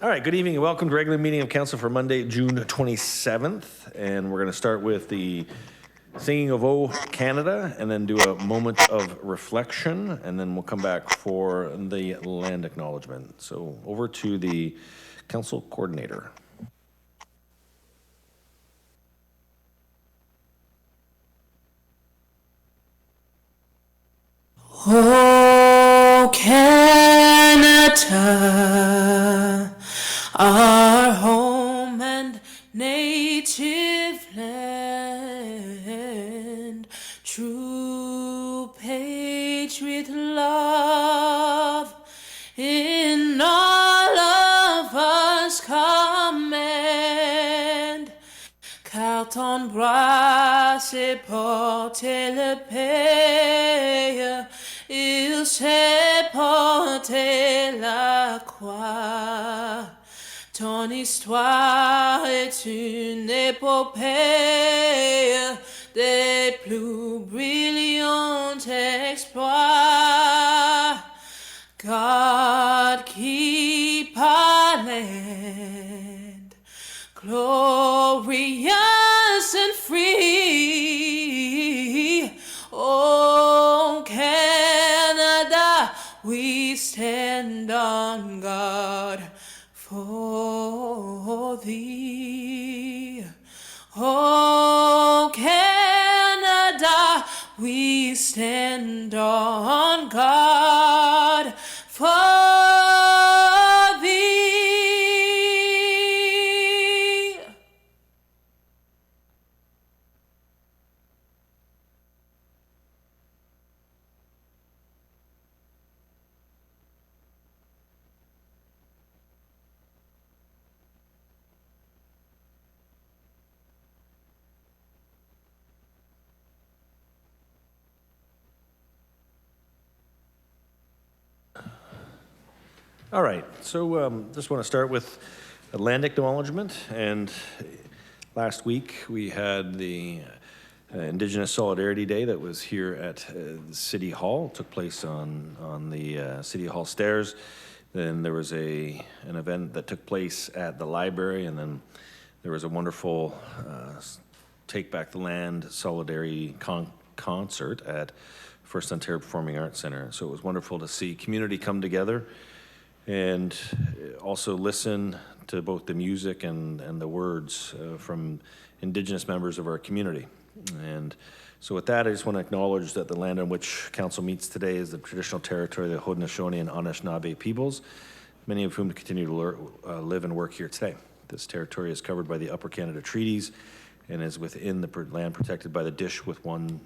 All right, good evening and welcome to regular meeting of council for Monday, June 27th. And we're going to start with the singing of O Canada and then do a moment of reflection, and then we'll come back for the land acknowledgement. So over to the council coordinator. Oh, Canada, our home and native land, true patriot love in all of us command. Carton bras et porter le paix, il sait porter la croix. Ton histoire est une épopée des plus brillants exploits. God keep our land glorious and free. Oh, Canada, we stand on guard for thee. Oh, Canada, we stand on guard for thee. All right, so just want to start with a land acknowledgement. And last week we had the Indigenous Solidarity Day that was here at City Hall. It took place on the City Hall stairs. Then there was an event that took place at the library, and then there was a wonderful Take Back the Land Solidarity concert at First Ontario Performing Arts Centre. So it was wonderful to see community come together and also listen to both the music and the words from Indigenous members of our community. And so with that, I just want to acknowledge that the land on which council meets today is the traditional territory of the Haudenosaunee and Anishinaabe peoples, many of whom continue to live and work here today. This territory is covered by the Upper Canada Treaties and is within the land protected by the Dish with One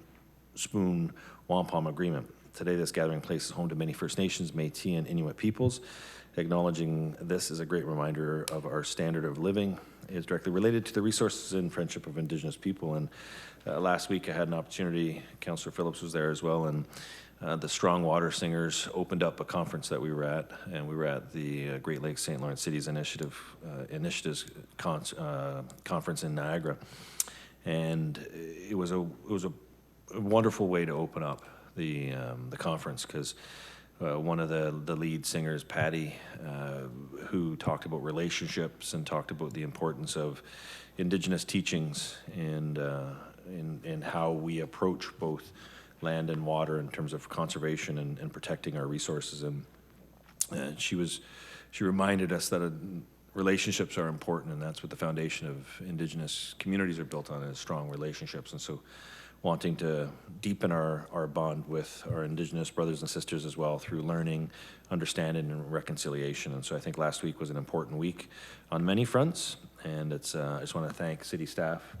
Spoon Wampum Agreement. Today, this gathering place is home to many First Nations, Métis, and Inuit peoples. Acknowledging this is a great reminder of our standard of living. It is directly related to the resources and friendship of Indigenous people. And last week, I had an opportunity, Councillor Phillips was there as well, and the Strong Water Singers opened up a conference that we were at, and we were at the Great Lakes St. Lawrence Cities Initiatives Conference in Niagara. And it was a wonderful way to open up the conference, because one of the lead singers, Patty, who talked about relationships and talked about the importance of Indigenous teachings and how we approach both land and water in terms of conservation and protecting our resources. And she reminded us that relationships are important, and that's what the foundation of Indigenous communities are built on, is strong relationships. And so wanting to deepen our bond with our Indigenous brothers and sisters as well through learning, understanding, and reconciliation. And so I think last week was an important week on many fronts, and I just want to thank city staff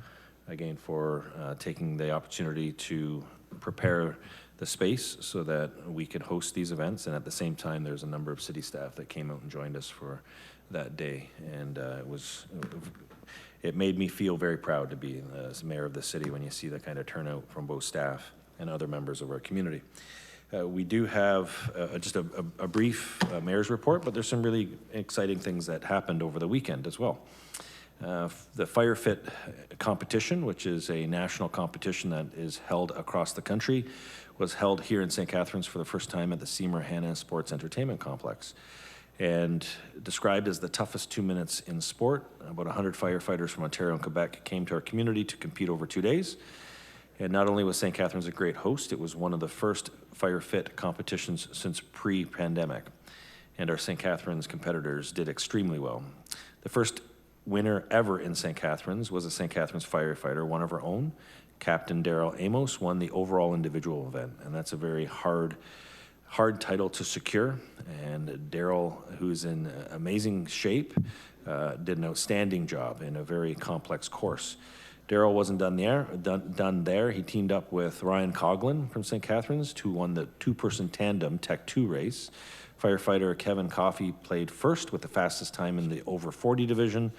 again for taking the opportunity to prepare the space so that we can host these events. And at the same time, there's a number of city staff that came out and joined us for that day, and it made me feel very proud to be as mayor of the city when you see the kind of turnout from both staff and other members of our community. We do have just a brief mayor's report, but there's some really exciting things that happened over the weekend as well. The Fire Fit competition, which is a national competition that is held across the country, was held here in St. Catharines for the first time at the Seymour Hanna Sports Entertainment Complex. and described as the toughest 2 minutes in sport. About 100 firefighters from Ontario and Quebec came to our community to compete over 2 days. And not only was St. Catharines a great host, it was one of the first fire fit competitions since pre-pandemic. And our St. Catharines competitors did extremely well. The first winner ever in St. Catharines was a St. Catharines firefighter, one of our own. Captain Daryl Amos won the overall individual event, and that's a very hard title to secure. And Daryl, who's in amazing shape, did an outstanding job in a very complex course. Daryl wasn't done there. He teamed up with Ryan Coughlin from St. Catharines, who won the two-person tandem Tech 2 race. Firefighter Kevin Coffey played first with the fastest time in the over 40 division.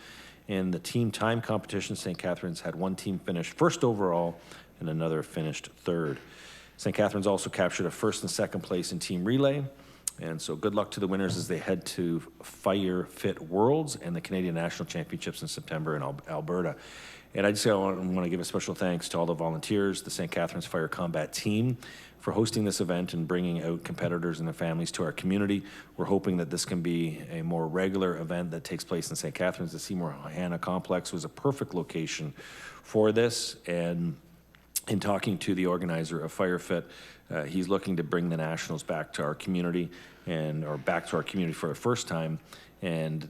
In the team time competition, St. Catharines had one team finish first overall and another finished third. St. Catharines also captured a first and second place in team relay. And so good luck to the winners as they head to Fire Fit Worlds and the Canadian National Championships in September in Alberta. And I just want to give a special thanks to all the volunteers, the St. Catharines Fire Combat Team, for hosting this event and bringing out competitors and their families to our community. We're hoping that this can be a more regular event that takes place in St. Catharines. The Seymour Hanna Complex was a perfect location for this. And in talking to the organizer of FireFit, he's looking to bring the Nationals back to our community or back to our community for the first time. And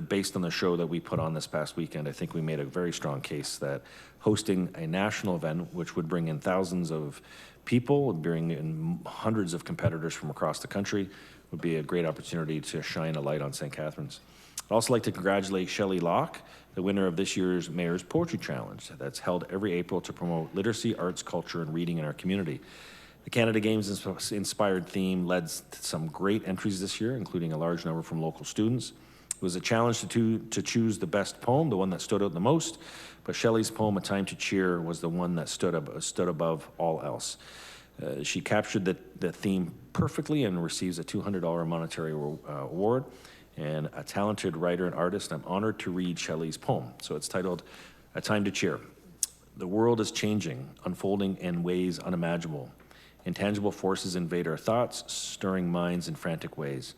based on the show that we put on this past weekend, I think we made a very strong case that hosting a national event, which would bring in thousands of people, would bring in hundreds of competitors from across the country, would be a great opportunity to shine a light on St. Catharines. I'd also like to congratulate Shelley Locke, the winner of this year's Mayor's Poetry Challenge that's held every April to promote literacy, arts, culture, and reading in our community. The Canada Games inspired theme led to some great entries this year, including a large number from local students. It was a challenge to choose the best poem, the one that stood out the most, but Shelley's poem, A Time to Cheer, was the one that stood above all else. She captured the theme perfectly and receives a $200 monetary award. And a talented writer and artist, I'm honored to read Shelley's poem. So it's titled, A Time to Cheer. The world is changing, unfolding in ways unimaginable. Intangible forces invade our thoughts, stirring minds in frantic ways.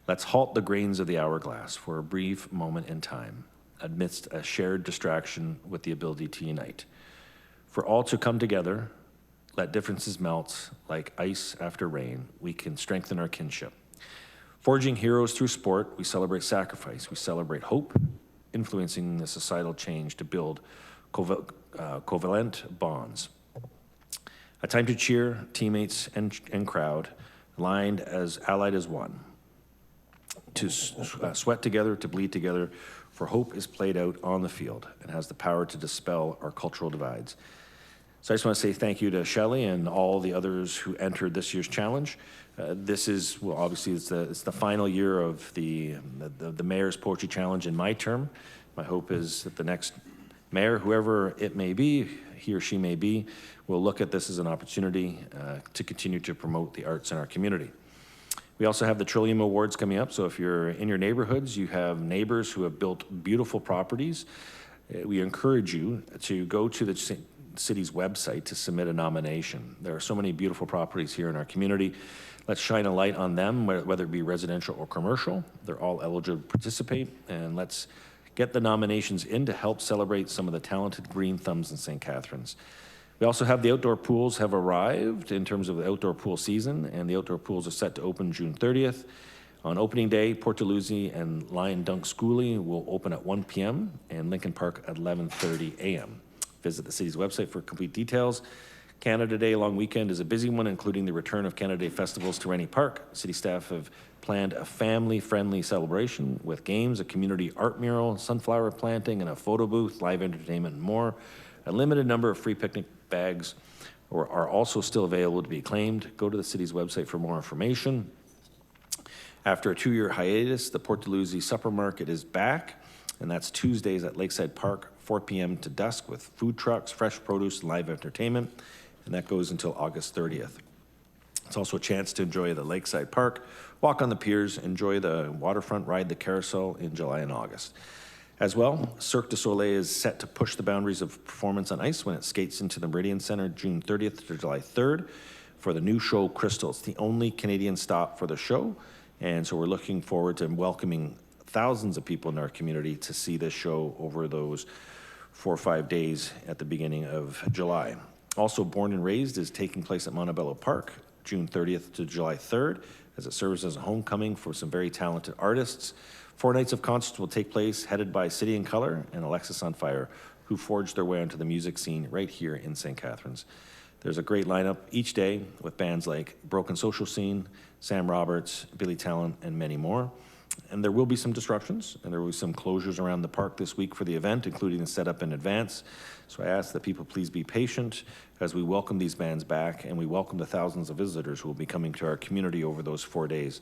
Let's halt the grains of the hourglass for a brief moment in time, amidst a shared distraction with the ability to unite. For all to come together, let differences melt like ice after rain. We can strengthen our kinship. Forging heroes through sport, we celebrate sacrifice, we celebrate hope, influencing the societal change to build covalent bonds. A time to cheer, teammates and crowd, allied as one. To sweat together, to bleed together, for hope is played out on the field and has the power to dispel our cultural divides. So I just want to say thank you to Shelley and all the others who entered this year's challenge. This is, well, obviously it's the final year of the Mayor's Poetry Challenge in my term. My hope is that the next mayor, whoever it may be, he or she may be, will look at this as an opportunity to continue to promote the arts in our community. We also have the Trillium Awards coming up, so if you're in your neighborhoods, you have neighbors who have built beautiful properties, we encourage you to go to the city's website to submit a nomination. There are so many beautiful properties here in our community. Let's shine a light on them, whether it be residential or commercial. They're all eligible to participate, and let's get the nominations in to help celebrate some of the talented green thumbs in St. Catharines. We also have the outdoor pools have arrived in terms of the outdoor pool season, and the outdoor pools are set to open June 30th. On opening day, Port Dalhousie and Lion Dunk Schoolie will open at 1 p.m. and Lincoln Park at 11:30 a.m. Visit the city's website for complete details. Canada Day long weekend is a busy one, including the return of Canada Day festivals to Rennie Park. City staff have planned a family-friendly celebration with games, a community art mural, sunflower planting, and a photo booth, live entertainment, and more. A limited number of free picnic bags are also still available to be claimed. Go to the city's website for more information. After a 2-year hiatus, the Port Dalhousie Supper Market is back, and that's Tuesdays at Lakeside Park, 4 p.m. to dusk, with food trucks, fresh produce, and live entertainment, and that goes until August 30th. It's also a chance to enjoy the Lakeside Park, walk on the piers, enjoy the waterfront, ride the carousel in July and August. As well, Cirque du Soleil is set to push the boundaries of performance on ice when it skates into the Meridian Center June 30th to July 3rd for the new show Crystal. It's the only Canadian stop for the show. And so we're looking forward to welcoming thousands of people in our community to see this show over those 4 or 5 days at the beginning of July. Also, Born and Raised is taking place at Montebello Park, June 30th to July 3rd, as it serves as a homecoming for some very talented artists. 4 nights of concerts will take place, headed by City in Color and Alexis on Fire, who forged their way onto the music scene right here in St. Catharines. There's a great lineup each day with bands like Broken Social Scene, Sam Roberts, Billy Talent, and many more. And there will be some disruptions, and there will be some closures around the park this week for the event, including the setup in advance. So I ask that people please be patient as we welcome these bands back, and we welcome the thousands of visitors who will be coming to our community over those 4 days.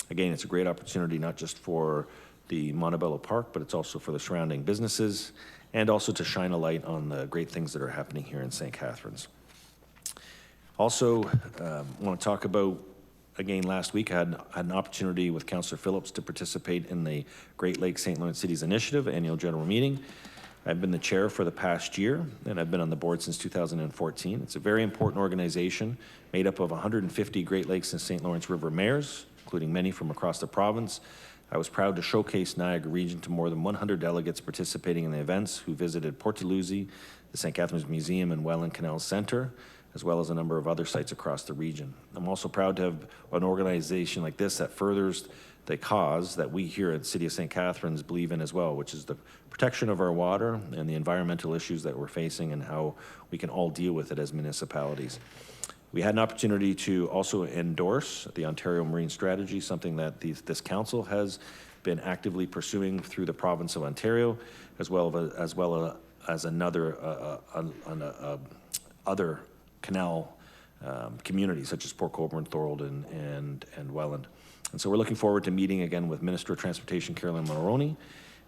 Again, it's a great opportunity not just for the Montebello Park, but it's also for the surrounding businesses, and also to shine a light on the great things that are happening here in St. Catharines. Also, want to talk about, again, last week I had an opportunity with Councillor Phillips to participate in the Great Lakes St. Lawrence Cities Initiative annual general meeting. I've been the chair for the past year, and I've been on the board since 2014. It's a very important organization made up of 150 Great Lakes and St. Lawrence River mayors, including many from across the province. I was proud to showcase Niagara region to more than 100 delegates participating in the events who visited Port Dalhousie, the St. Catharines Museum and Welland Canal Centre, as well as a number of other sites across the region. I'm also proud to have an organization like this that furthers the cause that we here at the City of St. Catharines believe in as well, which is the protection of our water and the environmental issues that we're facing and how we can all deal with it as municipalities. We had an opportunity to also endorse the Ontario Marine Strategy, something that this council has been actively pursuing through the province of Ontario, as well as other canal communities such as Port Colborne, Thorold, and Welland. And so we're looking forward to meeting again with Minister of Transportation Carolyn Mulroney,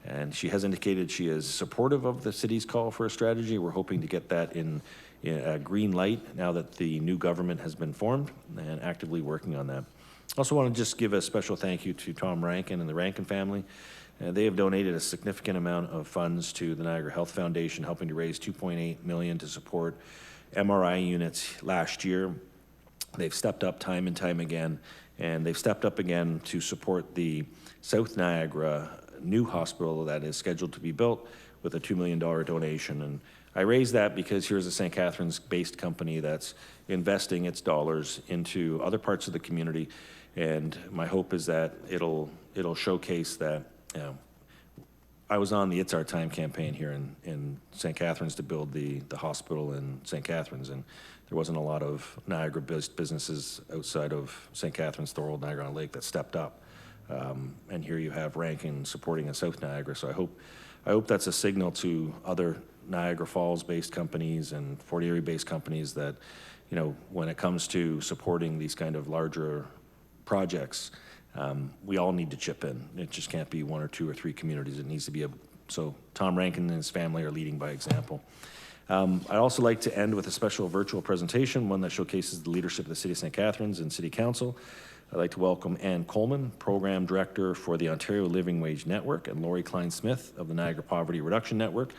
and she has indicated she is supportive of the city's call for a strategy. We're hoping to get that in a green light now that the new government has been formed, and actively working on that. Also want to just give a special thank you to Tom Rankin and the Rankin family. They have donated a significant amount of funds to the Niagara Health Foundation, helping to raise $2.8 million to support MRI units last year. They've stepped up time and time again, and they've stepped up again to support the South Niagara new hospital that is scheduled to be built with a $2 million donation. And I raise that because here's a St. Catharines-based company that's investing its dollars into other parts of the community, and my hope is that it'll showcase that, you know, I was on the It's Our Time campaign here in St. Catharines to build the hospital in St. Catharines, and there wasn't a lot of Niagara-based businesses outside of St. Catharines, Thorold, Niagara-on-Lake that stepped up. And here you have Rankin supporting in South Niagara, so I hope that's a signal to other Niagara Falls-based companies and Fort Erie-based companies that, you know, when it comes to supporting these kind of larger projects, we all need to chip in. It just can't be 1 or 2 or 3 communities. It needs to be so Tom Rankin and his family are leading by example. I'd also like to end with a special virtual presentation, one that showcases the leadership of the City of St. Catharines and City Council. I'd like to welcome Ann Coleman, Program Director for the Ontario Living Wage Network, and Lori Klein-Smith of the Niagara Poverty Reduction Network.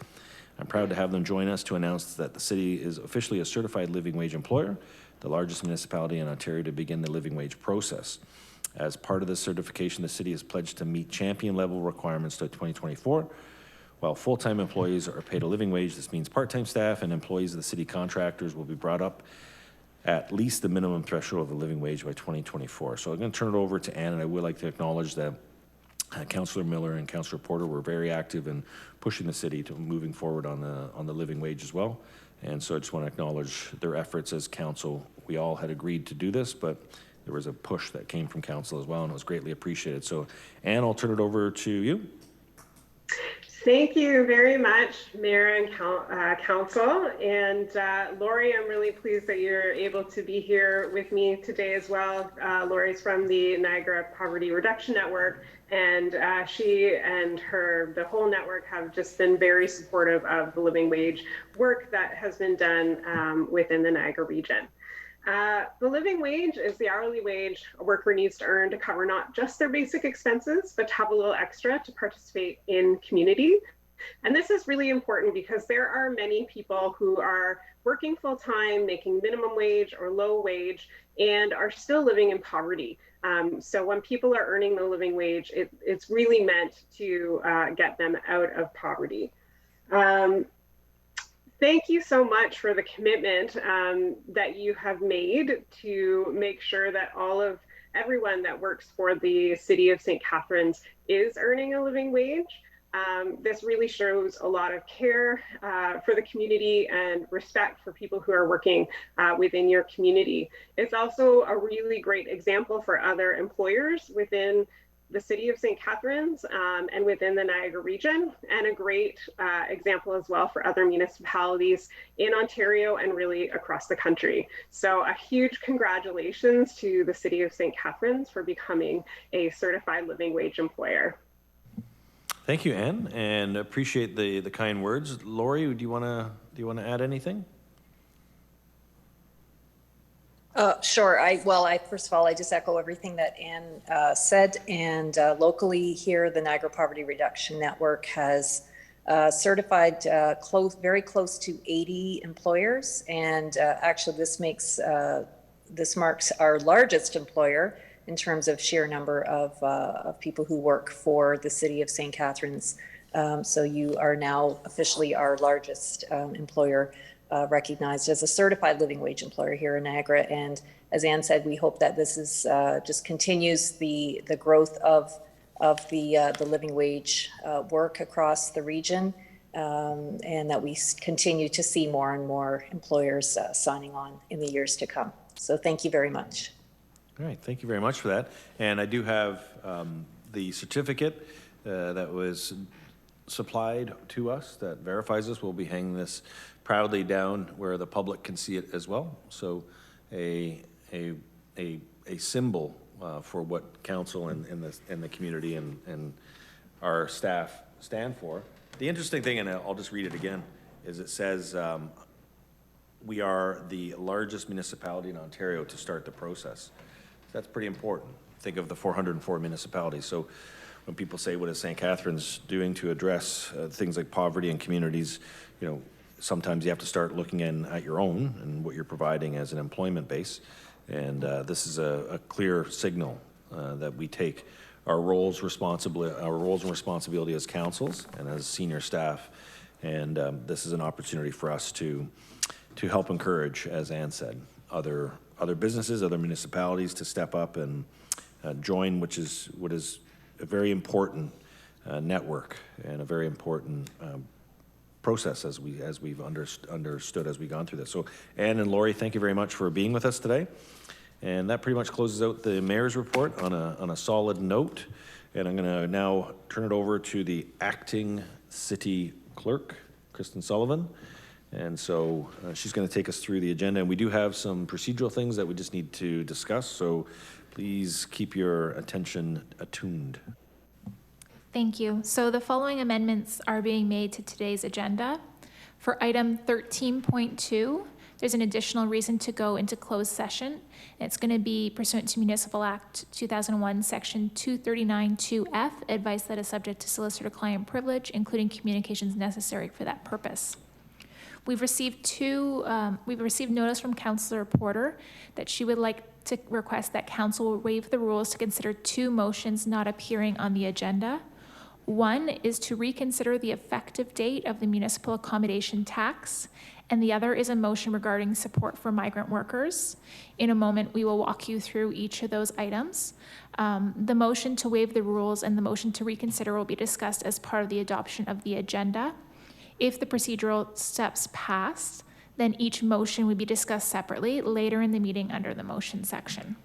I'm proud to have them join us to announce that the city is officially a certified living wage employer, the largest municipality in Ontario to begin the living wage process. As part of this certification, the city has pledged to meet champion level requirements to 2024. While full-time employees are paid a living wage, this means part-time staff and employees of the city contractors will be brought up at least the minimum threshold of the living wage by 2024. So I'm going to turn it over to Ann, and I would like to acknowledge that Councillor Miller and Councillor Porter were very active in pushing the city to moving forward on the living wage as well. And so I just want to acknowledge their efforts as council. We all had agreed to do this, but there was a push that came from council as well, and it was greatly appreciated. So Ann, I'll turn it over to you. Thank you very much, Mayor and Council. And Lori, I'm really pleased that you're able to be here with me today as well. Lori's from the Niagara Poverty Reduction Network, and she and the whole network have just been very supportive of the living wage work that has been done within the Niagara region. The living wage is the hourly wage a worker needs to earn to cover not just their basic expenses, but to have a little extra to participate in community. And this is really important because there are many people who are working full-time, making minimum wage or low wage, and are still living in poverty. So when people are earning the living wage, it's really meant to get them out of poverty. Thank you so much for the commitment that you have made to make sure that everyone that works for the City of St. Catharines is earning a living wage. This really shows a lot of care for the community and respect for people who are working within your community. It's also a really great example for other employers within the City of St. Catharines and within the Niagara region, and a great example as well for other municipalities in Ontario and really across the country. So a huge congratulations to the City of St. Catharines for becoming a certified living wage employer. Thank you, Anne, and appreciate the kind words. Lori, do you want to add anything? Sure. First of all, I just echo everything that Anne said. And locally here, the Niagara Poverty Reduction Network has certified very close to 80 employers. And actually, this marks our largest employer in terms of sheer number of people who work for the City of St. Catharines. So you are now officially our largest employer, recognized as a certified living wage employer here in Niagara. And as Anne said, we hope that this is just continues the growth of the living wage work across the region, and that we continue to see more and more employers signing on in the years to come. So thank you very much. All right, thank you very much for that. And I do have the certificate that was supplied to us that verifies this. We'll be hanging this proudly down where the public can see it as well. So a symbol for what council and the community and our staff stand for. The interesting thing, and I'll just read it again, is it says we are the largest municipality in Ontario to start the process. That's pretty important. Think of the 404 municipalities. So when people say, what is St. Catharines doing to address things like poverty in communities, sometimes you have to start looking at your own and what you're providing as an employment base. And this is a clear signal that we take our roles and responsibility as councils and as senior staff. And this is an opportunity for us to help encourage, as Anne said, other businesses, other municipalities to step up and join, what is a very important network and a very important process as we've understood as we've gone through this. So Anne and Lori, thank you very much for being with us today. And that pretty much closes out the mayor's report on a solid note. And I'm gonna now turn it over to the acting city clerk, Kristen Sullivan. And so she's gonna take us through the agenda. And we do have some procedural things that we just need to discuss. So please keep your attention attuned. Thank you. So the following amendments are being made to today's agenda. For item 13.2, there's an additional reason to go into closed session. It's going to be pursuant to Municipal Act 2001, Section 239(2)F, advice that is subject to solicitor-client privilege, including communications necessary for that purpose. We've received notice from Councillor Porter that she would like to request that council waive the rules to consider two motions not appearing on the agenda. One is to reconsider the effective date of the municipal accommodation tax, and the other is a motion regarding support for migrant workers. In a moment, we will walk you through each of those items. The motion to waive the rules and the motion to reconsider will be discussed as part of the adoption of the agenda. If the procedural steps pass, then each motion would be discussed separately later in the meeting under the motion section.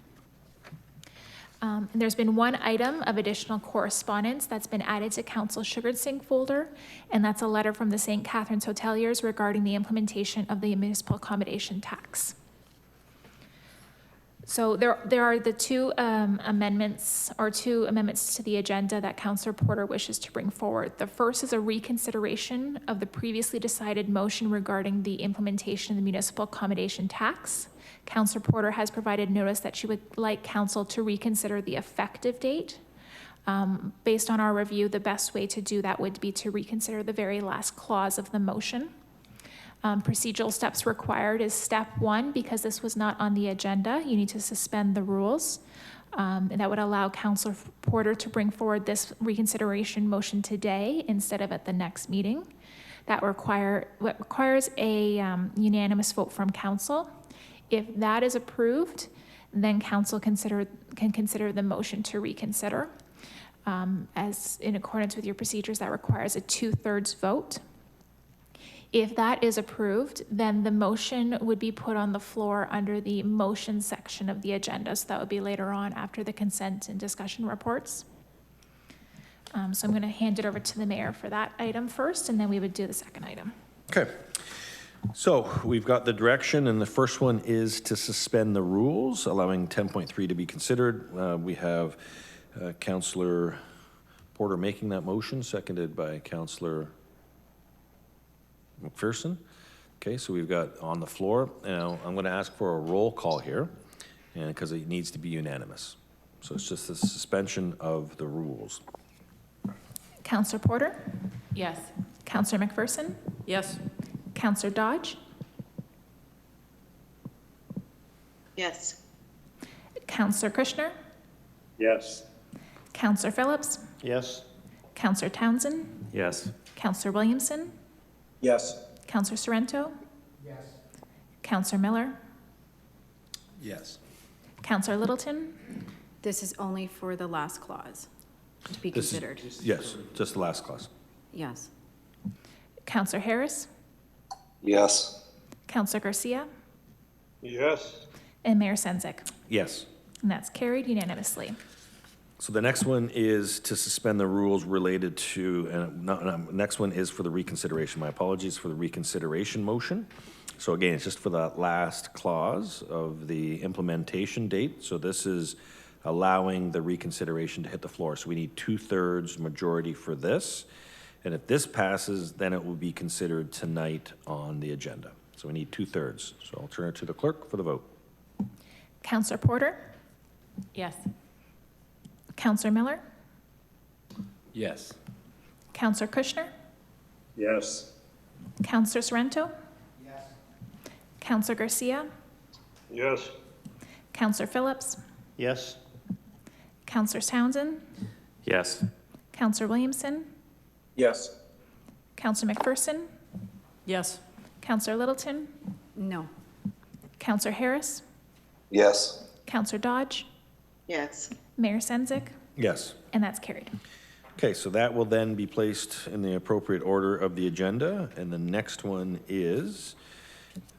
There's been one item of additional correspondence that's been added to Council Sugared Sink folder, and that's a letter from the St. Catharines Hoteliers regarding the implementation of the municipal accommodation tax. So there are the two amendments to the agenda that Councillor Porter wishes to bring forward. The first is a reconsideration of the previously decided motion regarding the implementation of the municipal accommodation tax. Councillor Porter has provided notice that she would like council to reconsider the effective date. Based on our review, the best way to do that would be to reconsider the very last clause of the motion. Procedural steps required is step 1, because this was not on the agenda. You need to suspend the rules. And that would allow Councillor Porter to bring forward this reconsideration motion today instead of at the next meeting. That requires a unanimous vote from council. If that is approved, then council can consider the motion to reconsider. As in accordance with your procedures, that requires a 2/3 vote. If that is approved, then the motion would be put on the floor under the motion section of the agenda. So that would be later on after the consent and discussion reports. So I'm going to hand it over to the mayor for that item first, and then we would do the second item. Okay. So we've got the direction, and the first one is to suspend the rules, allowing 10.3 to be considered. We have Councillor Porter making that motion, seconded by Councillor McPherson. Okay, so we've got on the floor. Now, I'm going to ask for a roll call here, and because it needs to be unanimous. So it's just the suspension of the rules. Councillor Porter? Yes. Councillor McPherson? Yes. Councillor Dodge? Yes. Councillor Kushner? Yes. Councillor Phillips? Yes. Councillor Townsend? Yes. Councillor Williamson? Yes. Councillor Sorrento? Yes. Councillor Miller? Yes. Councillor Littleton? This is only for the last clause to be This is- considered. Yes, just the last clause. Yes. Councillor Harris? Yes. Councillor Garcia? Yes. And Mayor Sendzik. Yes. And that's carried unanimously. So the next one is to suspend the rules related to, next one is for the reconsideration. My apologies for the reconsideration motion. So again, it's just for that last clause of the implementation date. So this is allowing the reconsideration to hit the floor. So we need 2/3 majority for this. And if this passes, then it will be considered tonight on the agenda. So we need 2/3. So I'll turn it to the clerk for the vote. Councillor Porter? Yes. Councillor Miller? Yes. Councillor Kushner? Yes. Councillor Sorrento? Yes. Councillor Garcia? Yes. Councillor Phillips? Yes. Councillor Townsend? Yes. Councillor Williamson? Yes. Councillor McPherson? Yes. Councillor Littleton? No. Councillor Harris? Yes. Councillor Dodge? Yes. Mayor Sendzik? Yes. And that's carried. Okay, so that will then be placed in the appropriate order of the agenda. And the next one is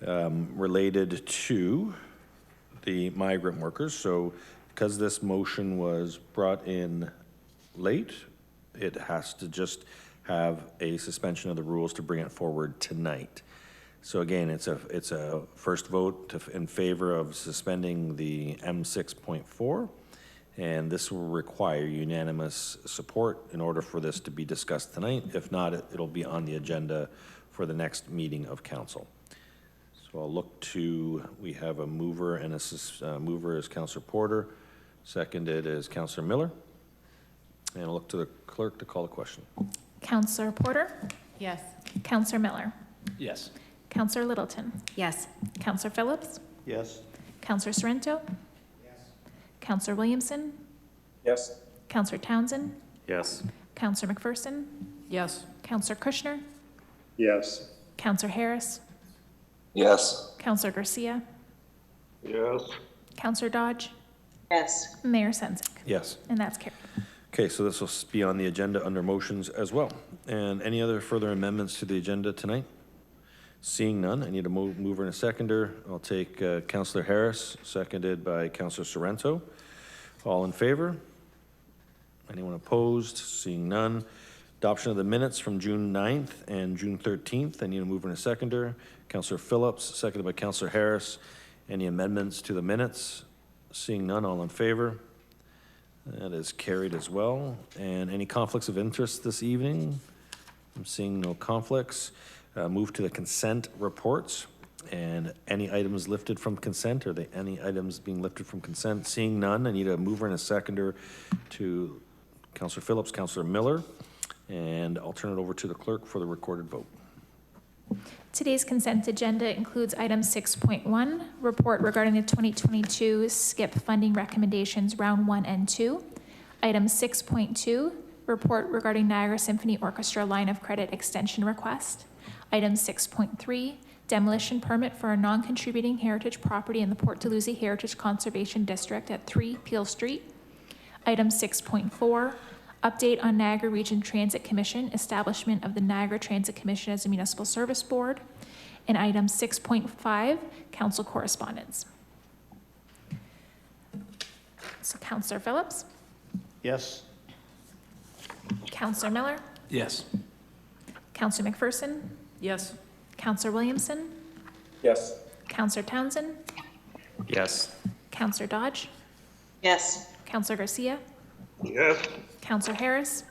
related to the migrant workers. So because this motion was brought in late, it has to just have a suspension of the rules to bring it forward tonight. So again, it's a first vote in favor of suspending the M6.4. And this will require unanimous support in order for this to be discussed tonight. If not, it'll be on the agenda for the next meeting of council. So I'll look to, we have a mover and a mover is Councillor Porter, seconded is Councillor Miller. And I'll look to the clerk to call the question. Councillor Porter? Yes. Councillor Miller? Yes. Councillor Littleton? Yes. Councillor Phillips? Yes. Councillor Sorrento? Yes. Councillor Williamson? Yes. Councillor Townsend? Yes. Councillor McPherson? Yes. Councillor Kushner? Yes. Councillor Harris? Yes. Councillor Garcia? Yes. Councillor Dodge? Yes. Mayor Sendzik? Yes. And that's carried. Okay, so this will be on the agenda under motions as well. And any other further amendments to the agenda tonight? Seeing none, I need a mover and a seconder. I'll take Councillor Harris, seconded by Councillor Sorrento. All in favor? Anyone opposed? Seeing none. Adoption of the minutes from June 9th and June 13th. I need a mover and a seconder. Councillor Phillips, seconded by Councillor Harris. Any amendments to the minutes? Seeing none, all in favor? That is carried as well. And any conflicts of interest this evening? I'm seeing no conflicts. Move to the consent reports. And any items lifted from consent? Are there any items being lifted from consent? Seeing none, I need a mover and a seconder to Councillor Phillips, Councillor Miller, and I'll turn it over to the clerk for the recorded vote. Today's consent agenda includes item 6.1, report regarding the 2022 SCIP funding recommendations, round 1 and 2. Item 6.2, report regarding Niagara Symphony Orchestra line of credit extension request. Item 6.3, demolition permit for a non-contributing heritage property in the Port Dalhousie Heritage Conservation District at 3 Peel Street. Item 6.4, update on Niagara Region Transit Commission, establishment of the Niagara Transit Commission as a municipal service board. And item 6.5, council correspondence. So Councillor Phillips, Yes. Councillor Miller, Yes. Councillor McPherson, Yes. Councillor Williamson, Yes. Councillor Townsend, Yes. Councillor Dodge, Yes. Councillor Garcia, Yes. Councillor Harris,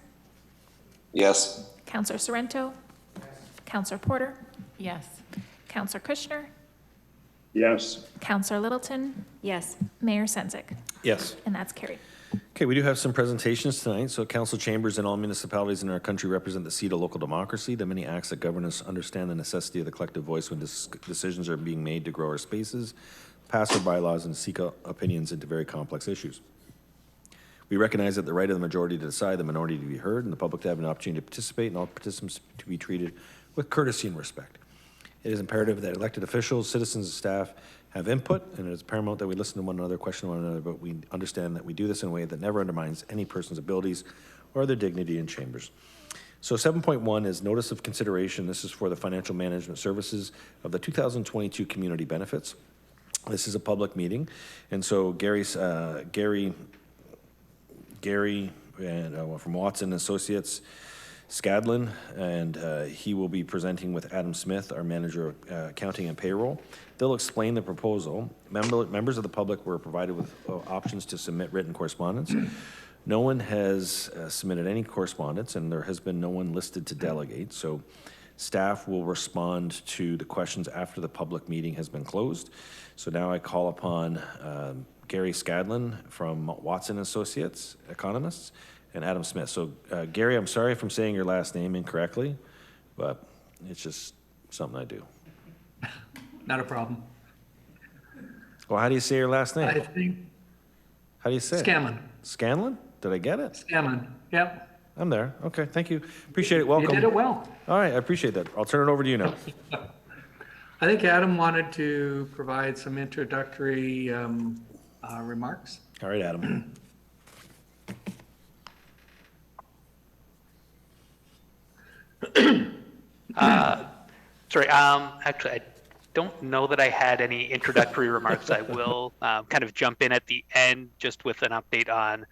Yes. Councillor Sorrento, Councillor Porter, Yes. Councillor Kushner, Yes. Councillor Littleton, Yes. Mayor Sendzik, Yes. and that's carried. Okay, we do have some presentations tonight. So council chambers in all municipalities in our country represent the seat of local democracy. The many acts that govern us understand the necessity of the collective voice when decisions are being made to grow our spaces, pass our bylaws, and seek out opinions into very complex issues. We recognize that the right of the majority to decide, the minority to be heard, and the public to have an opportunity to participate, and all participants to be treated with courtesy and respect. It is imperative that elected officials, citizens, and staff have input, and it is paramount that we listen to one another, question one another, but we understand that we do this in a way that never undermines any person's abilities or their dignity in chambers. So 7.1 is notice of consideration. This is for the financial management services of the 2022 community benefits. This is a public meeting, and so Gary and from Watson Associates, Scadlin, and he will be presenting with Adam Smith, our manager of accounting and payroll. They'll explain the proposal. Members of the public were provided with options to submit written correspondence. No one has submitted any correspondence, and there has been no one listed to delegate. So staff will respond to the questions after the public meeting has been closed. So now I call upon Gary Scadlin from Watson Associates, economists, and Adam Smith. So Gary, I'm sorry if I'm saying your last name incorrectly, but it's just something I do. Not a problem. Well, how do you say your last name? I think How do you say it? Scanlon. Scanlon? Did I get it? Scanlon. Yep. I'm there. Okay, thank you. Appreciate it. Welcome. You did it well. All right, I appreciate that. I'll turn it over to you now. I think Adam wanted to provide some introductory remarks. All right, Adam. Sorry, actually, I don't know that I had any introductory remarks. I will kind of jump in at the end just with an update on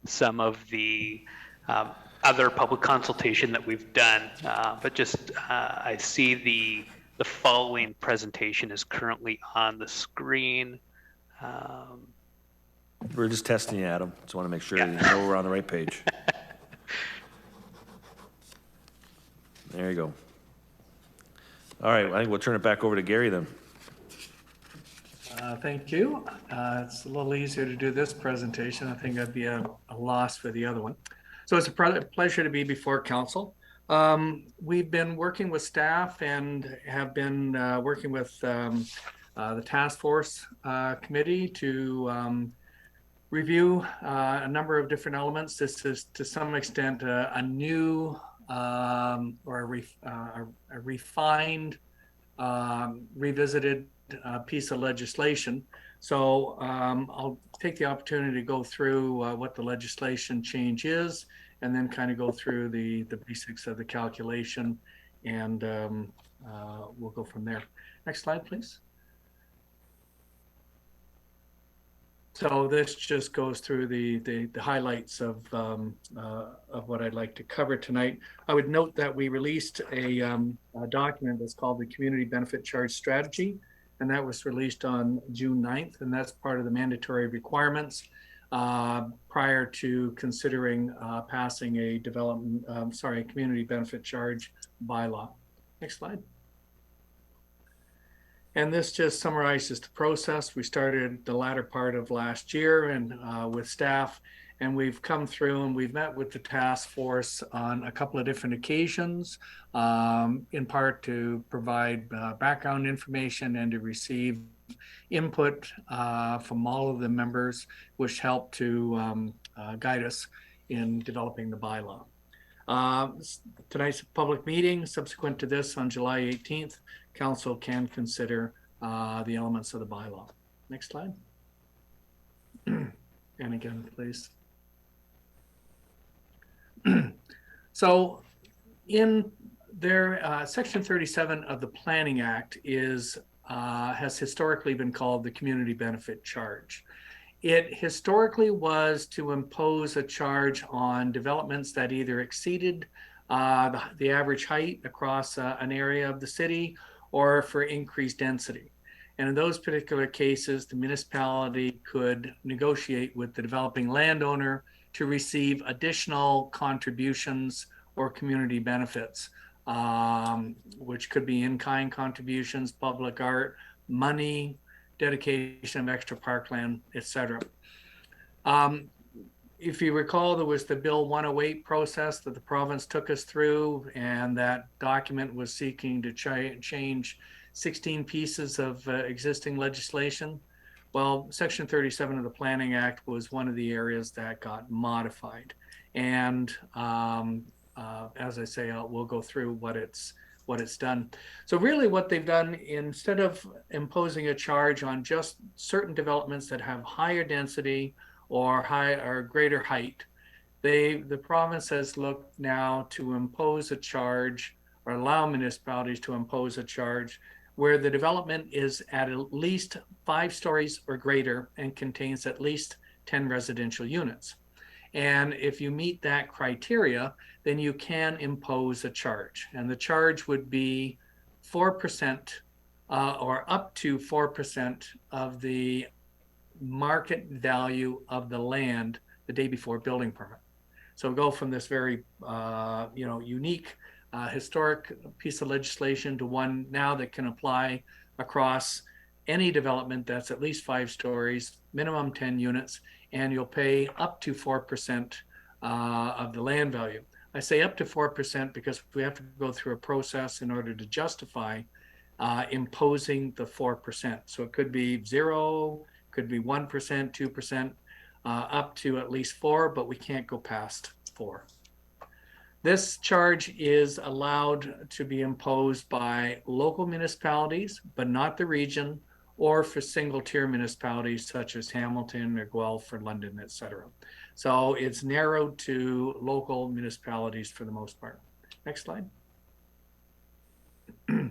some of the other public consultation that we've done. But just, I see the following presentation is currently on the screen. We're just testing you, Adam. Just want to make sure Yeah. you know we're on the right page. There you go. All right, I think we'll turn it back over to Gary then. Thank you. It's a little easier to do this presentation. I think that'd be a loss for the other one. So it's a pleasure to be before council. We've been working with staff and have been working with the task force committee to review a number of different elements. This is to some extent a new or a refined, revisited piece of legislation. So I'll take the opportunity to go through what the legislation change is, and then kind of go through the basics of the calculation, and we'll go from there. Next slide, please. So this just goes through the highlights of what I'd like to cover tonight. I would note that we released a document that's called the Community Benefit Charge Strategy, and that was released on June 9th, and that's part of the mandatory requirements prior to considering passing a community benefit charge bylaw. Next slide. And this just summarizes the process. We started the latter part of last year and with staff, And we've come through and we've met with the task force on a couple of different occasions, in part to provide background information and to receive input from all of the members, which helped to guide us in developing the bylaw. Tonight's public meeting. Subsequent to this, on July 18th, council can consider the elements of the bylaw. Next slide. And again, please. So in their Section 37 of the Planning Act has historically been called the community benefit charge. It historically was to impose a charge on developments that either exceeded the average height across an area of the city or for increased density. And in those particular cases, the municipality could negotiate with the developing landowner to receive additional contributions or community benefits, which could be in-kind contributions, public art, money, dedication of extra parkland, etc. If you recall, there was the Bill 108 process that the province took us through, and that document was seeking to change 16 pieces of existing legislation. Well, Section 37 of the Planning Act was one of the areas that got modified. And as I say, we'll go through what it's done. So really what they've done, instead of imposing a charge on just certain developments that have higher density or greater height, the province has looked now to impose a charge or allow municipalities to impose a charge where the development is at least 5 stories or greater and contains at least 10 residential units. And if you meet that criteria, then you can impose a charge. And the charge would be 4% or up to 4% of the market value of the land the day before building permit. So go from this very unique historic piece of legislation to one now that can apply across any development that's at least 5 stories, minimum 10 units, and you'll pay up to 4% of the land value. I say up to 4% because we have to go through a process in order to justify imposing the 4%. So it could be 0, could be 1%, 2%, up to at least 4, but we can't go past 4. This charge is allowed to be imposed by local municipalities, but not the region, or for single tier municipalities such as Hamilton or Guelph or London, etc. So it's narrowed to local municipalities for the most part. Next slide. I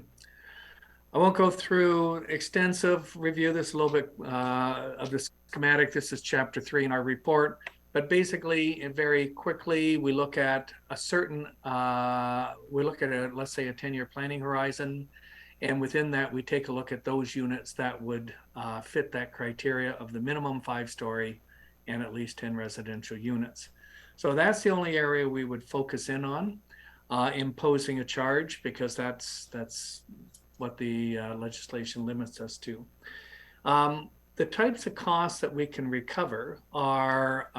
won't go through extensive review. This a little bit of the schematic. This is chapter 3 in our report. But basically, and very quickly, we look at a certain, let's say a 10-year planning horizon. And within that, we take a look at those units that would fit that criteria of the minimum 5-story and at least 10 residential units. So that's the only area we would focus in on, imposing a charge, because that's what the legislation limits us to. The types of costs that we can recover are,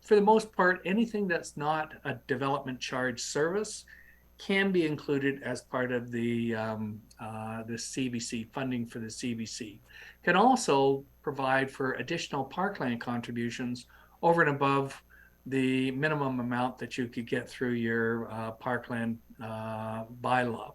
for the most part, anything that's not a development charge service can be included as part of the CBC, funding for the CBC. Can also provide for additional parkland contributions over and above the minimum amount that you could get through your parkland bylaw.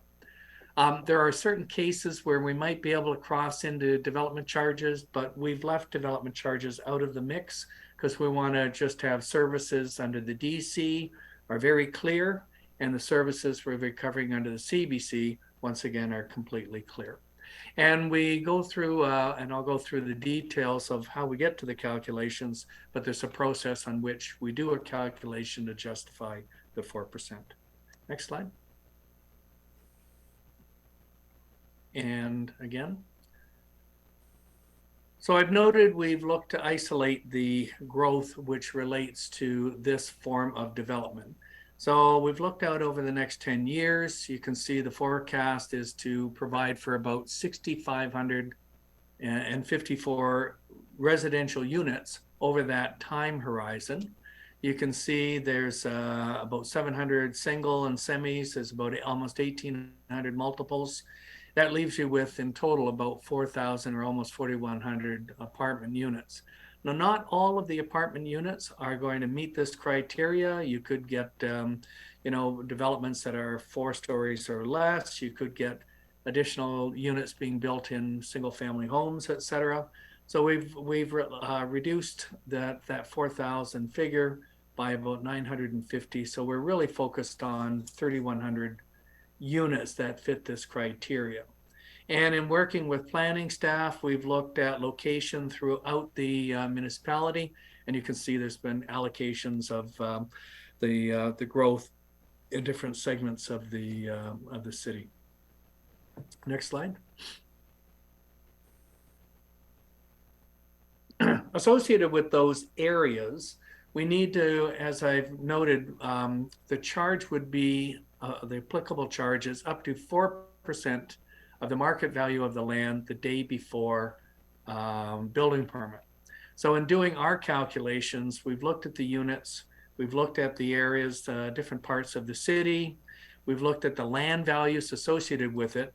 There are certain cases where we might be able to cross into development charges, but we've left development charges out of the mix because we want to just have services under the DC are very clear, and the services we're recovering under the CBC, once again, are completely clear. And we go through, and I'll go through the details of how we get to the calculations, but there's a process on which we do a calculation to justify the 4%. Next slide. And again. So I've noted we've looked to isolate the growth which relates to this form of development. So we've looked out over the next 10 years. You can see the forecast is to provide for about 6,554 residential units over that time horizon. You can see there's about 700 single and semis. There's about almost 1,800 multiples. That leaves you with, in total, about 4,000 or almost 4,100 apartment units. Now, not all of the apartment units are going to meet this criteria. You could get, developments that are 4 stories or less. You could get additional units being built in single-family homes, et cetera. So we've reduced that 4,000 figure by about 950. So we're really focused on 3,100 units that fit this criteria. And in working with planning staff, we've looked at location throughout the municipality, and you can see there's been allocations of the growth in different segments of the city. Next slide. Associated with those areas, we need to, as I've noted, the charge would be, the applicable charge is up to 4% of the market value of the land the day before building permit. So in doing our calculations, we've looked at the units, we've looked at the areas, different parts of the city, we've looked at the land values associated with it.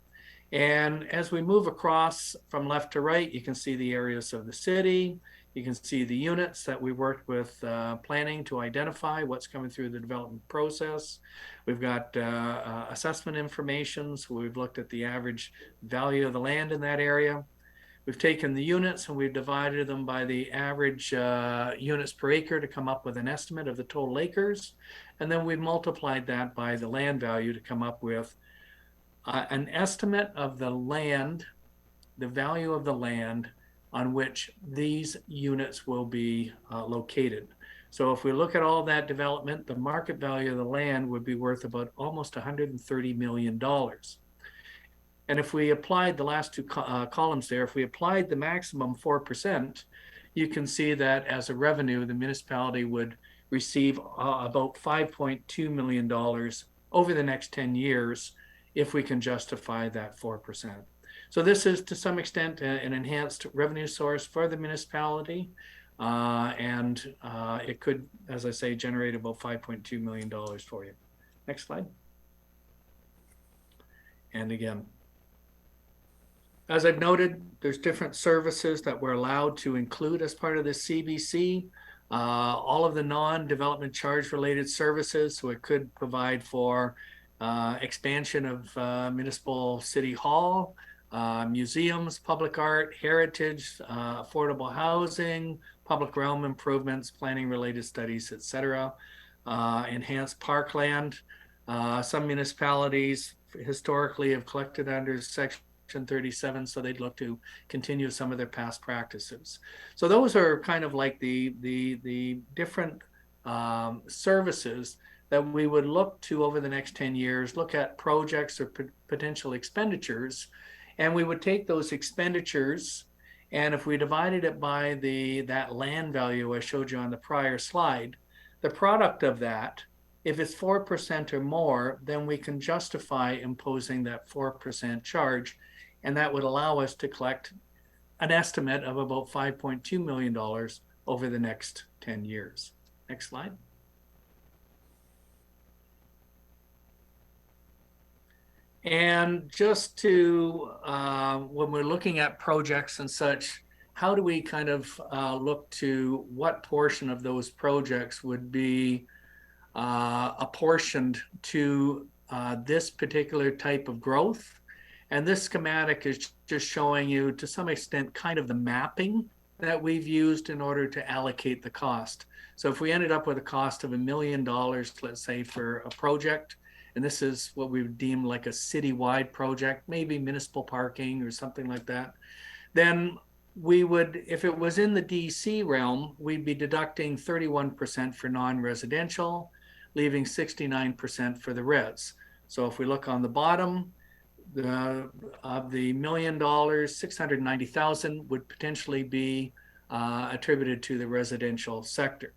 And as we move across from left to right, you can see the areas of the city. You can see the units that we worked with planning to identify what's coming through the development process. We've got assessment information, so we've looked at the average value of the land in that area. We've taken the units and we've divided them by the average units per acre to come up with an estimate of the total acres. And then we've multiplied that by the land value to come up with an estimate of the land, the value of the land on which these units will be located. So if we look at all that development, the market value of the land would be worth about almost $130 million. And if we applied the last two columns there, if we applied the maximum 4%, you can see that as a revenue, the municipality would receive about $5.2 million over the next 10 years if we can justify that 4%. So this is to some extent an enhanced revenue source for the municipality. And it could, as I say, generate about $5.2 million for you. Next slide. And again, as I've noted, there's different services that we're allowed to include as part of the CBC. All of the non-development charge related services, so it could provide for expansion of municipal city hall, museums, public art, heritage, affordable housing, public realm improvements, planning related studies, etc. Enhanced parkland. Some municipalities historically have collected under Section 37, so they'd look to continue some of their past practices. So those are kind of like the different services that we would look to over the next 10 years, look at projects or potential expenditures, and we would take those expenditures, and if we divided it by that land value I showed you on the prior slide, the product of that, if it's 4% or more, then we can justify imposing that 4% charge, and that would allow us to collect an estimate of about $5.2 million over the next 10 years. Next slide. And just to, when we're looking at projects and such, how do we kind of look to what portion of those projects would be apportioned to this particular type of growth? And this schematic is just showing you, to some extent, kind of the mapping that we've used in order to allocate the cost. So if we ended up with a cost of $1 million, let's say, for a project, and this is what we would deem like a citywide project, maybe municipal parking or something like that, then we would, if it was in the DC realm, we'd be deducting 31% for non-residential, leaving 69% for the res. So if we look on the bottom, of the $1 million, 690,000 would potentially be attributed to the residential sector.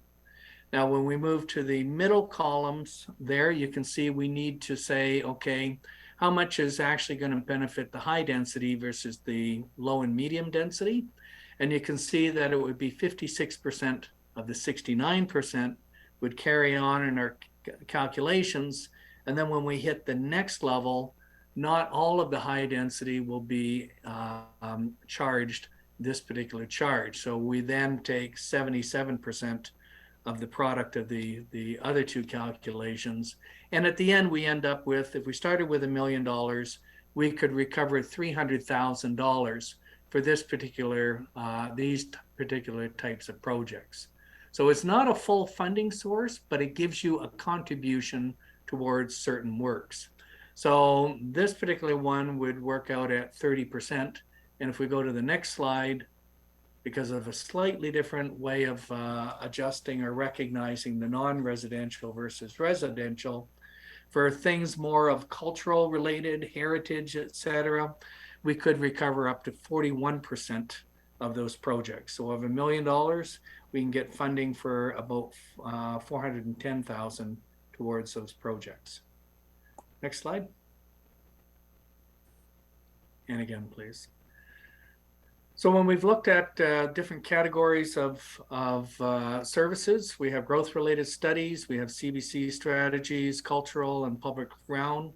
Now, when we move to the middle columns there, you can see we need to say, okay, how much is actually going to benefit the high density versus the low and medium density? And you can see that it would be 56% of the 69% would carry on in our calculations. And then when we hit the next level, not all of the high density will be charged this particular charge. So we then take 77% of the product of the other two calculations. And at the end, we end up with, if we started with $1 million, we could recover $300,000 for this particular, these particular types of projects. So it's not a full funding source, but it gives you a contribution towards certain works. So this particular one would work out at 30%. And if we go to the next slide, because of a slightly different way of adjusting or recognizing the non-residential versus residential, for things more of cultural related, heritage, etc., we could recover up to 41% of those projects. So of $1 million, we can get funding for about $410,000 towards those projects. Next slide. And again, please. So when we've looked at different categories of services, we have growth-related studies, we have CBC strategies, cultural and public realm.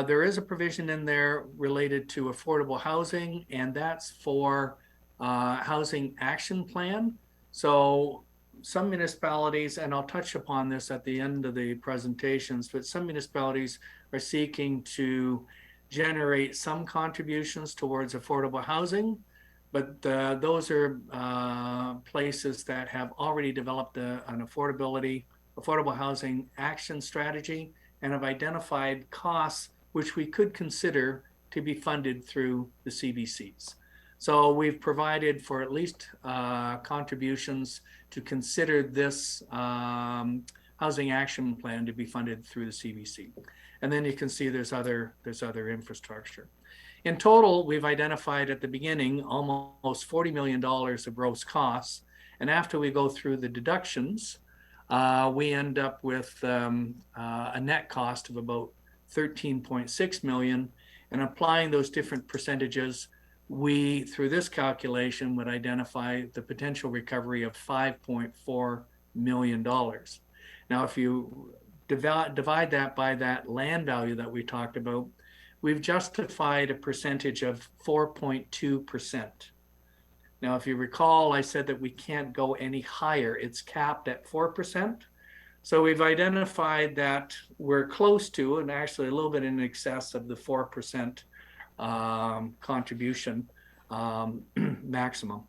There is a provision in there related to affordable housing, and that's for housing action plan. So some municipalities, and I'll touch upon this at the end of the presentations, but some municipalities are seeking to generate some contributions towards affordable housing. But those are places that have already developed an affordable housing action strategy and have identified costs which we could consider to be funded through the CBCs. So we've provided for at least contributions to consider this housing action plan to be funded through the CBC. And then you can see there's other infrastructure. In total, we've identified at the beginning almost $40 million of gross costs. And after we go through the deductions, we end up with a net cost of about $13.6 million. And applying those different percentages, we, through this calculation, would identify the potential recovery of $5.4 million. Now, if you divide that by that land value that we talked about, we've justified a percentage of 4.2%. Now, if you recall, I said that we can't go any higher. It's capped at 4%. So we've identified that we're close to, and actually a little bit in excess of the 4% contribution maximum.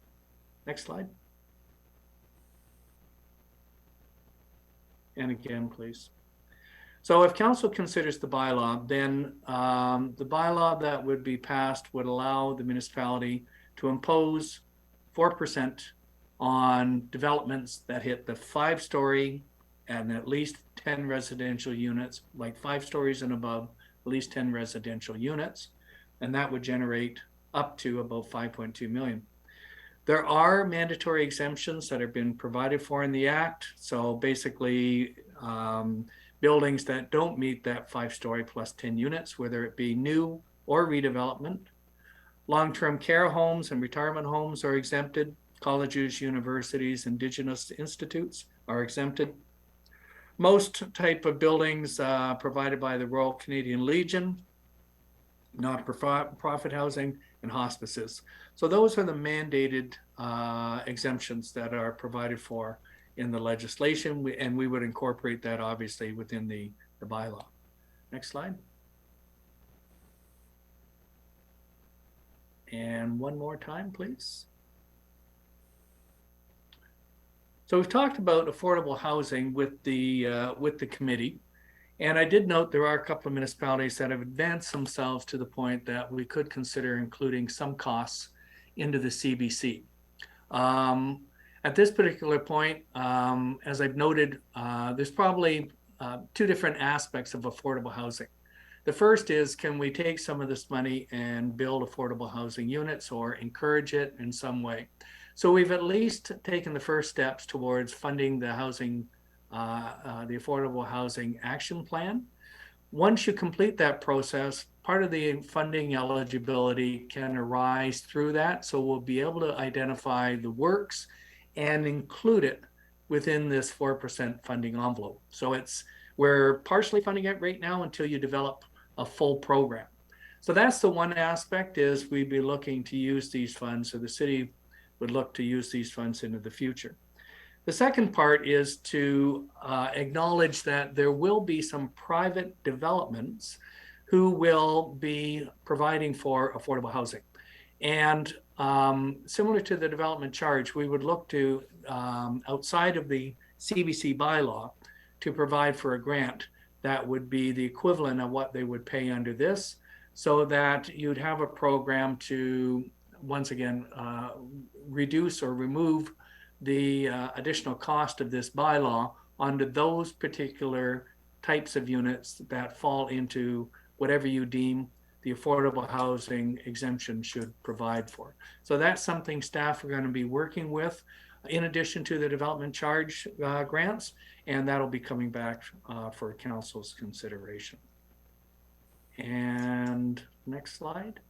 Next slide. And again, please. So if council considers the bylaw, then the bylaw that would be passed would allow the municipality to impose 4% on developments that hit the 5-story and at least 10 residential units, like 5 stories and above, at least 10 residential units. And that would generate up to about 5.2 million. There are mandatory exemptions that have been provided for in the Act. So basically, buildings that don't meet that 5-story plus 10 units, whether it be new or redevelopment. Long-term care homes and retirement homes are exempted. Colleges, universities, Indigenous institutes are exempted. Most type of buildings provided by the Royal Canadian Legion, not-for-profit housing, and hospices. So those are the mandated exemptions that are provided for in the legislation, and we would incorporate that obviously within the bylaw. Next slide. And one more time, please. So we've talked about affordable housing with the committee, and I did note there are a couple of municipalities that have advanced themselves to the point that we could consider including some costs into the CBC. At this particular point, as I've noted, there's probably two different aspects of affordable housing. The first is, can we take some of this money and build affordable housing units or encourage it in some way? So we've at least taken the first steps towards funding the housing, the Affordable Housing Action Plan. Once you complete that process, part of the funding eligibility can arise through that. So we'll be able to identify the works and include it within this 4% funding envelope. So we're partially funding it right now until you develop a full program. So that's the one aspect, is we'd be looking to use these funds, or the city would look to use these funds into the future. The second part is to acknowledge that there will be some private developments who will be providing for affordable housing. And similar to the development charge, we would look to, outside of the CBC bylaw, to provide for a grant that would be the equivalent of what they would pay under this, so that you'd have a program to, once again, reduce or remove the additional cost of this bylaw onto those particular types of units that fall into whatever you deem the affordable housing exemption should provide for. So that's something staff are going to be working with in addition to the development charge grants, and that'll be coming back for council's consideration. And next slide.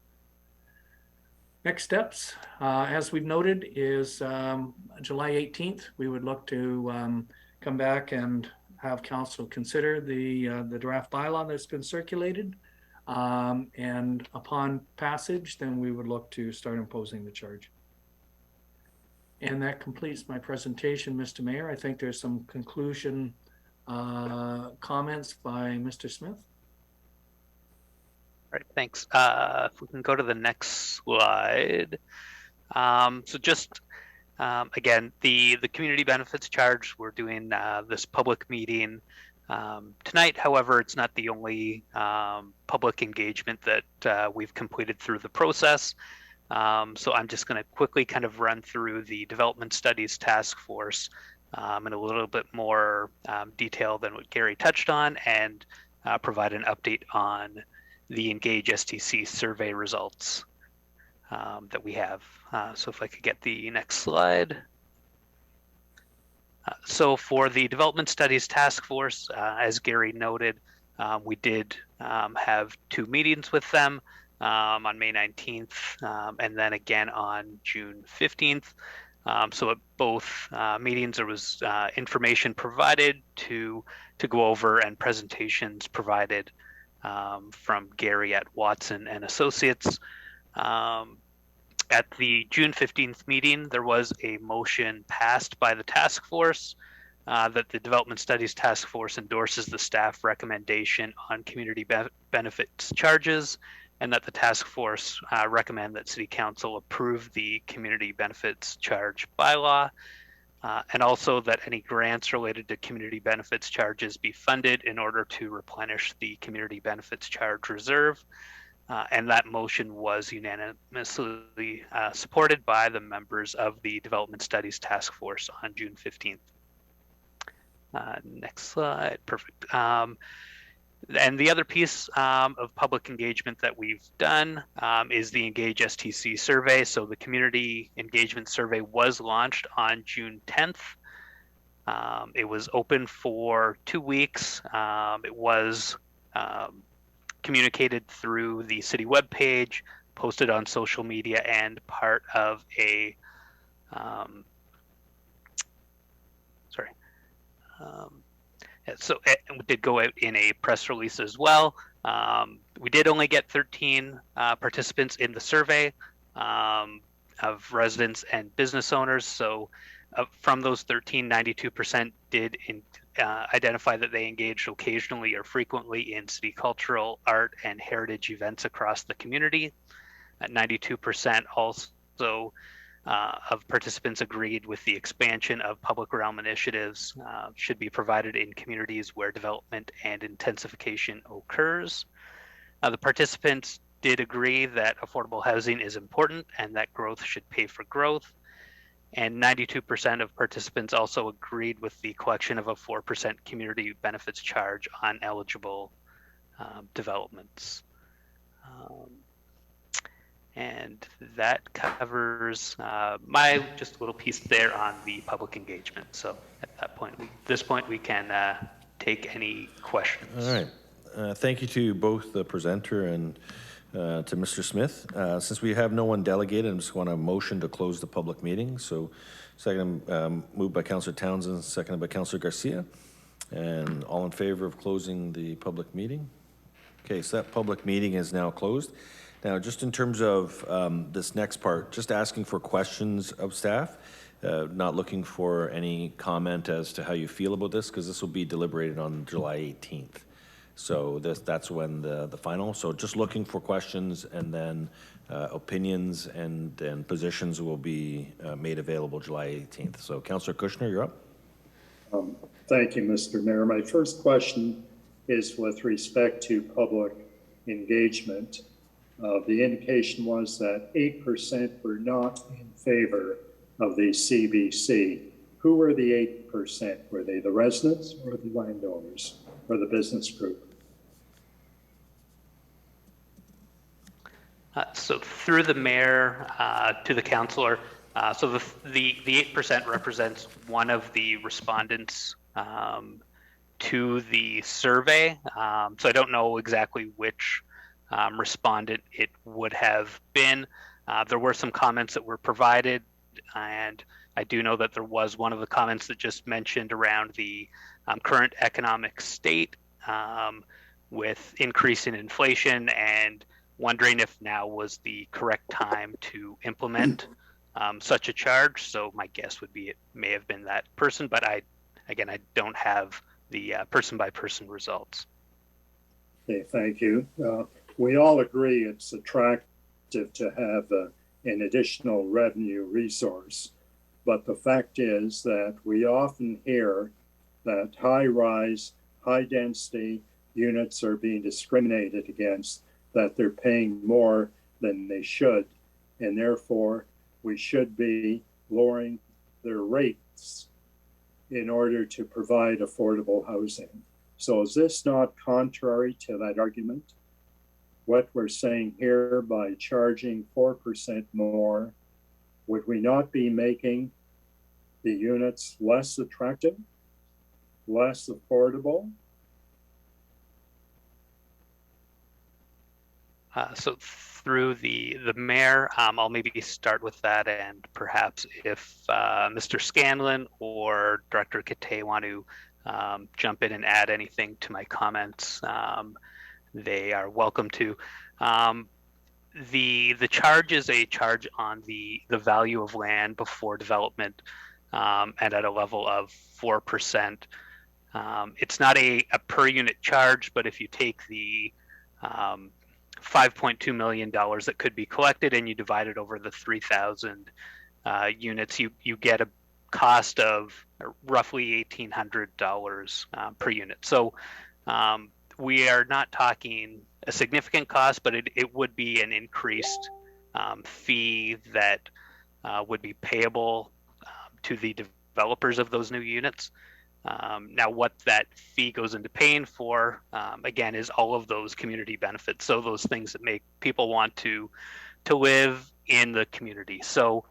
Next steps, as we've noted, is July 18th. We would look to come back and have council consider the draft bylaw that's been circulated. And upon passage, then we would look to start imposing the charge. And that completes my presentation, Mr. Mayor. I think there's some conclusion comments by Mr. Smith. All right, thanks. If we can go to the next slide. So just, again, the community benefits charge, we're doing this public meeting tonight. However, it's not the only public engagement that we've completed through the process. So I'm just going to quickly kind of run through the Development Studies Task Force in a little bit more detail than what Gary touched on, and provide an update on the Engage STC survey results that we have. So if I could get the next slide. So for the Development Studies Task Force, as Gary noted, we did have 2 meetings with them on May 19th and then again on June 15th. So at both meetings, there was information provided to go over, and presentations provided from Gary at Watson and Associates. At the June 15th meeting, there was a motion passed by the task force that the Development Studies Task Force endorses the staff recommendation on community benefits charges, and that the task force recommend that City Council approve the community benefits charge bylaw, and also that any grants related to community benefits charges be funded in order to replenish the community benefits charge reserve. And that motion was unanimously supported by the members of the Development Studies Task Force on June 15th. Next slide, perfect. And the other piece of public engagement that we've done is the Engage STC survey. So the community engagement survey was launched on June 10th. It was open for 2 weeks. It was communicated through the city webpage, posted on social media, and part of a so it did go out in a press release as well. We did only get 13 participants in the survey of residents and business owners. So from those 13, 92% did identify that they engaged occasionally or frequently in city cultural, art, and heritage events across the community. 92% also of participants agreed with the expansion of public realm initiatives should be provided in communities where development and intensification occurs. The participants did agree that affordable housing is important and that growth should pay for growth. And 92% of participants also agreed with the collection of a 4% community benefits charge on eligible developments. And that covers my just a little piece there on the public engagement. So at this point, we can take any questions. All right. Thank you to both the presenter and to Mr. Smith. Since we have no one delegated, I just want a motion to close the public meeting. So second, moved by Councillor Townsend, seconded by Councillor Garcia. And all in favor of closing the public meeting? Okay, so that public meeting is now closed. Now, just in terms of this next part, just asking for questions of staff, not looking for any comment as to how you feel about this, because this will be deliberated on July 18th. So that's when the final. So just looking for questions, and then opinions and positions will be made available July 18th. So Councillor Kushner, you're up. Thank you, Mr. Mayor. My first question is with respect to public engagement. The indication was that 8% were not in favor of the CBC. Who were the 8%? Were they the residents or the landowners or the business group? So through the mayor to the councillor, so the 8% represents one of the respondents to the survey. So I don't know exactly which respondent it would have been. There were some comments that were provided, and I do know that there was one of the comments that just mentioned around the current economic state with increasing inflation, and wondering if now was the correct time to implement such a charge. So my guess would be it may have been that person, but I don't have the person-by-person results. Okay, thank you. We all agree it's attractive to have an additional revenue resource, but the fact is that we often hear that high-rise, high-density units are being discriminated against, that they're paying more than they should, and therefore we should be lowering their rates in order to provide affordable housing. So is this not contrary to that argument? What we're saying here, by charging 4% more, would we not be making the units less attractive, less affordable? So through the mayor, I'll maybe start with that, and perhaps if Mr. Scanlon or Director Kate want to jump in and add anything to my comments, they are welcome to. The charge is a charge on the value of land before development, and at a level of 4%. It's not a per unit charge, but if you take the $5.2 million that could be collected and you divide it over the 3,000 units, you get a cost of roughly $1,800 per unit. So we are not talking a significant cost, but it would be an increased fee that would be payable to the developers of those new units. Now, what that fee goes into paying for, again, is all of those community benefits. So those things that make people want to live in the community. So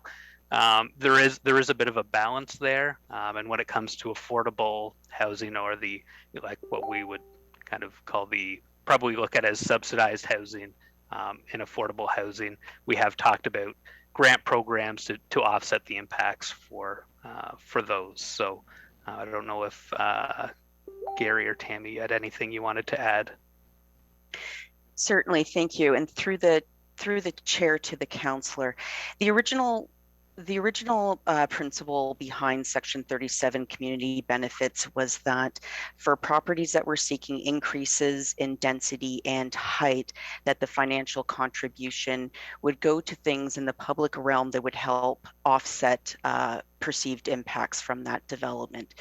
there is a bit of a balance there. And when it comes to affordable housing, or like what we would kind of call probably look at as subsidized housing and affordable housing, we have talked about grant programs to offset the impacts for those. So I don't know if Gary or Tammy had anything you wanted to add. Certainly, thank you. And through the chair to the councillor, the original principle behind Section 37 community benefits was that for properties that were seeking increases in density and height, that the financial contribution would go to things in the public realm that would help offset perceived impacts from that development.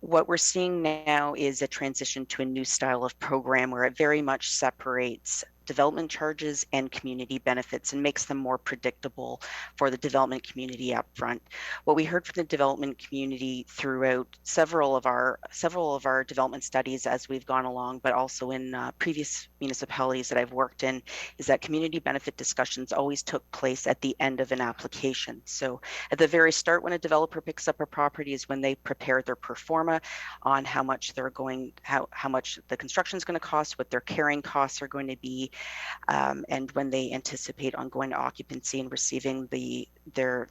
What we're seeing now is a transition to a new style of program where it very much separates development charges and community benefits and makes them more predictable for the development community up front. What we heard from the development community throughout several of our development studies as we've gone along, but also in previous municipalities that I've worked in, is that community benefit discussions always took place at the end of an application. So at the very start, when a developer picks up a property, is when they prepare their pro forma on how much they're going, how much the construction is going to cost, what their carrying costs are going to be, and when they anticipate on going to occupancy and receiving their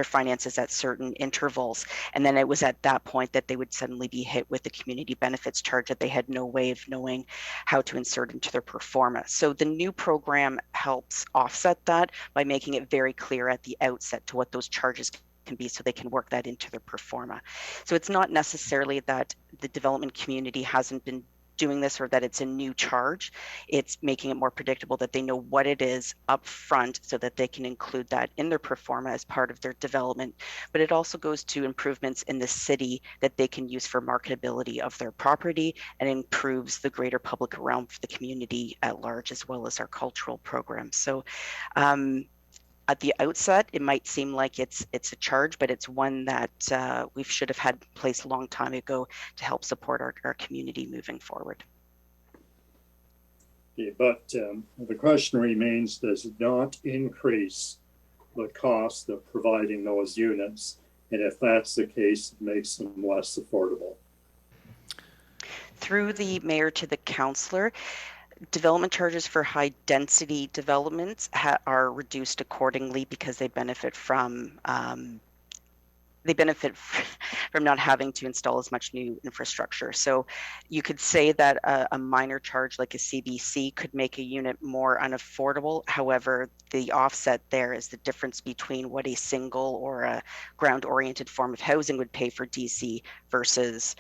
finances at certain intervals. And then it was at that point that they would suddenly be hit with the community benefits charge that they had no way of knowing how to insert into their pro forma. So the new program helps offset that by making it very clear at the outset to what those charges can be, so they can work that into their pro forma. So it's not necessarily that the development community hasn't been doing this or that it's a new charge. It's making it more predictable that they know what it is up front so that they can include that in their pro forma as part of their development. But it also goes to improvements in the city that they can use for marketability of their property, and improves the greater public realm for the community at large, as well as our cultural programs. So at the outset, it might seem like it's a charge, but it's one that we should have had in place a long time ago to help support our community moving forward. Yeah, but the question remains, does it not increase the cost of providing those units? And if that's the case, it makes them less affordable. Through the mayor to the councillor, development charges for high density developments are reduced accordingly because they benefit from not having to install as much new infrastructure. So you could say that a minor charge like a CBC could make a unit more unaffordable. However, the offset there is the difference between what a single or a ground-oriented form of housing would pay for DC versus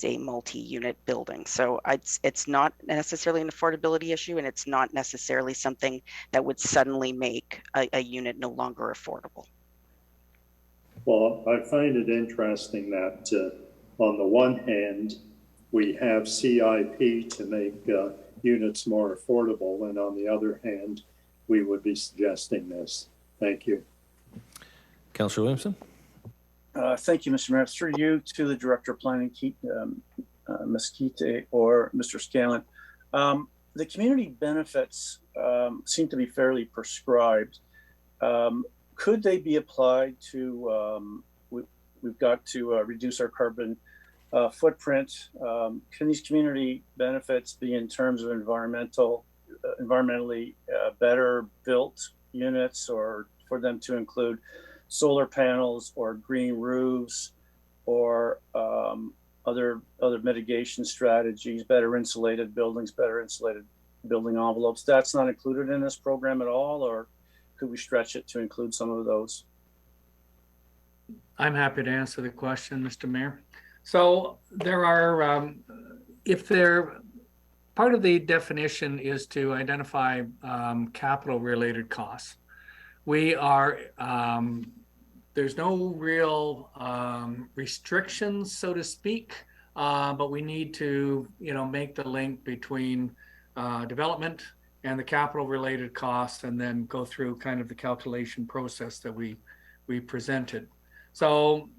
a multi-unit building. So it's not necessarily an affordability issue, and it's not necessarily something that would suddenly make a unit no longer affordable. Well, I find it interesting that on the one hand, we have CIP to make units more affordable, and on the other hand, we would be suggesting this. Thank you. Councillor Williamson? Thank you, Mr. Mayor. Through you to the Director of Planning, Ms. Kite or Mr. Scanlon. The community benefits seem to be fairly prescribed. Could they be applied to, we've got to reduce our carbon footprint. Can these community benefits be in terms of environmentally better built units, or for them to include solar panels or green roofs or other mitigation strategies, better insulated buildings, better insulated building envelopes? That's not included in this program at all, or could we stretch it to include some of those? I'm happy to answer the question, Mr. Mayor. So there are, part of the definition is to identify capital related costs. We are, there's no real restrictions, so to speak, but we need to, make the link between development and the capital related costs, and then go through kind of the calculation process that we presented. So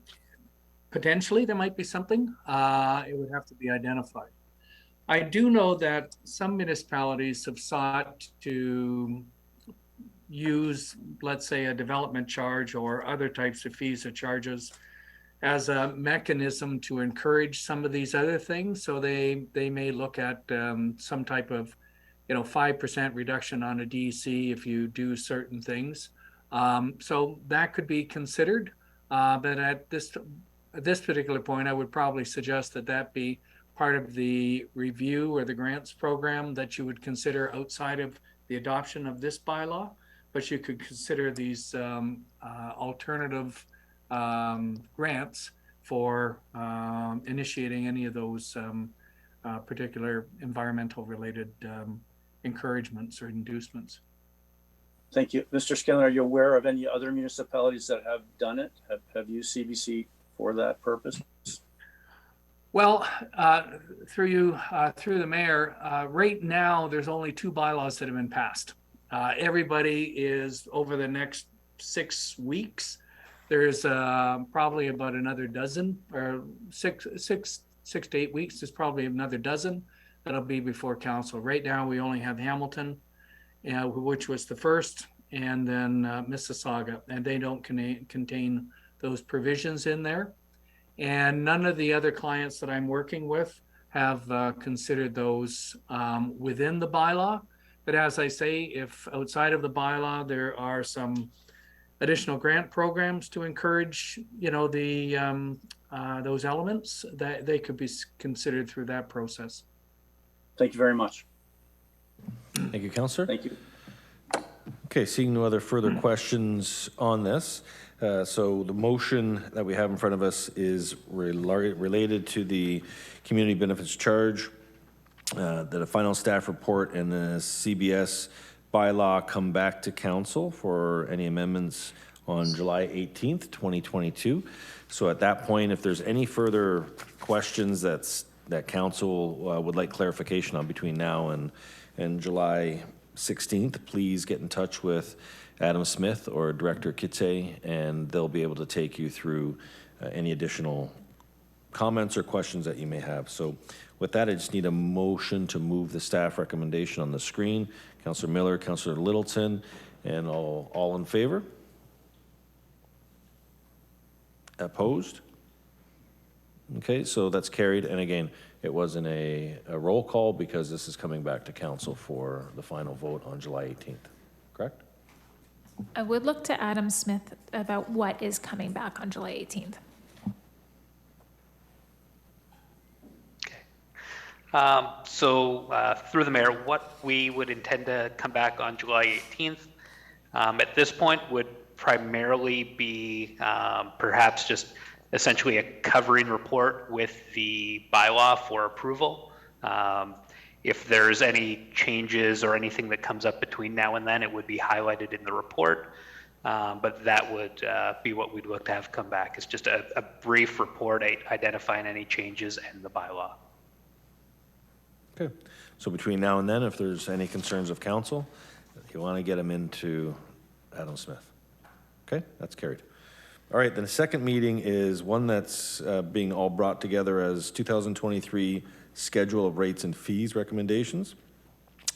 potentially there might be something, it would have to be identified. I do know that some municipalities have sought to use, let's say, a development charge or other types of fees or charges as a mechanism to encourage some of these other things. So they may look at some type of 5% reduction on a DC if you do certain things. So that could be considered, but at this particular point, I would probably suggest that be part of the review or the grants program that you would consider outside of the adoption of this bylaw. But you could consider these alternative grants for initiating any of those particular environmental related encouragements or inducements. Thank you. Mr. Scanlon, are you aware of any other municipalities that have done it, have used CBC for that purpose? Well, through you, through the mayor, right now, there's only 2 bylaws that have been passed. Everybody is over the next 6 weeks. There's probably about another dozen, or six to 8 weeks. There's probably another dozen that'll be before council. Right now, we only have Hamilton, which was the first, and then Mississauga, and they don't contain those provisions in there. And none of the other clients that I'm working with have considered those within the bylaw. But as I say, if outside of the bylaw, there are some additional grant programs to encourage, those elements, that they could be considered through that process. Thank you very much. Thank you, Councillor. Thank you. Okay, seeing no other further questions on this, so the motion that we have in front of us is related to the community benefits charge, that a final staff report and the CBS bylaw come back to council for any amendments on July 18th, 2022. So at that point, if there's any further questions that council would like clarification on between now and July 16th, please get in touch with Adam Smith or Director Kitse, and they'll be able to take you through any additional comments or questions that you may have. So with that, I just need a motion to move the staff recommendation on the screen. Councillor Miller, Councillor Littleton, and all in favor? Opposed? Okay, so that's carried. And again, it wasn't a roll call because this is coming back to council for the final vote on July 18th, correct? I would look to Adam Smith about what is coming back on July 18th. Through the mayor, what we would intend to come back on July 18th at this point would primarily be perhaps just essentially a covering report with the bylaw for approval. If there's any changes or anything that comes up between now and then, it would be highlighted in the report. But that would be what we'd look to have come back. It's just a brief report identifying any changes in the bylaw. Okay, so between now and then, if there's any concerns of council, you want to get them into Adam Smith. Okay, that's carried. All right, then the second meeting is one that's being all brought together as 2023 Schedule of Rates and Fees recommendations,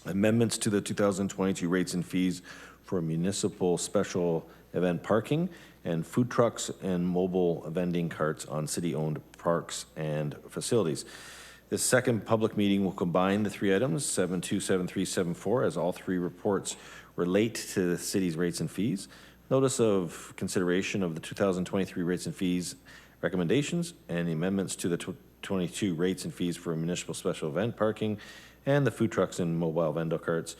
amendments to the 2022 rates and fees for municipal special event parking, and food trucks and mobile vending carts on city-owned parks and facilities. This second public meeting will combine the 3 items, 7.2, 7.3, 7.4, as all 3 reports relate to the city's rates and fees. Notice of consideration of the 2023 rates and fees recommendations and the amendments to the 22 rates and fees for municipal special event parking and the food trucks and mobile vendor carts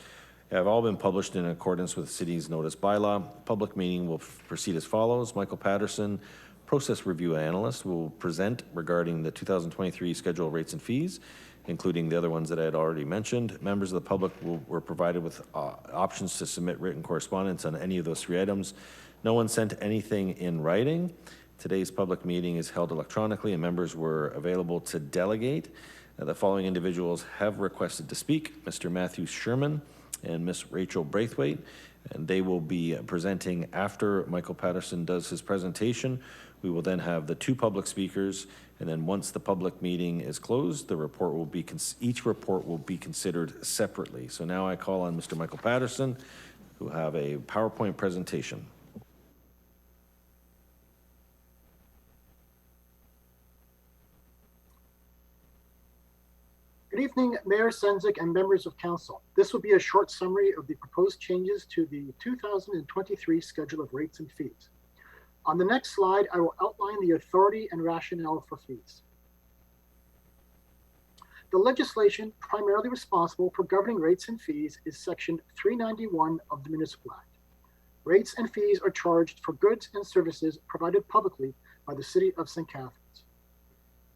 have all been published in accordance with the city's notice bylaw. Public meeting will proceed as follows. Michael Patterson, process review analyst, will present regarding the 2023 schedule of rates and fees, including the other ones that I had already mentioned. Members of the public were provided with options to submit written correspondence on any of those 3 items. No one sent anything in writing. Today's public meeting is held electronically and members were available to delegate. The following individuals have requested to speak: Mr. Matthew Sherman and Miss Rachel Braithwaite, and they will be presenting after Michael Patterson does his presentation. We will then have the 2 public speakers, and then once the public meeting is closed, the report will be each report will be considered separately. So now I call on Mr. Michael Patterson, who will have a PowerPoint presentation. Good evening, Mayor Sendzik and members of council. This will be a short summary of the proposed changes to the 2023 schedule of rates and fees. On the next slide, I will outline the authority and rationale for fees. The legislation primarily responsible for governing rates and fees is Section 391 of the Municipal Act. Rates and fees are charged for goods and services provided publicly by the City of St. Catharines.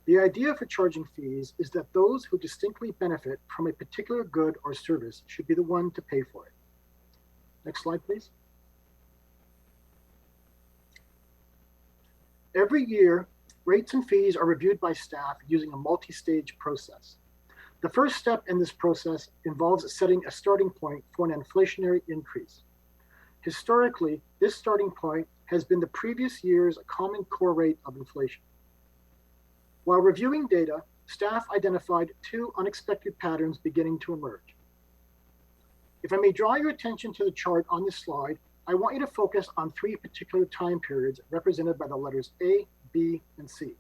The idea for charging fees is that those who distinctly benefit from a particular good or service should be the one to pay for it. Next slide, please. Every year, rates and fees are reviewed by staff using a multi-stage process. The first step in this process involves setting a starting point for an inflationary increase. Historically, this starting point has been the previous year's common core rate of inflation. While reviewing data, staff identified two unexpected patterns beginning to emerge. If I may draw your attention to the chart on this slide, I want you to focus on three particular time periods represented by the letters A, B, and C.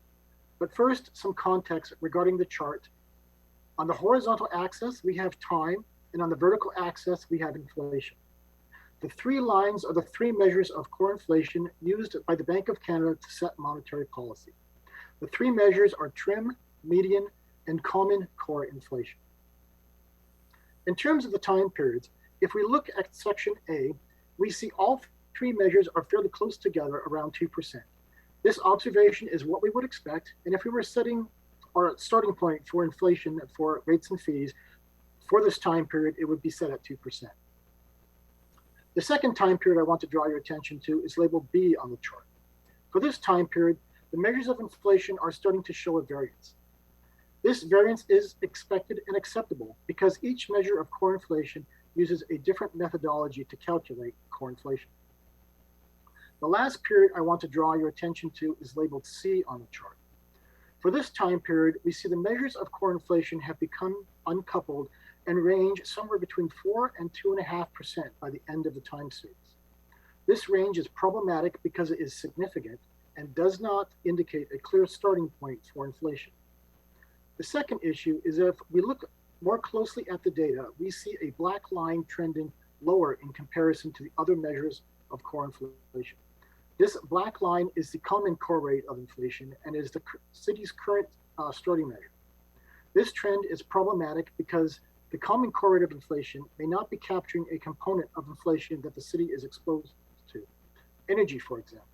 But first, some context regarding the chart. On the horizontal axis, we have time, and on the vertical axis, we have inflation. The three lines are the three measures of core inflation used by the Bank of Canada to set monetary policy. The three measures are trim, median, and common core inflation. In terms of the time periods, if we look at section A, we see all three measures are fairly close together, around 2%. This observation is what we would expect, and if we were setting our starting point for inflation for rates and fees for this time period, it would be set at 2%. The second time period I want to draw your attention to is labeled B on the chart. For this time period, the measures of inflation are starting to show a variance. This variance is expected and acceptable because each measure of core inflation uses a different methodology to calculate core inflation. The last period I want to draw your attention to is labeled C on the chart. For this time period, we see the measures of core inflation have become uncoupled and range somewhere between 4 and 2.5% by the end of the time series. This range is problematic because it is significant and does not indicate a clear starting point for inflation. The second issue is if we look more closely at the data, we see a black line trending lower in comparison to the other measures of core inflation. This black line is the common core rate of inflation and is the city's current starting measure. This trend is problematic because the common core rate of inflation may not be capturing a component of inflation that the city is exposed to, energy, for example.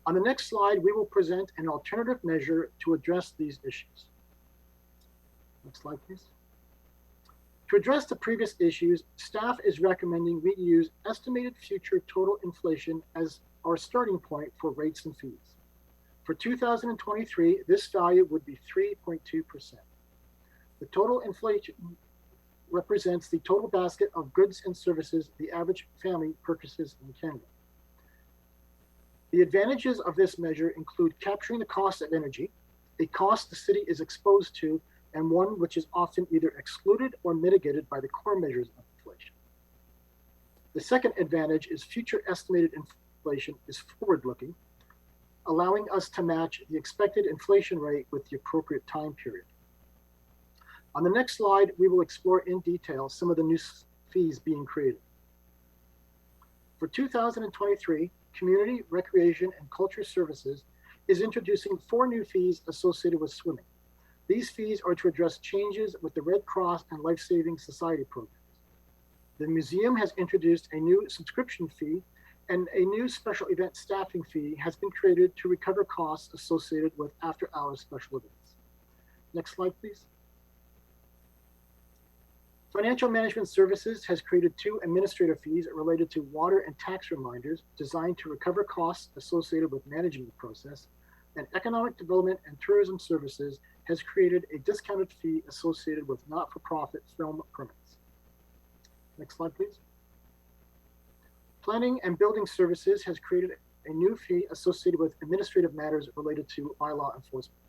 On the next slide, we will present an alternative measure to address these issues. Next slide, please. To address the previous issues, staff is recommending we use estimated future total inflation as our starting point for rates and fees. For 2023, this value would be 3.2%. The total inflation represents the total basket of goods and services the average family purchases in Canada. The advantages of this measure include capturing the cost of energy, a cost the city is exposed to, and one which is often either excluded or mitigated by the core measures of inflation. The second advantage is future estimated inflation is forward-looking, allowing us to match the expected inflation rate with the appropriate time period. On the next slide, we will explore in detail some of the new fees being created. For 2023, Community, Recreation, and Culture Services is introducing 4 new fees associated with swimming. These fees are to address changes with the Red Cross and Life Saving Society programs. The museum has introduced a new subscription fee, and a new special event staffing fee has been created to recover costs associated with after-hours special events. Next slide, please. Financial Management Services has created 2 administrative fees related to water and tax reminders designed to recover costs associated with managing the process, and Economic Development and Tourism Services has created a discounted fee associated with not-for-profit film permits. Next slide, please. Planning and Building Services has created a new fee associated with administrative matters related to bylaw enforcement.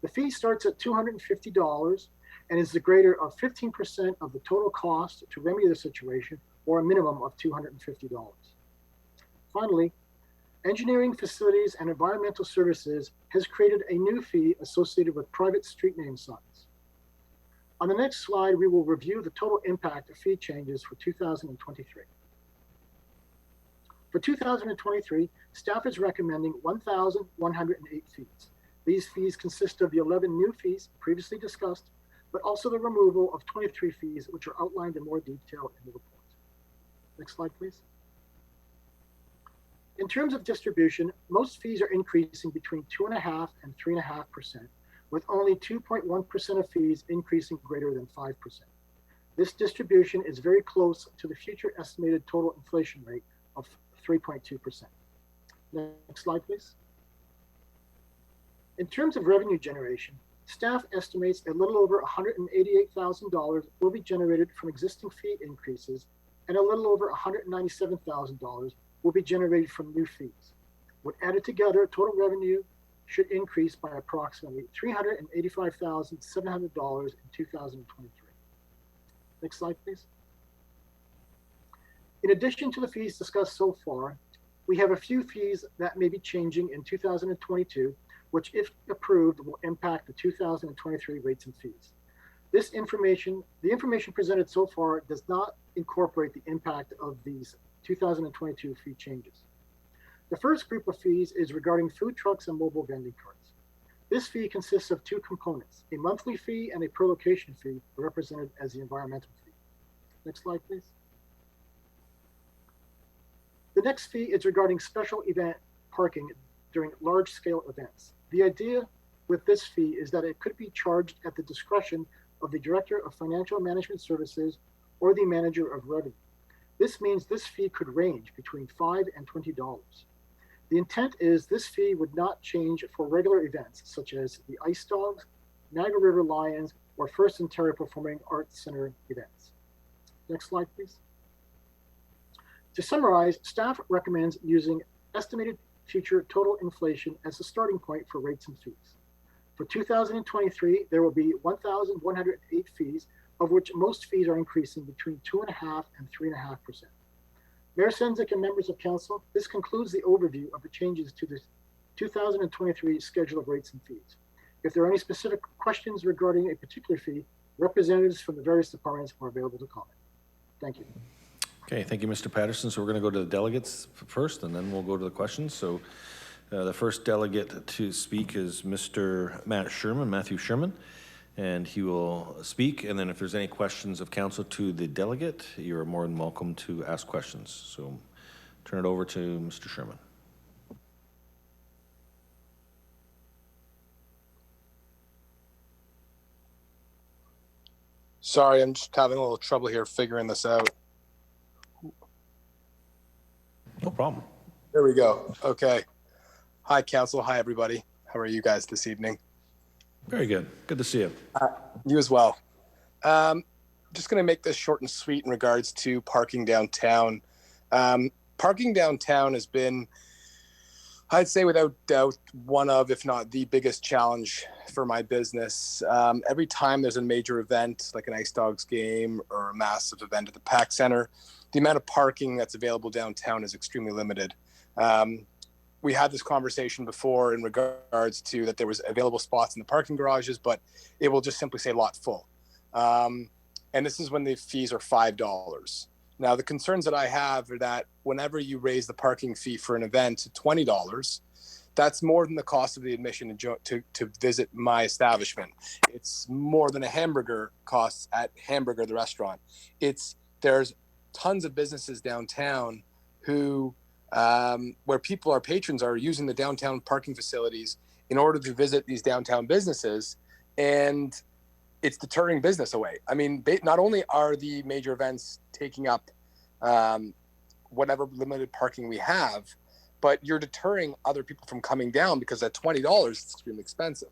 The fee starts at $250 and is the greater of 15% of the total cost to remedy the situation, or a minimum of $250. Finally, Engineering, Facilities, and Environmental Services has created a new fee associated with private street name signs. On the next slide, we will review the total impact of fee changes for 2023. For 2023, staff is recommending 1,108 fees. These fees consist of the 11 new fees previously discussed, but also the removal of 23 fees, which are outlined in more detail in the report. Next slide, please. In terms of distribution, most fees are increasing between 2.5% and 3.5%, with only 2.1% of fees increasing greater than 5%. This distribution is very close to the future estimated total inflation rate of 3.2%. Next slide, please. In terms of revenue generation, staff estimates a little over $188,000 will be generated from existing fee increases, and a little over $197,000 will be generated from new fees. When added together, total revenue should increase by approximately $385,700 in 2023. Next slide, please. In addition to the fees discussed so far, we have a few fees that may be changing in 2022, which, if approved, will impact the 2023 rates and fees. The information presented so far does not incorporate the impact of these 2022 fee changes. The first group of fees is regarding food trucks and mobile vending carts. This fee consists of two components, a monthly fee and a per location fee, represented as the environmental fee. Next slide, please. The next fee is regarding special event parking during large-scale events. The idea with this fee is that it could be charged at the discretion of the Director of Financial Management Services or the Manager of Revenue. This means this fee could range between $5 and $20. The intent is this fee would not change for regular events such as the Ice Dogs, Niagara River Lions, or First Ontario Performing Arts Center events. Next slide, please. To summarize, staff recommends using estimated future total inflation as the starting point for rates and fees. For 2023, there will be 1,108 fees, of which most fees are increasing between 2.5% and 3.5%. Mayor Sendzik and members of council, this concludes the overview of the changes to the 2023 schedule of rates and fees. If there are any specific questions regarding a particular fee, representatives from the various departments are available to comment. Thank you. Okay, thank you, Mr. Patterson. So we're going to go to the delegates first, and then we'll go to the questions. So the first delegate to speak is Mr. Matthew Sherman, and he will speak. And then if there's any questions of council to the delegate, you're more than welcome to ask questions. So turn it over to Mr. Sherman. Sorry, I'm just having a little trouble here figuring this out. No problem. There we go. Okay. Hi, council. Hi, everybody. How are you guys this evening? Very good. Good to see you. You as well. Just going to make this short and sweet in regards to parking downtown. Parking downtown has been, I'd say without doubt, one of, if not the biggest challenge for my business. Every time there's a major event, like an Ice Dogs game or a massive event at the PAC Center, the amount of parking that's available downtown is extremely limited. We had this conversation before in regards to that there was available spots in the parking garages, but it will just simply say lot full. And this is when the fees are $5. Now, the concerns that I have are that whenever you raise the parking fee for an event to $20, that's more than the cost of the admission to visit my establishment. It's more than a hamburger costs at Hamburger, the restaurant. There's tons of businesses downtown who, where people, our patrons, are using the downtown parking facilities in order to visit these downtown businesses, and it's deterring business away. I mean, not only are the major events taking up whatever limited parking we have, but you're deterring other people from coming down because at $20, it's extremely expensive.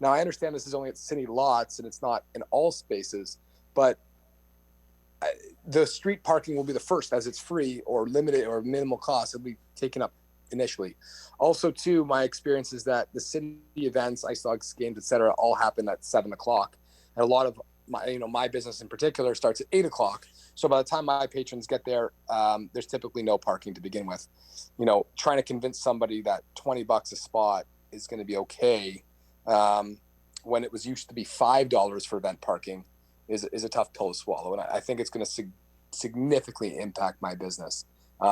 Now, I understand this is only at city lots and it's not in all spaces, but the street parking will be the first, as it's free or limited or minimal cost. It'll be taken up initially. Also, too, my experience is that the city events, Ice Dogs games, etc., all happen at 7 o'clock. And a lot of my business in particular starts at 8 o'clock. So by the time my patrons get there, there's typically no parking to begin with. Trying to convince somebody that $20 a spot is going to be okay when it was used to be $5 for event parking is a tough pill to swallow. And I think it's going to significantly impact my business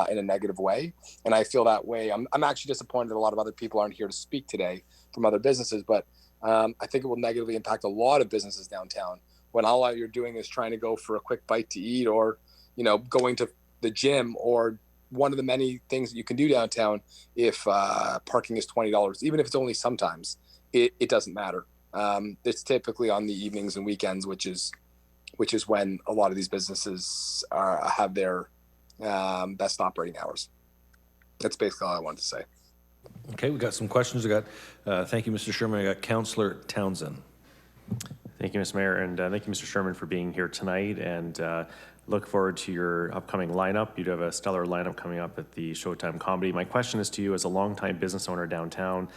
in a negative way. And I feel that way. I'm actually disappointed that a lot of other people aren't here to speak today from other businesses, but I think it will negatively impact a lot of businesses downtown when all you're doing is trying to go for a quick bite to eat or, going to the gym or one of the many things that you can do downtown. If parking is $20, even if it's only sometimes, it doesn't matter. It's typically on the evenings and weekends, which is when a lot of these businesses have their best operating hours. That's basically all I wanted to say. Okay, we got some questions. Thank you, Mr. Sherman. I got Councillor Townsend. Thank you, Mr. Mayor, and thank you, Mr. Sherman, for being here tonight, and look forward to your upcoming lineup. You do have a stellar lineup coming up at the Showtime Comedy. My question is to you as a longtime business owner downtown.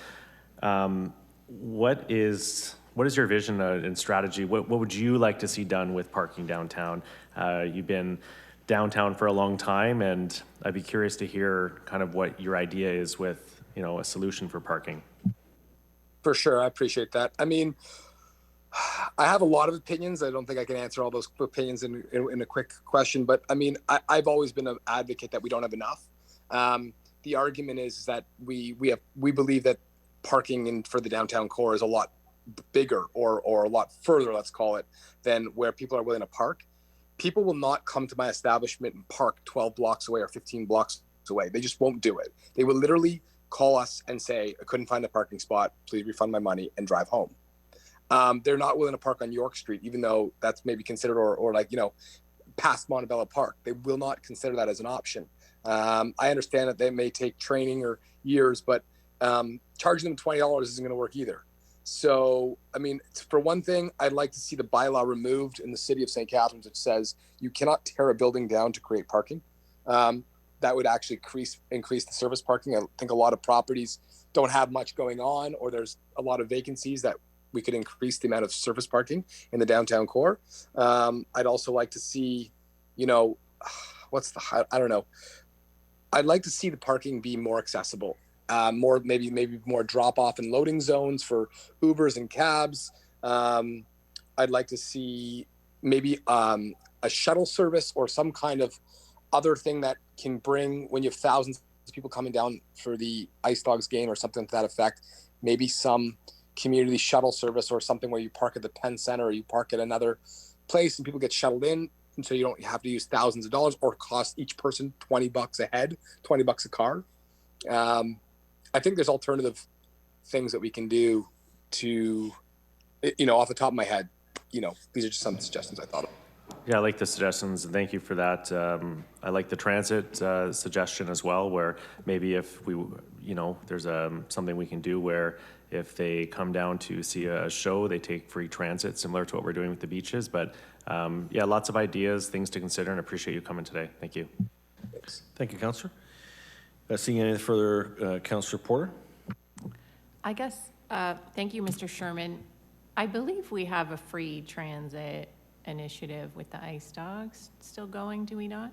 What is your vision and strategy? What would you like to see done with parking downtown? You've been downtown for a long time, and I'd be curious to hear kind of what your idea is with, a solution for parking. For sure, I appreciate that. I mean, I have a lot of opinions. I don't think I can answer all those opinions in a quick question, but I mean, I've always been an advocate that we don't have enough. The argument is that we believe that parking for the downtown core is a lot bigger or a lot further, let's call it, than where people are willing to park. People will not come to my establishment and park 12 blocks away or 15 blocks away. They just won't do it. They will literally call us and say, I couldn't find a parking spot, please refund my money, and drive home. They're not willing to park on York Street, even though that's maybe considered, or past Montebello Park. They will not consider that as an option. I understand that they may take training or years, but charging them $20 isn't going to work either. So, I mean, for one thing, I'd like to see the bylaw removed in the city of St. Catharines, which says you cannot tear a building down to create parking. That would actually increase the service parking. I think a lot of properties don't have much going on, or there's a lot of vacancies that we could increase the amount of surface parking in the downtown core. I'd also like to see, I don't know. I'd like to see the parking be more accessible. Maybe more drop off and loading zones for Ubers and cabs. I'd like to see maybe a shuttle service or some kind of other thing that can bring, when you have thousands of people coming down for the Ice Dogs game or something to that effect, maybe some community shuttle service or something where you park at the Penn Center or you park at another place and people get shuttled in, and so you don't have to use thousands of dollars or cost each person $20 a head, $20 a car. I think there's alternative things that we can do to, off the top of my head, these are just some suggestions I thought of. Yeah, I like the suggestions, and thank you for that. I like the transit suggestion as well, where maybe if we, there's something we can do where if they come down to see a show, they take free transit, similar to what we're doing with the beaches. But yeah, lots of ideas, things to consider, and appreciate you coming today. Thank you. Thanks. Thank you, Councillor. Seeing any further, Councillor Porter? I guess, thank you, Mr. Sherman. I believe we have a free transit initiative with the Ice Dogs still going, do we not?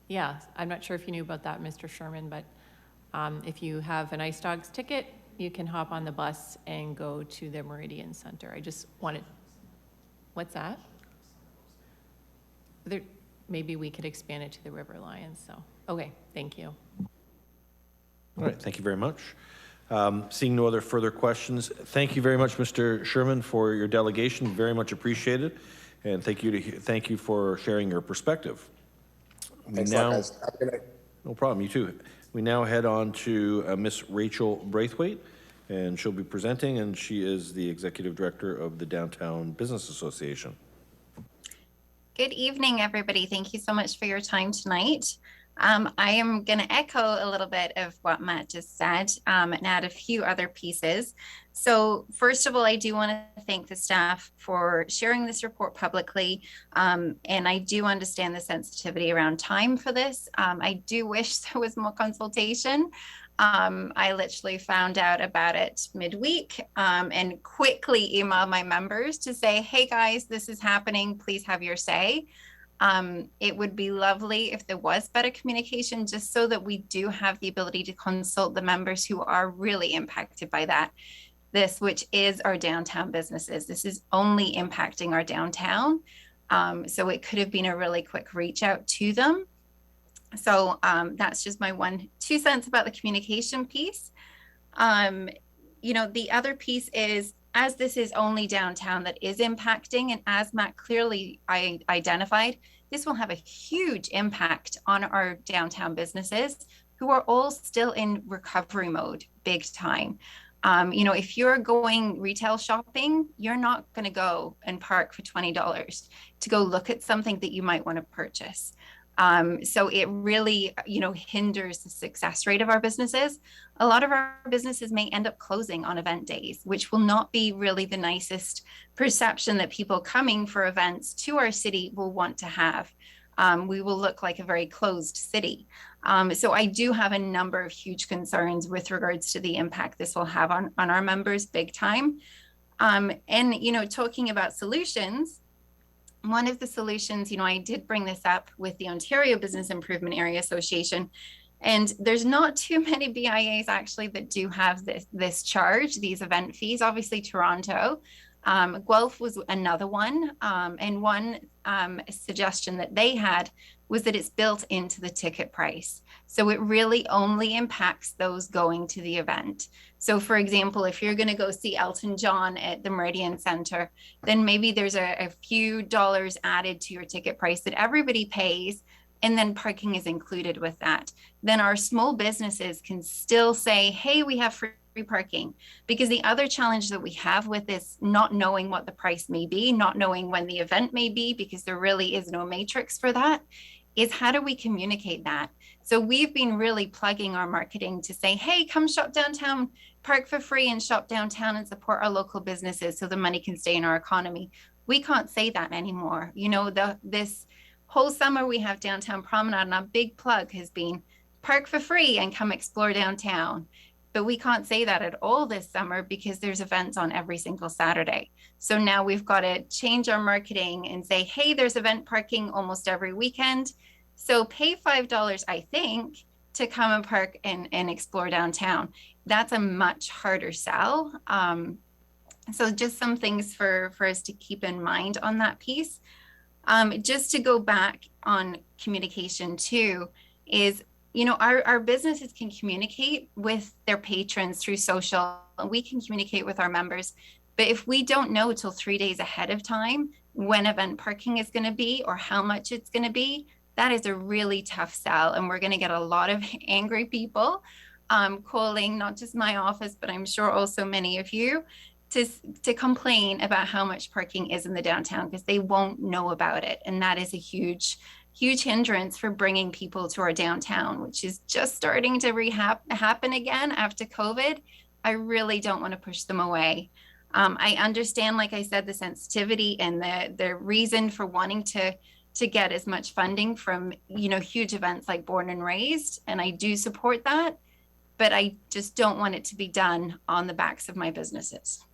Yeah, I'm not sure if you knew about that, Mr. Sherman, but if you have an Ice Dogs ticket, you can hop on the bus and go to the Meridian Center. I just wanted, what's that? Maybe we could expand it to the River Lions, so, okay, thank you. All right, thank you very much. Seeing no other further questions, thank you very much, Mr. Sherman, for your delegation. Very much appreciated, and thank you for sharing your perspective. Thanks a lot, guys. Have a good night. No problem. You too. We now head on to Miss Rachel Braithwaite, and she'll be presenting, and she is the Executive Director of the Downtown Business Association. Good evening, everybody. Thank you so much for your time tonight. I am going to echo a little bit of what Matt just said and add a few other pieces. So first of all, I do want to thank the staff for sharing this report publicly. And I do understand the sensitivity around time for this. I do wish there was more consultation. I literally found out about it midweek and quickly emailed my members to say, hey guys, this is happening. Please have your say. It would be lovely if there was better communication, just so that we do have the ability to consult the members who are really impacted by this, which is our downtown businesses. This is only impacting our downtown. So it could have been a really quick reach out to them. So that's just my 2 cents about the communication piece. The other piece is, as this is only downtown that is impacting, and as Matt clearly identified, this will have a huge impact on our downtown businesses who are all still in recovery mode, big time. If you're going retail shopping, you're not going to go and park for $20 to go look at something that you might want to purchase. So it really, hinders the success rate of our businesses. A lot of our businesses may end up closing on event days, which will not be really the nicest perception that people coming for events to our city will want to have. We will look like a very closed city. So I do have a number of huge concerns with regards to the impact this will have on our members big time. And, talking about solutions, one of the solutions, I did bring this up with the Ontario Business Improvement Area Association, and there's not too many BIAs actually that do have this charge, these event fees. Obviously, Toronto, Guelph was another one, and one suggestion that they had was that it's built into the ticket price. So it really only impacts those going to the event. So for example, if you're going to go see Elton John at the Meridian Center, then maybe there's a few dollars added to your ticket price that everybody pays, and then parking is included with that. Then our small businesses can still say, hey, we have free parking. Because the other challenge that we have with this not knowing what the price may be, not knowing when the event may be, because there really is no matrix for that, is how do we communicate that? So we've been really plugging our marketing to say, hey, come shop downtown, park for free and shop downtown and support our local businesses so the money can stay in our economy. We can't say that anymore. This whole summer we have downtown promenade, and our big plug has been park for free and come explore downtown. But we can't say that at all this summer because there's events on every single Saturday. So now we've got to change our marketing and say, hey, there's event parking almost every weekend. So pay $5, I think, to come and park and explore downtown. That's a much harder sell. So just some things for us to keep in mind on that piece. Just to go back on communication too, is our businesses can communicate with their patrons through social, and we can communicate with our members. But if we don't know till 3 days ahead of time when event parking is going to be or how much it's going to be, that is a really tough sell. And we're going to get a lot of angry people calling, not just my office, but I'm sure also many of you, to complain about how much parking is in the downtown because they won't know about it. And that is a huge hindrance for bringing people to our downtown, which is just starting to happen again after COVID. I really don't want to push them away. I understand, like I said, the sensitivity and the reason for wanting to get as much funding from, huge events like Born and Raised. And I do support that, but I just don't want it to be done on the backs of my businesses.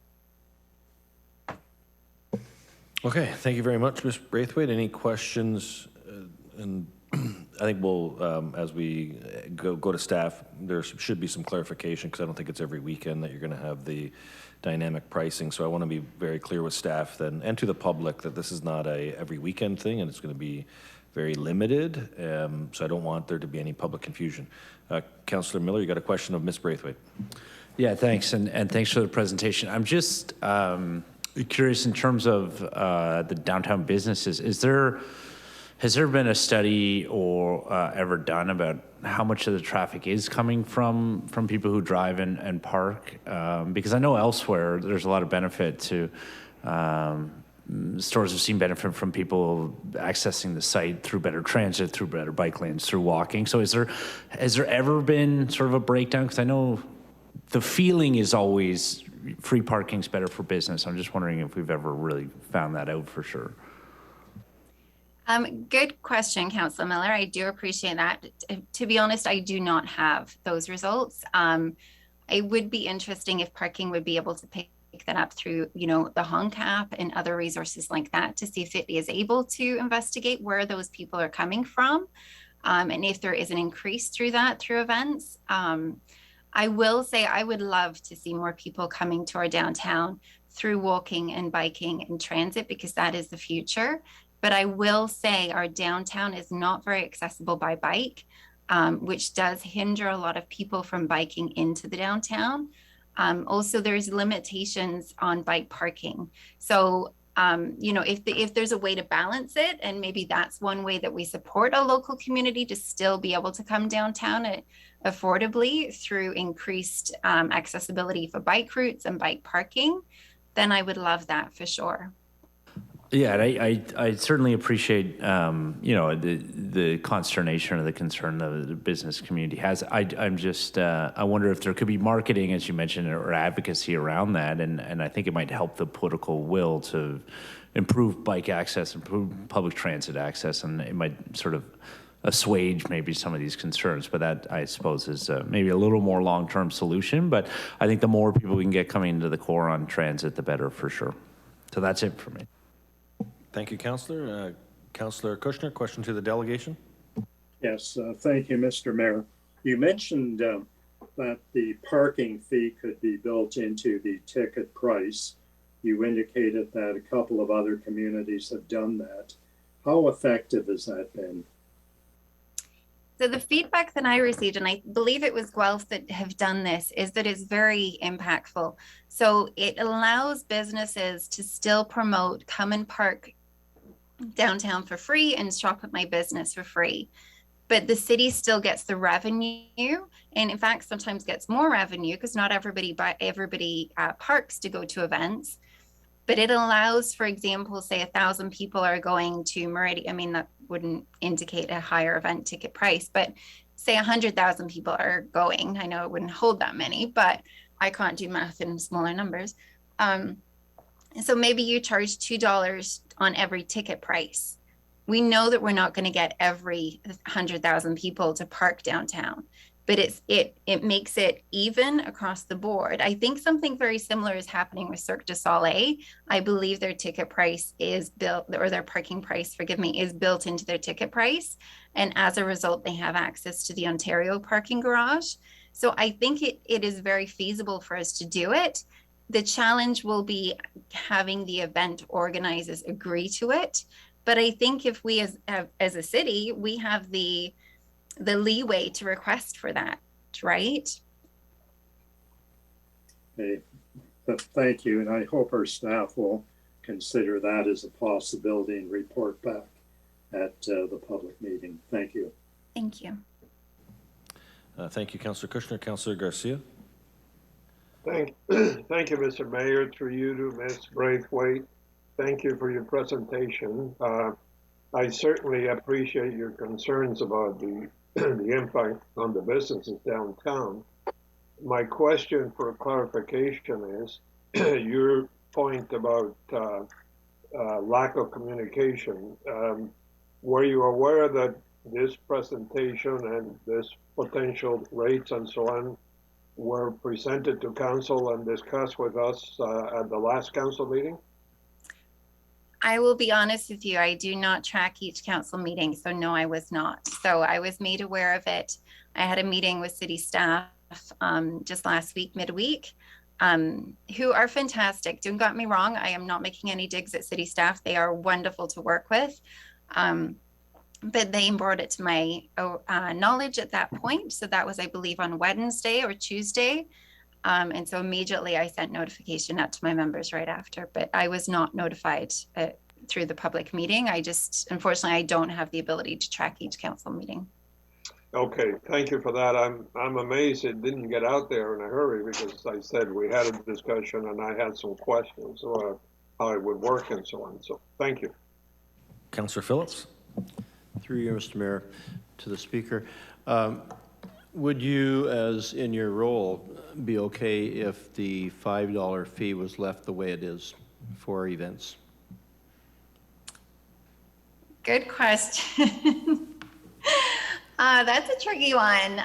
Okay, thank you very much, Ms. Braithwaite. Any questions? And I think we'll, as we go to staff, there should be some clarification because I don't think it's every weekend that you're going to have the dynamic pricing. So I want to be very clear with staff then and to the public that this is not a every weekend thing and it's going to be very limited. So I don't want there to be any public confusion. Councillor Miller, you got a question of Ms. Braithwaite. Yeah, thanks. And thanks for the presentation. I'm just curious in terms of the downtown businesses, has there been a study or ever done about how much of the traffic is coming from people who drive and park? Because I know elsewhere there's a lot of benefit to, stores have seen benefit from people accessing the site through better transit, through better bike lanes, through walking. So has there ever been sort of a breakdown? Because I know the feeling is always free parking's better for business. I'm just wondering if we've ever really found that out for sure. Good question, Councillor Miller. I do appreciate that. To be honest, I do not have those results. It would be interesting if parking would be able to pick that up through, the Honk app and other resources like that to see if it is able to investigate where those people are coming from, and if there is an increase through events. I will say I would love to see more people coming to our downtown through walking and biking and transit because that is the future. But I will say our downtown is not very accessible by bike, which does hinder a lot of people from biking into the downtown. Also, there's limitations on bike parking. So, if there's a way to balance it, and maybe that's one way that we support a local community to still be able to come downtown affordably through increased accessibility for bike routes and bike parking, then I would love that for sure. Yeah, and I certainly appreciate, the consternation or the concern that the business community has. I'm just, I wonder if there could be marketing, as you mentioned, or advocacy around that, and I think it might help the political will to improve bike access, improve public transit access, and it might sort of assuage maybe some of these concerns. But that, I suppose, is maybe a little more long-term solution. But I think the more people we can get coming into the core on transit, the better for sure. So that's it for me. Thank you, Councillor. Councillor Kushner, question to the delegation. Yes, thank you, Mr. Mayor. You mentioned that the parking fee could be built into the ticket price. You indicated that a couple of other communities have done that. How effective has that been? So the feedback that I received, and I believe it was Guelph that have done this, is that it's very impactful. So it allows businesses to still promote, come and park downtown for free and shop at my business for free. But the city still gets the revenue, and in fact, sometimes gets more revenue because not everybody parks to go to events. But it allows, for example, say 1,000 people are going to Meridian. I mean, that wouldn't indicate a higher event ticket price, but say 100,000 people are going. I know it wouldn't hold that many, but I can't do math in smaller numbers. So maybe you charge $2 on every ticket price. We know that we're not going to get every 100,000 people to park downtown, but it makes it even across the board. I think something very similar is happening with Cirque du Soleil. I believe their ticket price is built, or their parking price, forgive me, is built into their ticket price. And as a result, they have access to the Ontario parking garage. So I think it is very feasible for us to do it. The challenge will be having the event organizers agree to it. But I think if we as a city, we have the leeway to request for that, right? Okay. Thank you, and I hope our staff will consider that as a possibility and report back at the public meeting. Thank you. Thank you. Thank you, Councillor Kushner. Councillor Garcia. Thank you, Mr. Mayor, through you to Ms. Braithwaite. Thank you for your presentation. I certainly appreciate your concerns about the impact on the businesses downtown. My question for clarification is your point about lack of communication. Were you aware that this presentation and this potential rates and so on were presented to council and discussed with us at the last council meeting? I will be honest with you, I do not track each council meeting, so no, I was not. So I was made aware of it. I had a meeting with city staff just last week, midweek, who are fantastic. Don't get me wrong, I am not making any digs at city staff. They are wonderful to work with. But they brought it to my knowledge at that point. So that was, I believe, on Wednesday or Tuesday. And so immediately I sent notification out to my members right after, but I was not notified through the public meeting. Unfortunately, I don't have the ability to track each council meeting. Okay, thank you for that. I'm amazed it didn't get out there in a hurry because I said we had a discussion and I had some questions about how it would work and so on. So thank you. Councillor Phillips. Through you, Mr. Mayor, to the speaker. Would you, as in your role, be okay if the $5 fee was left the way it is for events? Good question. That's a tricky one.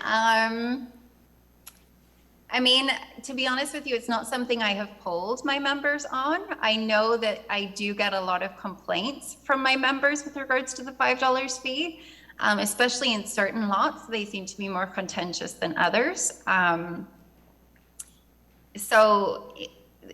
I mean, to be honest with you, it's not something I have polled my members on. I know that I do get a lot of complaints from my members with regards to the $5 fee, especially in certain lots. They seem to be more contentious than others. So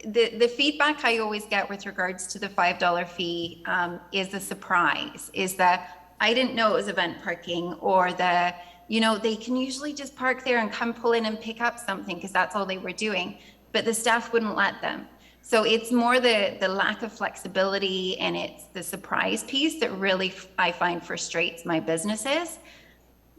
the feedback I always get with regards to the $5 fee is a surprise, is that I didn't know it was event parking, or they can usually just park there and come pull in and pick up something because that's all they were doing, but the staff wouldn't let them. So it's more the lack of flexibility, and it's the surprise piece that really I find frustrates my businesses,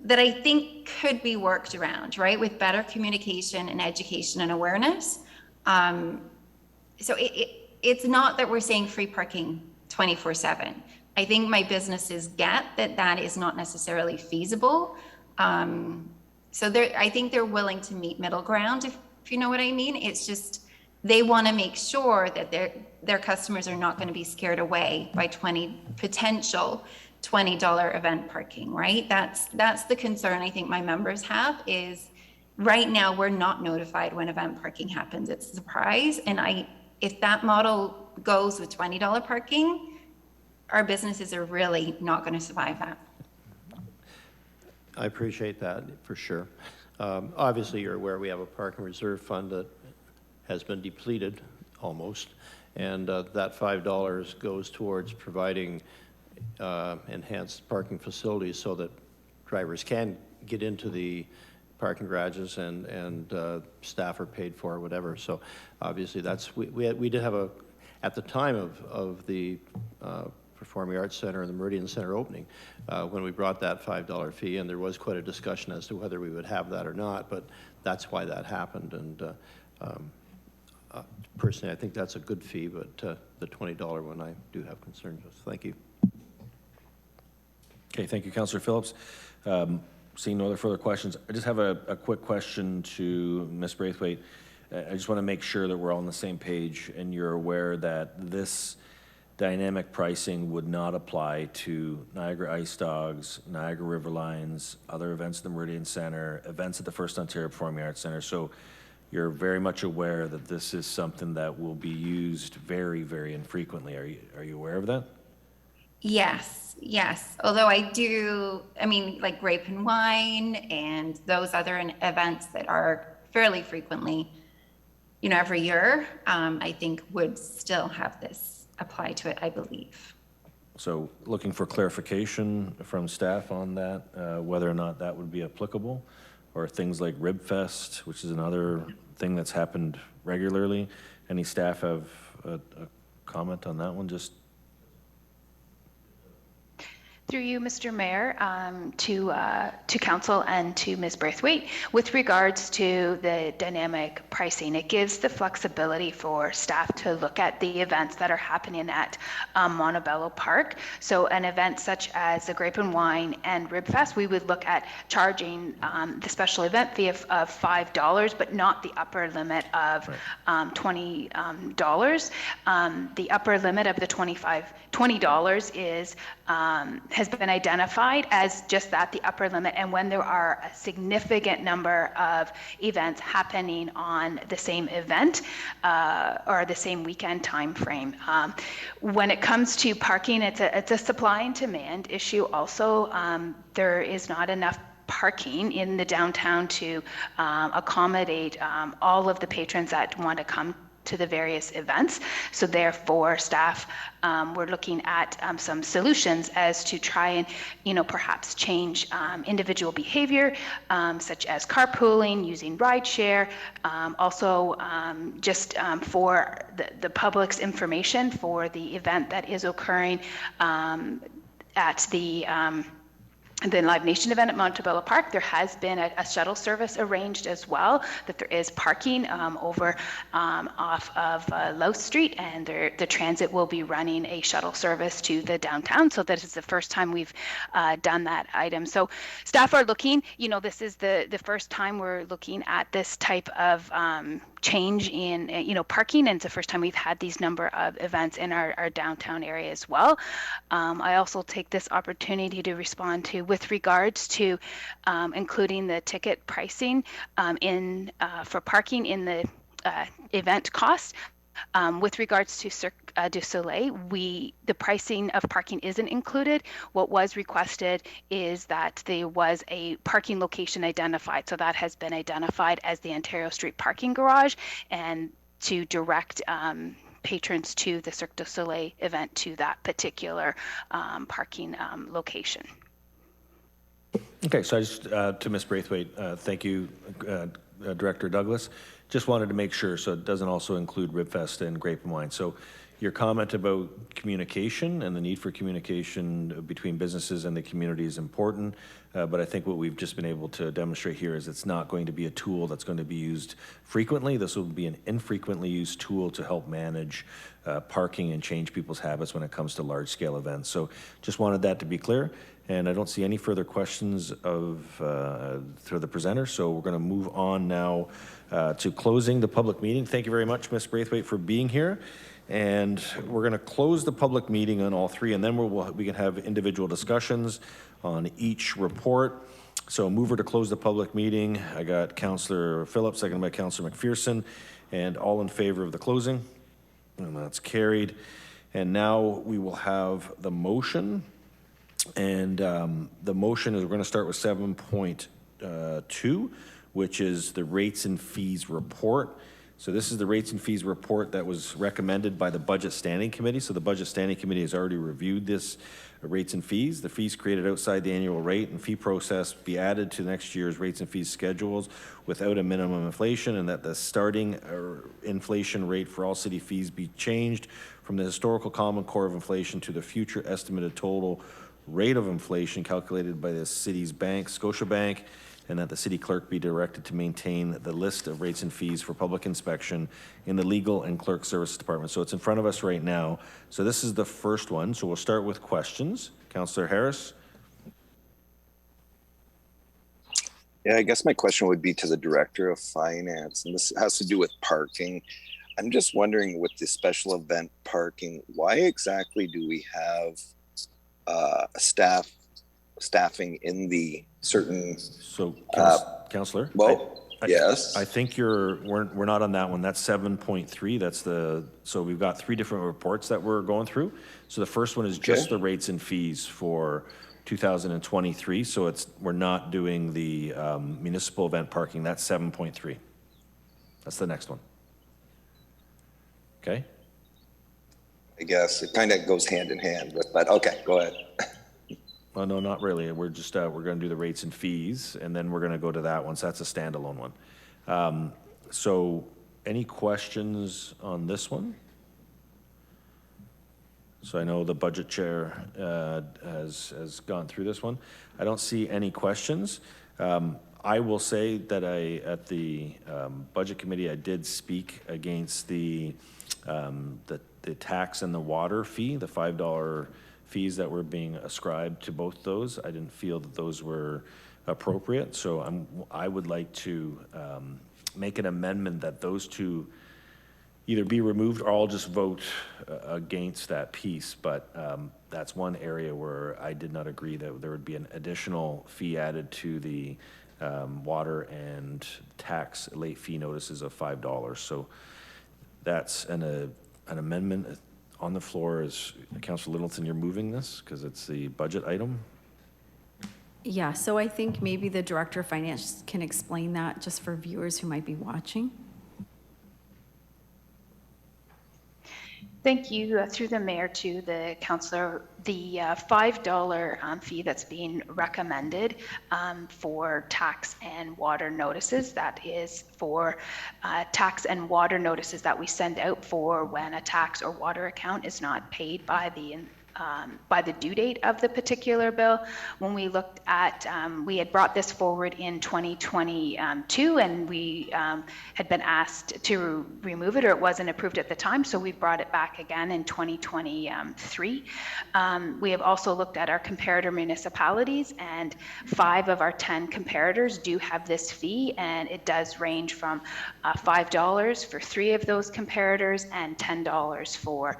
that I think could be worked around, right, with better communication and education and awareness. So it's not that we're saying free parking 24/7. I think my businesses get that that is not necessarily feasible. So I think they're willing to meet middle ground, if you know what I mean. It's just, they want to make sure that their customers are not going to be scared away by potential $20 event parking, right? That's the concern I think my members have is right now we're not notified when event parking happens. It's a surprise. And if that model goes with $20 parking, our businesses are really not going to survive that. I appreciate that for sure. Obviously, you're aware we have a parking reserve fund that has been depleted almost, and that $5 goes towards providing enhanced parking facilities so that drivers can get into the parking garages and staff are paid for or whatever. So obviously we did have at the time of the Performing Arts Center and the Meridian Center opening, when we brought that $5 fee, and there was quite a discussion as to whether we would have that or not, but that's why that happened. And personally, I think that's a good fee, but the $20 one I do have concerns with. Thank you. Okay, thank you, Councillor Phillips. Seeing no other further questions, I just have a quick question to Ms. Braithwaite. I just want to make sure that we're all on the same page and you're aware that this dynamic pricing would not apply to Niagara Ice Dogs, Niagara River Lines, other events at the Meridian Center, events at the First Ontario Performing Arts Center. So you're very much aware that this is something that will be used very, very infrequently. Are you aware of that? Yes. Although I mean, like Grape and Wine and those other events that are fairly frequently, every year, I think would still have this apply to it, I believe. So looking for clarification from staff on that, whether or not that would be applicable, or things like Rib Fest, which is another thing that's happened regularly. Any staff have a comment on that one? Just through you, Mr. Mayor, to council and to Ms. Braithwaite, with regards to the dynamic pricing, it gives the flexibility for staff to look at the events that are happening at Montebello Park. So an event such as the Grape and Wine and Rib Fest, we would look at charging the special event fee of $5, but not the upper limit of $20. The upper limit of the $20 is has been identified as just that, the upper limit, and when there are a significant number of events happening on the same event or the same weekend time frame. When it comes to parking, it's a supply and demand issue also. There is not enough parking in the downtown to accommodate all of the patrons that want to come to the various events. So therefore, staff we're looking at some solutions as to try and, perhaps change individual behavior, such as carpooling, using rideshare, also just for the public's information for the event that is occurring at the Live Nation event at Montebello Park. There has been a shuttle service arranged as well, that there is parking over off of Louth Street, and the transit will be running a shuttle service to the downtown. So that is the first time we've done that item. So staff are looking, this is the first time we're looking at this type of change in parking, and it's the first time we've had these number of events in our downtown area as well. I also take this opportunity to respond to, with regards to including the ticket pricing for parking in the event cost. With regards to Cirque du Soleil, the pricing of parking isn't included. What was requested is that there was a parking location identified. So that has been identified as the Ontario Street Parking Garage, and to direct patrons to the Cirque du Soleil event to that particular parking location. okay, so I just to Ms. Braithwaite, thank you, Director Douglas. Just wanted to make sure, so it doesn't also include Ribfest and Grape and Wine. So your comment about communication and the need for communication between businesses and the community is important. But I think what we've just been able to demonstrate here is it's not going to be a tool that's going to be used frequently. This will be an infrequently used tool to help manage parking and change people's habits when it comes to large-scale events. So just wanted that to be clear. And I don't see any further questions for the presenter, so we're going to move on now to closing the public meeting. Thank you very much, Ms. Braithwaite, for being here. And we're going to close the public meeting on all three, and then we can have individual discussions on each report. So mover to close the public meeting, I got Councillor Phillips, seconded by Councillor McPherson, and all in favor of the closing, and that's carried. And now we will have the motion. And the motion is we're going to start with 7.2, which is the rates and fees report. So this is the rates and fees report that was recommended by the Budget Standing Committee. So the Budget Standing Committee has already reviewed this rates and fees. The fees created outside the annual rate and fee process be added to next year's rates and fees schedules without a minimum inflation, and that the starting inflation rate for all city fees be changed from the historical common core of inflation to the future estimated total rate of inflation calculated by the city's bank, Scotiabank, and that the city clerk be directed to maintain the list of rates and fees for public inspection in the legal and clerk services department. So it's in front of us right now. So this is the first one. So we'll start with questions. Councillor Harris. Yeah, I guess my question would be to the Director of Finance, and this has to do with parking. I'm just wondering, with the special event parking, why exactly do we have staffing in the certain? So, Councillor. Yes. I think we're not on that one. That's 7.3. So we've got three different reports that we're going through. So the first one is just the rates and fees for 2023. So we're not doing the municipal event parking. That's 7.3. That's the next one. Okay. I guess it kind of goes hand in hand with, but okay, go ahead. Well, no, not really. We're just, we're going to do the rates and fees, and then we're going to go to that one. So that's a standalone one. So any questions on this one? So I know the budget chair has gone through this one. I don't see any questions. I will say that at the budget committee, I did speak against the tax and the water fee, the $5 fees that were being ascribed to both those. I didn't feel that those were appropriate. So I would like to make an amendment that those two either be removed or I'll just vote against that piece. But that's one area where I did not agree that there would be an additional fee added to the water and tax late fee notices of $5. So that's an amendment on the floor. Is Councillor Littleton, you're moving this because it's the budget item? Yeah, so I think maybe the Director of Finance can explain that just for viewers who might be watching. Thank you. Through the mayor to the councillor, the $5 fee that's being recommended for tax and water notices, that is for tax and water notices that we send out for when a tax or water account is not paid by the due date of the particular bill. When we looked at, we had brought this forward in 2022 and we had been asked to remove it, or it wasn't approved at the time, so we brought it back again in 2023. We have also looked at our comparator municipalities, and 5 of our 10 comparators do have this fee, and it does range from $5 for 3 of those comparators and $10 for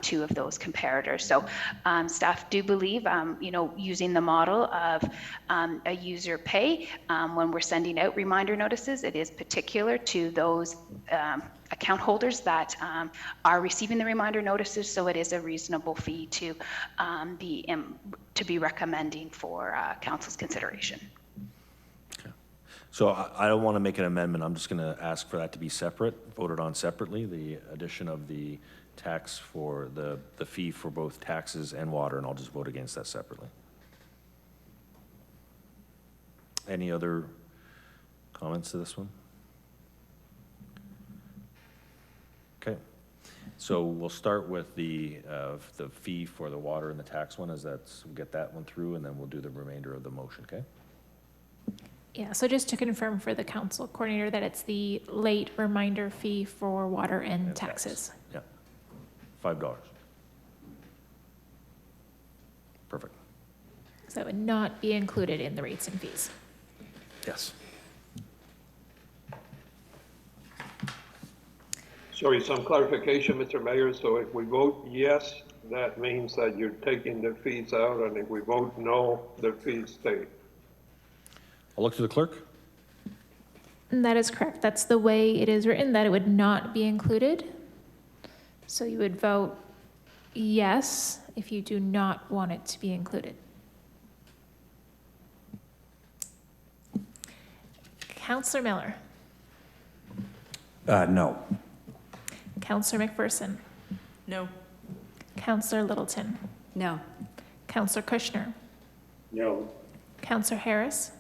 2 of those comparators. So staff do believe, using the model of a user pay, when we're sending out reminder notices, it is particular to those account holders that are receiving the reminder notices. So it is a reasonable fee to be recommending for council's consideration. Okay. So I don't want to make an amendment. I'm just going to ask for that to be voted on separately, the addition of the tax for the fee for both taxes and water, and I'll just vote against that separately. Any other comments to this one? Okay. So we'll start with the fee for the water and the tax one, we'll get that one through, and then we'll do the remainder of the motion, okay? Yeah, so just to confirm for the council coordinator that it's the late reminder fee for water and taxes. Yeah, $5. Perfect. So that would not be included in the rates and fees. Yes. Sorry, some clarification, Mr. Mayor. So if we vote yes, that means that you're taking the fees out, and if we vote no, the fees stay. I'll look to the clerk. And that is correct. That's the way it is written, that it would not be included. So you would vote yes if you do not want it to be included. Councillor Miller. No. Councillor McPherson. No. Councillor Littleton. No. Councillor Kushner. No. Councillor Harris.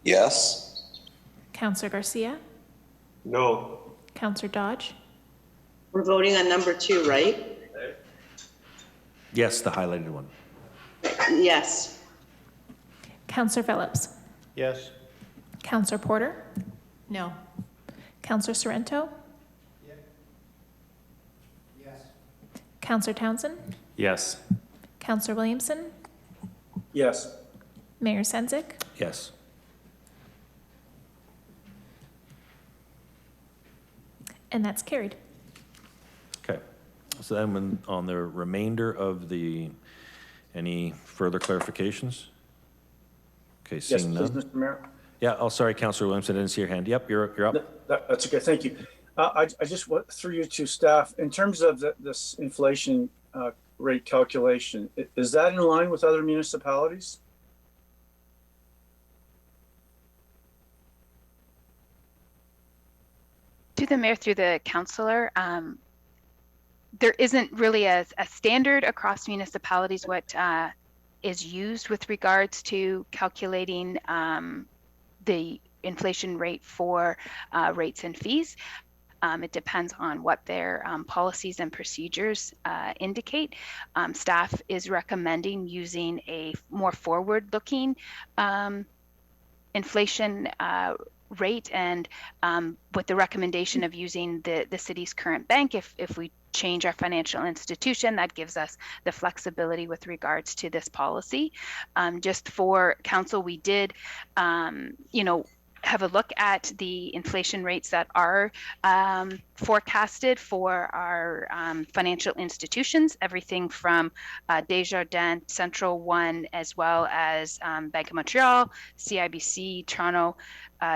Yes. Councillor Garcia. No. Councillor Dodge. We're voting on number 2, right? Yes, the highlighted one. Yes. Councillor Phillips. Yes. Councillor Porter. No. Councillor Sorrento. Yes. Councillor Townsend. Yes. Councillor Williamson. Yes. Mayor Senzik. Yes. And that's carried. Okay. So then on the remainder of any further clarifications? Okay, Yes, seeing please, none. Mr. Mayor. Yeah, oh, sorry, Councillor Williamson, I didn't see your hand. Yep, you're up. That's okay, thank you. I just went through you to staff, in terms of this inflation rate calculation, is that in line with other municipalities? To the mayor, through the councillor, there isn't really a standard across municipalities what is used with regards to calculating the inflation rate for rates and fees. It depends on what their policies and procedures indicate. Staff is recommending using a more forward-looking inflation rate, and with the recommendation of using the city's current bank. If we change our financial institution, that gives us the flexibility with regards to this policy. Just for council, we did, have a look at the inflation rates that are forecasted for our financial institutions, everything from Desjardins, Central One, as well as Bank of Montreal, CIBC, Toronto,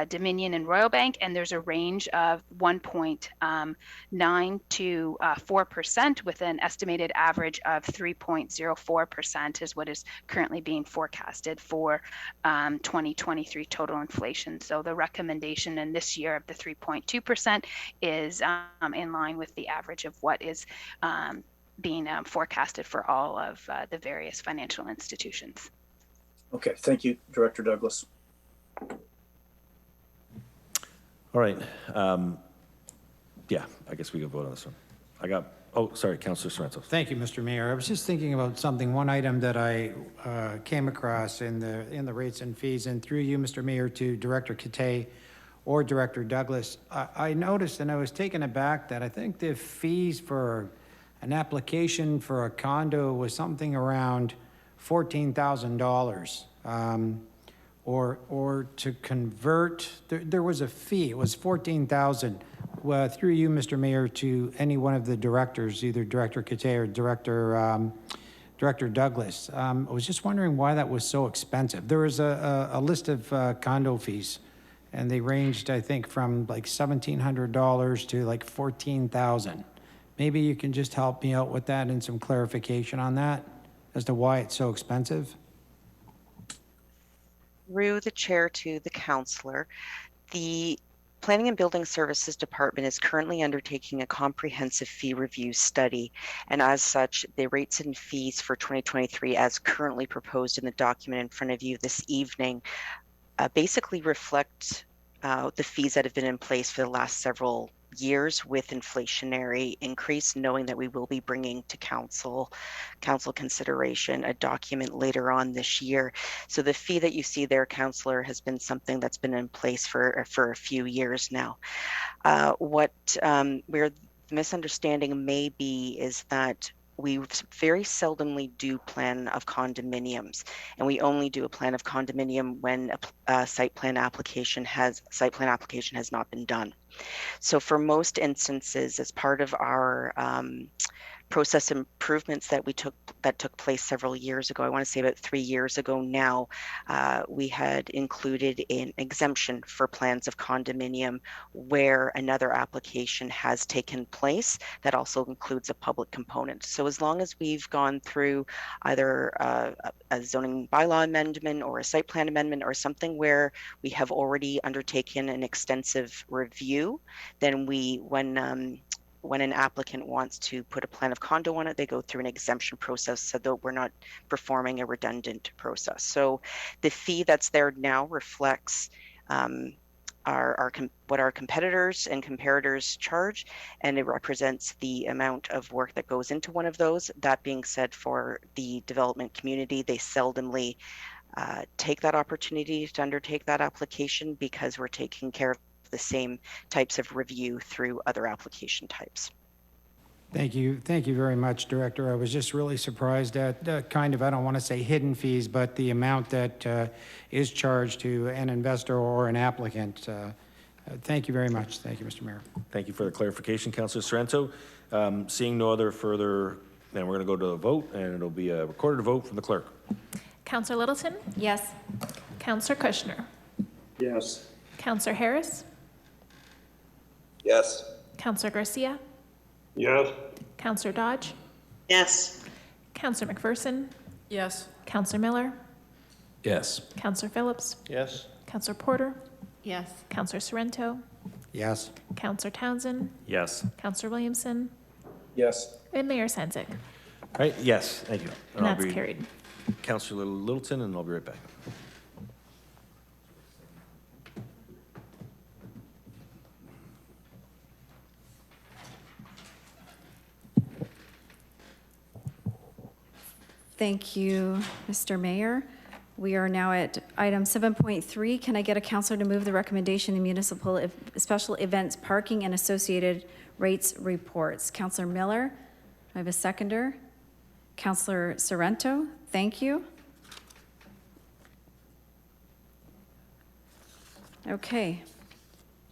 Dominion, and Royal Bank, and there's a range of 1.9 to 4%, with an estimated average of 3.04% is what is currently being forecasted for 2023 total inflation. So the recommendation in this year of the 3.2% is in line with the average of what is being forecasted for all of the various financial institutions. Okay, thank you, Director Douglas. All right. Yeah, I guess we can vote on this one. Sorry, Councillor Sorrento. Thank you, Mr. Mayor. I was just thinking about one item that I came across in the rates and fees, and through you, Mr. Mayor, to Director Cathay or Director Douglas. I noticed, and I was taken aback, that I think the fees for an application for a condo was something around $14,000. Or to convert, there was a fee, it was $14,000. Through you, Mr. Mayor, to any one of the directors, either Director Cathay or Director Douglas. I was just wondering why that was so expensive. There was a list of condo fees, and they ranged, I think, from like $1,700 to like $14,000. Maybe you can just help me out with that and some clarification on that as to why it's so expensive. Through the chair to the councillor, the Planning and Building Services Department is currently undertaking a comprehensive fee review study, and as such, the rates and fees for 2023, as currently proposed in the document in front of you this evening, basically reflect the fees that have been in place for the last several years with inflationary increase, knowing that we will be bringing to council consideration a document later on this year. So the fee that you see there, Councillor, has been something that's been in place for a few years now. Where the misunderstanding may be is that we very seldomly do plan of condominiums, and we only do a plan of condominium when a site plan application has not been done. So for most instances, as part of our process improvements that took place several years ago, I want to say about 3 years ago now, we had included an exemption for plans of condominium where another application has taken place. That also includes a public component. So as long as we've gone through either a zoning bylaw amendment or a site plan amendment or something where we have already undertaken an extensive review, then when an applicant wants to put a plan of condo on it, they go through an exemption process so that we're not performing a redundant process. So the fee that's there now reflects what our competitors and comparators charge, and it represents the amount of work that goes into one of those. That being said, for the development community, they seldomly take that opportunity to undertake that application because we're taking care of the same types of review through other application types. Thank you very much, Director. I was just really surprised at I don't want to say hidden fees, but the amount that is charged to an investor or an applicant. Thank you very much. Thank you, Mr. Mayor. Thank you for the clarification, Councillor Sorrento. Seeing no other further, then we're going to go to a vote, and it'll be a recorded vote from the clerk. Councillor Littleton? Yes. Councillor Kushner? Yes. Councillor Harris? Yes. Councillor Garcia? Yes. Councillor Dodge? Yes. Councillor McPherson? Yes. Councillor Miller? Yes. Councillor Phillips? Yes. Councillor Porter? Yes. Councillor Sorrento? Yes. Councillor Townsend? Yes. Councillor Williamson? Yes. And Mayor Sandzik. All right, yes, thank you. And I'll that's be carried. Councillor Littleton, and I'll be right back. Thank you, Mr. Mayor. We are now at item 7.3. Can I get a councillor to move the recommendation, the municipal special events parking and associated rates reports? Councillor Miller, I have a seconder. Councillor Sorrento, thank you. Okay.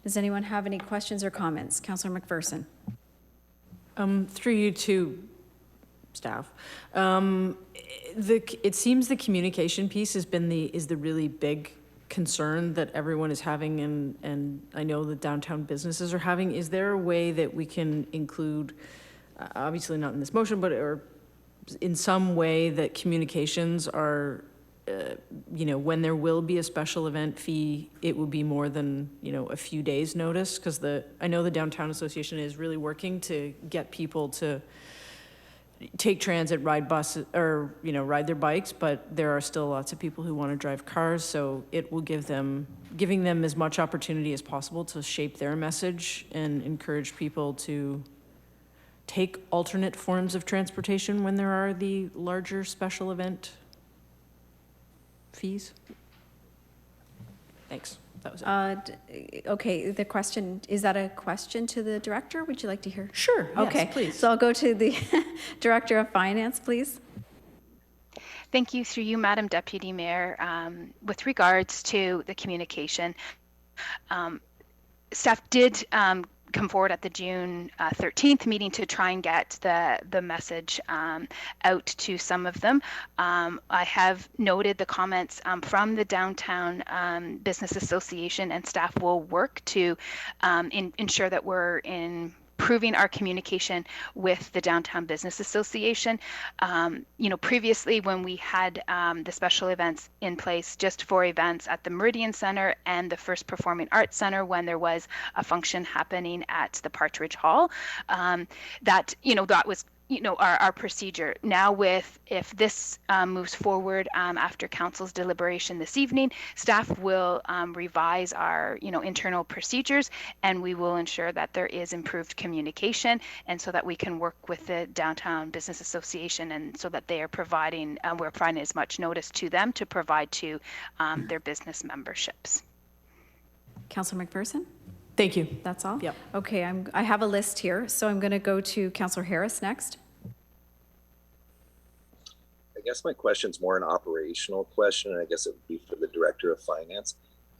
Does anyone have any questions or comments? Councillor McPherson. Through you to staff. It seems the communication piece is the really big concern that everyone is having, and I know the downtown businesses are having. Is there a way that we can include, obviously not in this motion, but or in some way that communications are, when there will be a special event fee, it will be more than, a few days notice? Because I know the Downtown Association is really working to get people to take transit, ride buses, or, ride their bikes, but there are still lots of people who want to drive cars, so it will giving them as much opportunity as possible to shape their message and encourage people to take alternate forms of transportation when there are the larger special event fees. Thanks. That was it. Okay, the question, is that a question to the director? Would you like to hear? Sure, okay, yes, please. So I'll go to the Director of Finance, please. Thank you, through you, Madam Deputy Mayor. With regards to the communication, staff did come forward at the June 13th meeting to try and get the message out to some of them. I have noted the comments from the Downtown Business Association, and staff will work to ensure that we're improving our communication with the Downtown Business Association. Previously when we had the special events in place just for events at the Meridian Center and the First Performing Arts Center, when there was a function happening at the Partridge Hall, that was our procedure. Now if this moves forward after council's deliberation this evening, staff will revise our, internal procedures, and we will ensure that there is improved communication, and so that we can work with the Downtown Business Association, and so that they are providing, we're providing as much notice to them to provide to their business memberships. Councillor McPherson? Thank you. That's all? Yep. Okay, I have a list here, so I'm going to go to Councillor Harris next. I guess my question's more an operational question, and I guess it would be for the Director of Finance.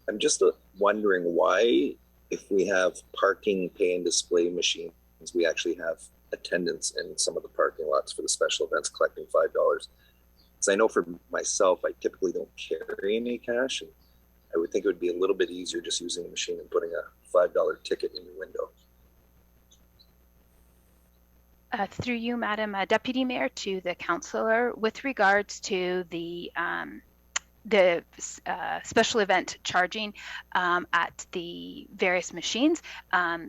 I'm just wondering why, if we have parking pay and display machines, we actually have attendants in some of the parking lots for the special events collecting $5. Because I know for myself, I typically don't carry any cash, and I would think it would be a little bit easier just using a machine and putting a $5 ticket in your window. Through you, Madam Deputy Mayor, to the councillor, with regards to the special event charging at the various machines,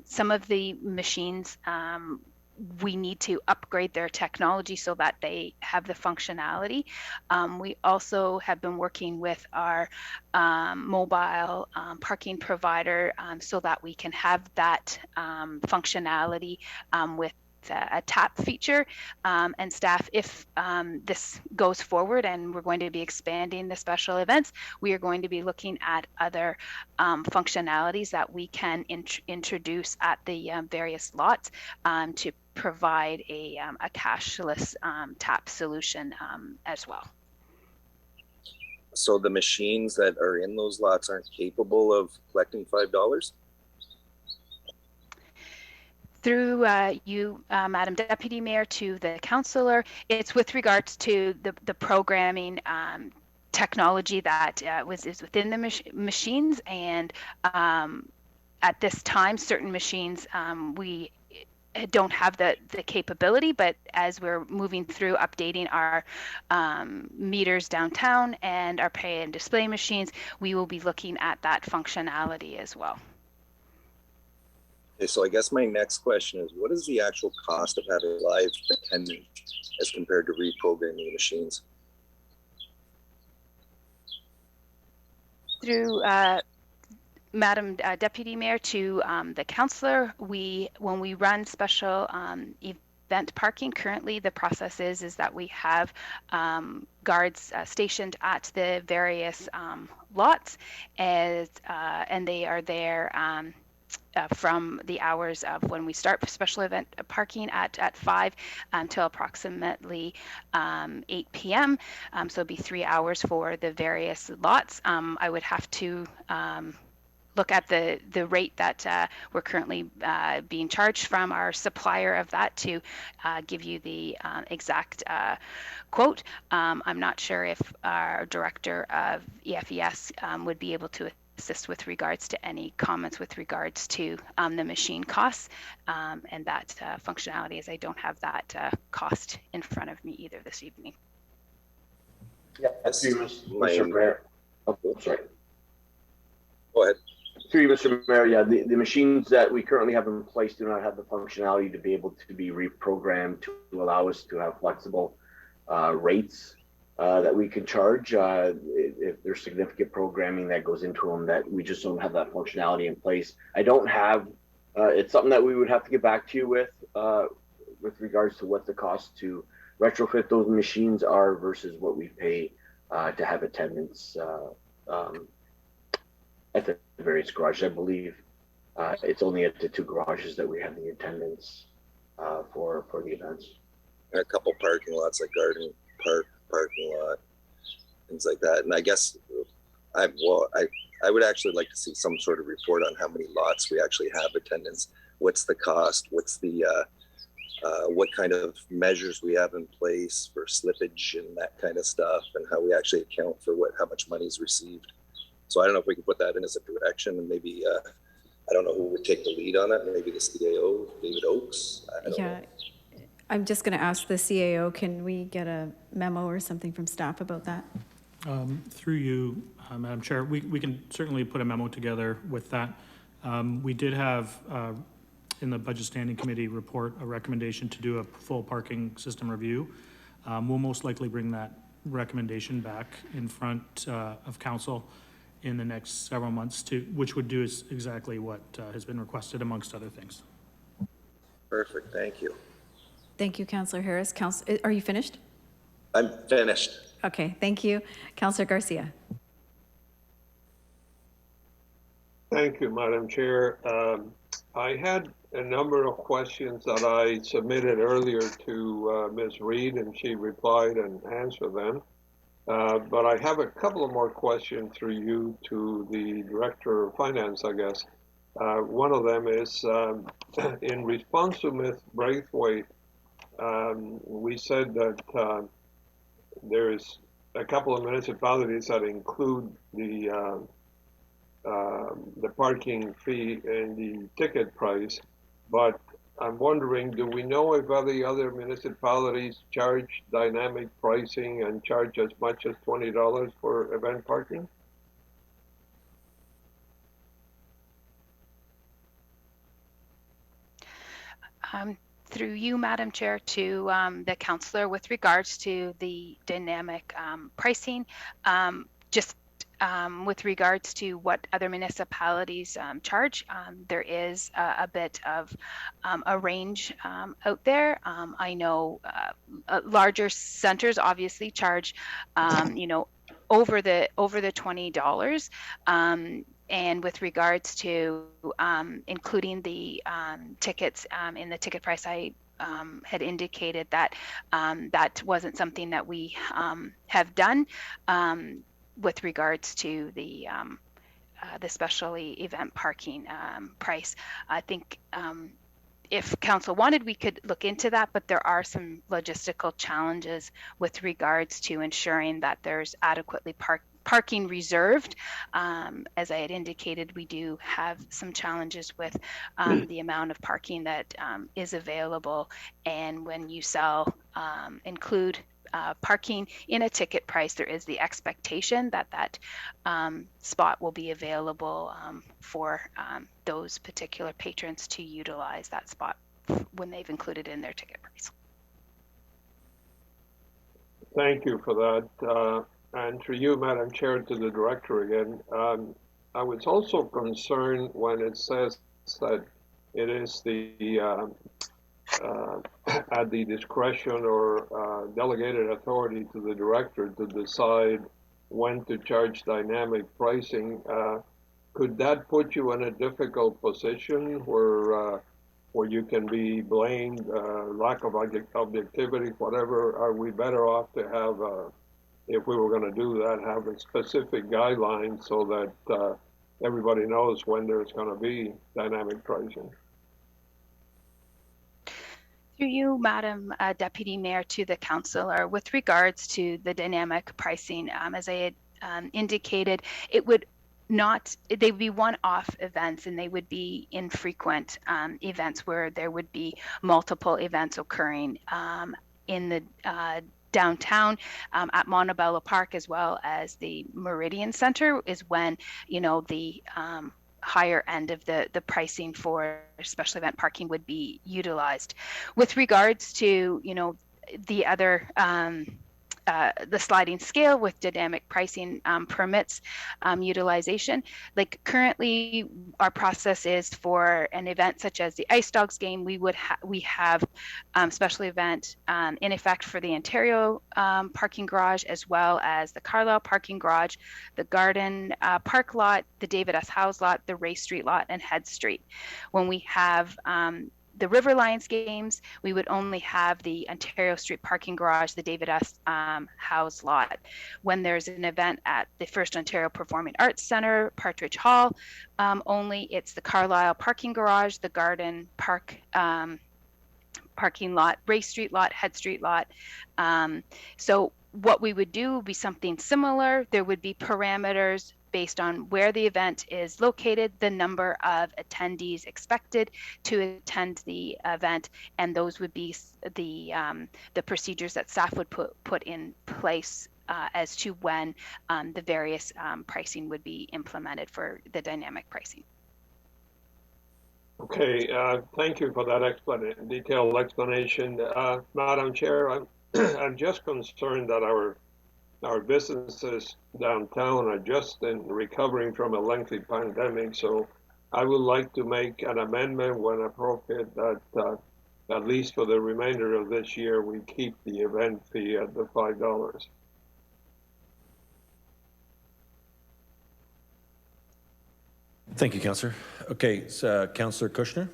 some of the machines we need to upgrade their technology so that they have the functionality. We also have been working with our mobile parking provider so that we can have that functionality with a tap feature, and staff, if this goes forward and we're going to be expanding the special events, we are going to be looking at other functionalities that we can introduce at the various lots to provide a cashless tap solution as well. So the machines that are in those lots aren't capable of collecting $5? Through you, Madam Deputy Mayor, to the councillor, it's with regards to the programming technology that is within the machines, and at this time, certain machines we don't have the capability, but as we're moving through updating our meters downtown and our pay and display machines, we will be looking at that functionality as well. Okay, so I guess my next question is, what is the actual cost of having live attendance as compared to reprogramming the machines? Through Madam Deputy Mayor, to the councillor, when we run special event parking, currently the process is that we have guards stationed at the various lots, and they are there from the hours of when we start special event parking at 5 until approximately 8 p.m. So it'd be 3 hours for the various lots. I would have to look at the rate that we're currently being charged from our supplier of that to give you the exact quote. I'm not sure if our director of EFES would be able to assist with regards to any comments with regards to the machine costs and that functionality, as I don't have that cost in front of me either this evening. Yeah, that's you, Mr. Mayor. Oh, sorry. Go ahead. Through you, Mr. Mayor, yeah, the machines that we currently have in place do not have the functionality to be able to be reprogrammed to allow us to have flexible rates that we can charge if there's significant programming that goes into them that we just don't have that functionality in place. I don't have, it's something that we would have to get back to you with regards to what the cost to retrofit those machines are versus what we pay to have attendance at the various garages. I believe it's only at the 2 garages that we have the attendance for the events. And a couple parking lots like Garden Park parking lot, things like that. And I guess I would actually like to see some sort of report on how many lots we actually have attendance. What's the cost? What's the what kind of measures we have in place for slippage and that kind of stuff, and how we actually account for how much money is received. So I don't know if we can put that in as a direction, and maybe I don't know who would take the lead on it. Maybe the CAO, David Oakes. I don't know. I'm just going to ask the CAO, can we get a memo or something from staff about that? Through you, Madam Chair, we can certainly put a memo together with that. We did have in the Budget Standing Committee report a recommendation to do a full parking system review. We'll most likely bring that recommendation back in front of council in the next several months, which would do is exactly what has been requested amongst other things. Perfect, thank you. Thank you, Councillor Harris. Are you finished? I'm finished. Okay, thank you. Councillor Garcia. Thank you, Madam Chair. I had a number of questions that I submitted earlier to Ms. Reed, and she replied and answered them. But I have a couple of more questions through you to the Director of Finance, I guess. One of them is, in response to Ms. Braithwaite, we said that there's a couple of municipalities that include the parking fee and the ticket price, but I'm wondering, do we know if any other municipalities charge dynamic pricing and charge as much as $20 for event parking? Through you, Madam Chair, to the councillor with regards to the dynamic pricing, just with regards to what other municipalities charge, there is a bit of a range out there. I know larger centers obviously charge, you know, over the $20. And with regards to including the tickets in the ticket price, I had indicated that that wasn't something that we have done with regards to the specially event parking price. I think if council wanted, we could look into that, but there are some logistical challenges with regards to ensuring that there's adequately parking reserved. As I had indicated, we do have some challenges with the amount of parking that is available, and when you include parking in a ticket price, there is the expectation that that spot will be available for those particular patrons to utilize that spot when they've included in their ticket price. Thank you for that. And through you, Madam Chair, to the Director again, I was also concerned when it says that it is the at the discretion or delegated authority to the Director to decide when to charge dynamic pricing. Could that put you in a difficult position where you can be blamed, lack of objectivity, whatever? Are we better off to have, if we were going to do that, have a specific guideline so that everybody knows when there's going to be dynamic pricing? Through you, Madam Deputy Mayor, to the councillor, with regards to the dynamic pricing, as I had indicated, it would not, they would be one-off events, and they would be infrequent events where there would be multiple events occurring in the downtown at Montebello Park, as well as the Meridian Center, is when, you know, the higher end of the pricing for special event parking would be utilized. With regards to, you know, the other the sliding scale with dynamic pricing permits utilization. Like currently, our process is for an event such as the Ice Dogs game, we have special event in effect for the Ontario parking garage, as well as the Carlisle parking garage, the Garden park lot, the David S. Howes lot, the Ray Street lot, and Head Street. When we have the River Lions games, we would only have the Ontario Street parking garage, the David S. Howes lot. When there's an event at the First Ontario Performing Arts Centre, Partridge Hall, only it's the Carlisle parking garage, the Garden park parking lot, Ray Street lot, Head Street lot. So what we would do would be something similar. There would be parameters based on where the event is located, the number of attendees expected to attend the event, and those would be the procedures that staff would put in place as to when the various pricing would be implemented for the dynamic pricing. Okay, thank you for that detailed explanation. Madam Chair, I'm, I'm just concerned that our businesses downtown are just in recovering from a lengthy pandemic. So I would like to make an amendment when appropriate that at least for the remainder of this year, we keep the event fee at the $5. Thank you, Councillor. Okay, so, Councillor Kushner,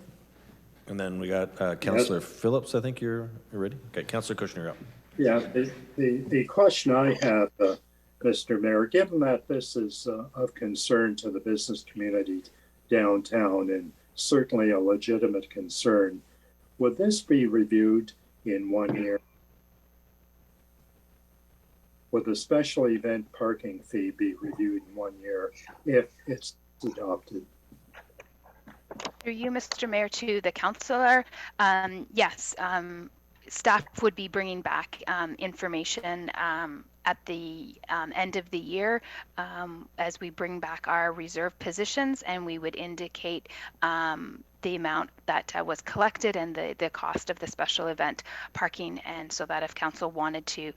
and then we got Councillor Phillips. I think you're ready. Okay, Councillor Kushner, you're up. Yeah, the question I have, Mr. Mayor, given that this is of concern to the business community downtown and certainly a legitimate concern, would this be reviewed in 1 year? Would the special event parking fee be reviewed in 1 year if it's adopted? Through you, Mr. Mayor, to the councillor, yes, staff would be bringing back information at the end of the year as we bring back our reserve positions, and we would indicate the amount that was collected and the cost of the special event parking, and so that if council wanted to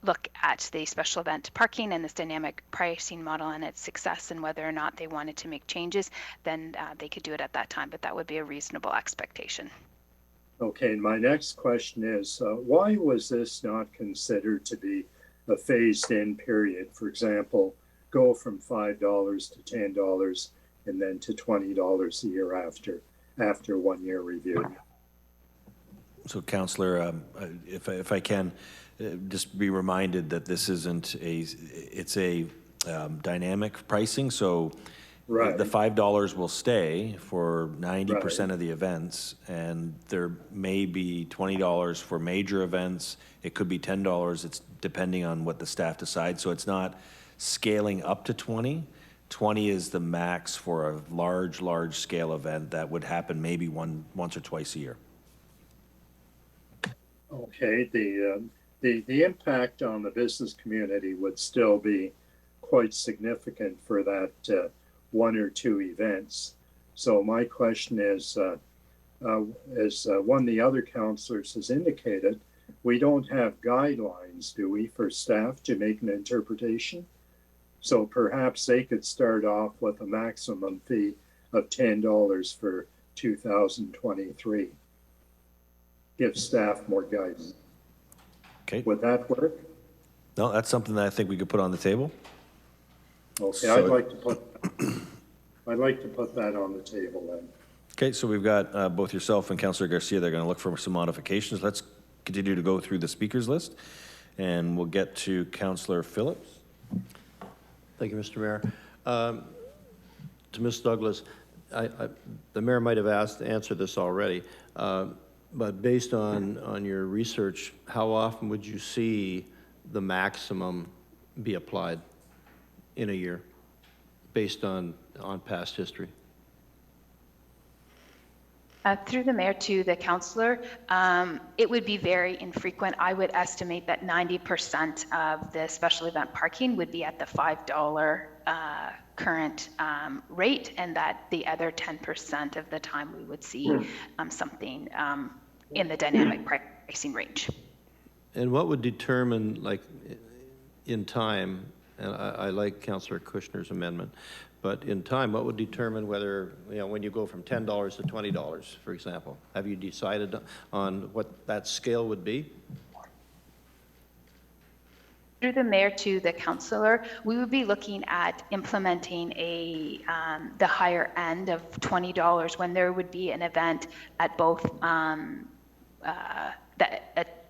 look at the special event parking and this dynamic pricing model and its success and whether or not they wanted to make changes, then they could do it at that time, but that would be a reasonable expectation. Okay, and my next question is, why was this not considered to be a phased-in period? For example, go from $5 to $10 and then to $20 a year after 1 year review. So, Councillor, if I can, just be reminded that this isn't it's a dynamic pricing. So right. The $5 will stay for 90% of the events, and there may be $20 for major events. It could be $10. It's depending on what the staff decides. So it's not scaling up to 20. 20 is the max for a large scale event that would happen maybe once or twice a year. Okay, the impact on the business community would still be quite significant for that 1 or 2 events. So my question is, as one of the other councillors has indicated, we don't have guidelines, do we, for staff to make an interpretation? So perhaps they could start off with a maximum fee of $10 for 2023. Give staff more guidance. Okay. Would that work? No, that's something that I think we could put on the table. Okay, So I'd like to put that on the table then. Okay, so we've got both yourself and Councillor Garcia. They're going to look for some modifications. Let's continue to go through the speakers list, and we'll get to Councillor Phillips. Thank you, Mr. Mayor. To Ms. Douglas, the mayor might have answered this already, but based on your research, how often would you see the maximum be applied in a year, based on past history? Through the mayor to the councillor, it would be very infrequent. I would estimate that 90% of the special event parking would be at the $5 current rate, and that the other 10% of the time we would see something in the dynamic pricing range. And what would determine, like, in time, and I like Councillor Kushner's amendment, but in time, what would determine whether, when you go from $10 to $20, for example? Have you decided on what that scale would be? Through the mayor to the councillor, we would be looking at implementing the higher end of $20 when there would be an event at both a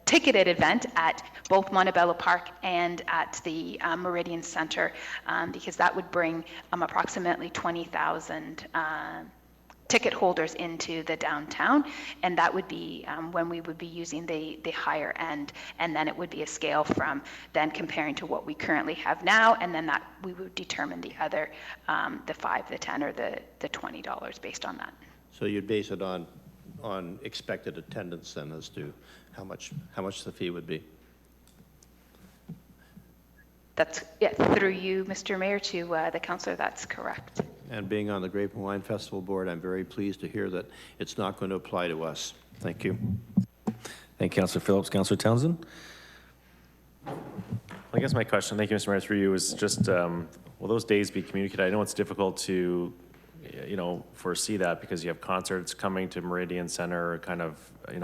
ticketed event at both Montebello Park and at the Meridian Center, because that would bring approximately 20,000 ticket holders into the downtown, and that would be when we would be using the higher end, and then it would be a scale from then comparing to what we currently have now, and then that we would determine the other, the $5, the $10, or the $20 based on that. So you'd base it on expected attendance then as to how much the fee would be? That's through you, Mr. Mayor, to the councillor. That's correct. and being on the Grape and Wine Festival Board, I'm very pleased to hear that it's not going to apply to us. Thank you. Thank you, Councillor Phillips. Councillor Townsend? I guess my question, thank you, Mr. Mayor, through you, is just, will those days be communicated? I know it's difficult to, foresee that because you have concerts coming to Meridian Center, kind of,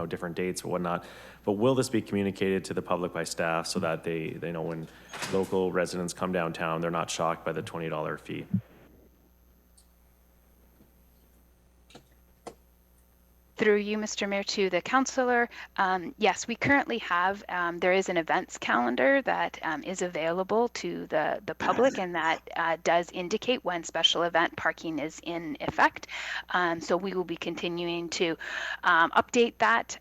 different dates and whatnot. But will this be communicated to the public by staff so that they know when local residents come downtown, they're not shocked by the $20 fee? Through you, Mr. Mayor, to the councillor, yes, we currently have, there is an events calendar that is available to the public, and that does indicate when special event parking is in effect. So we will be continuing to update that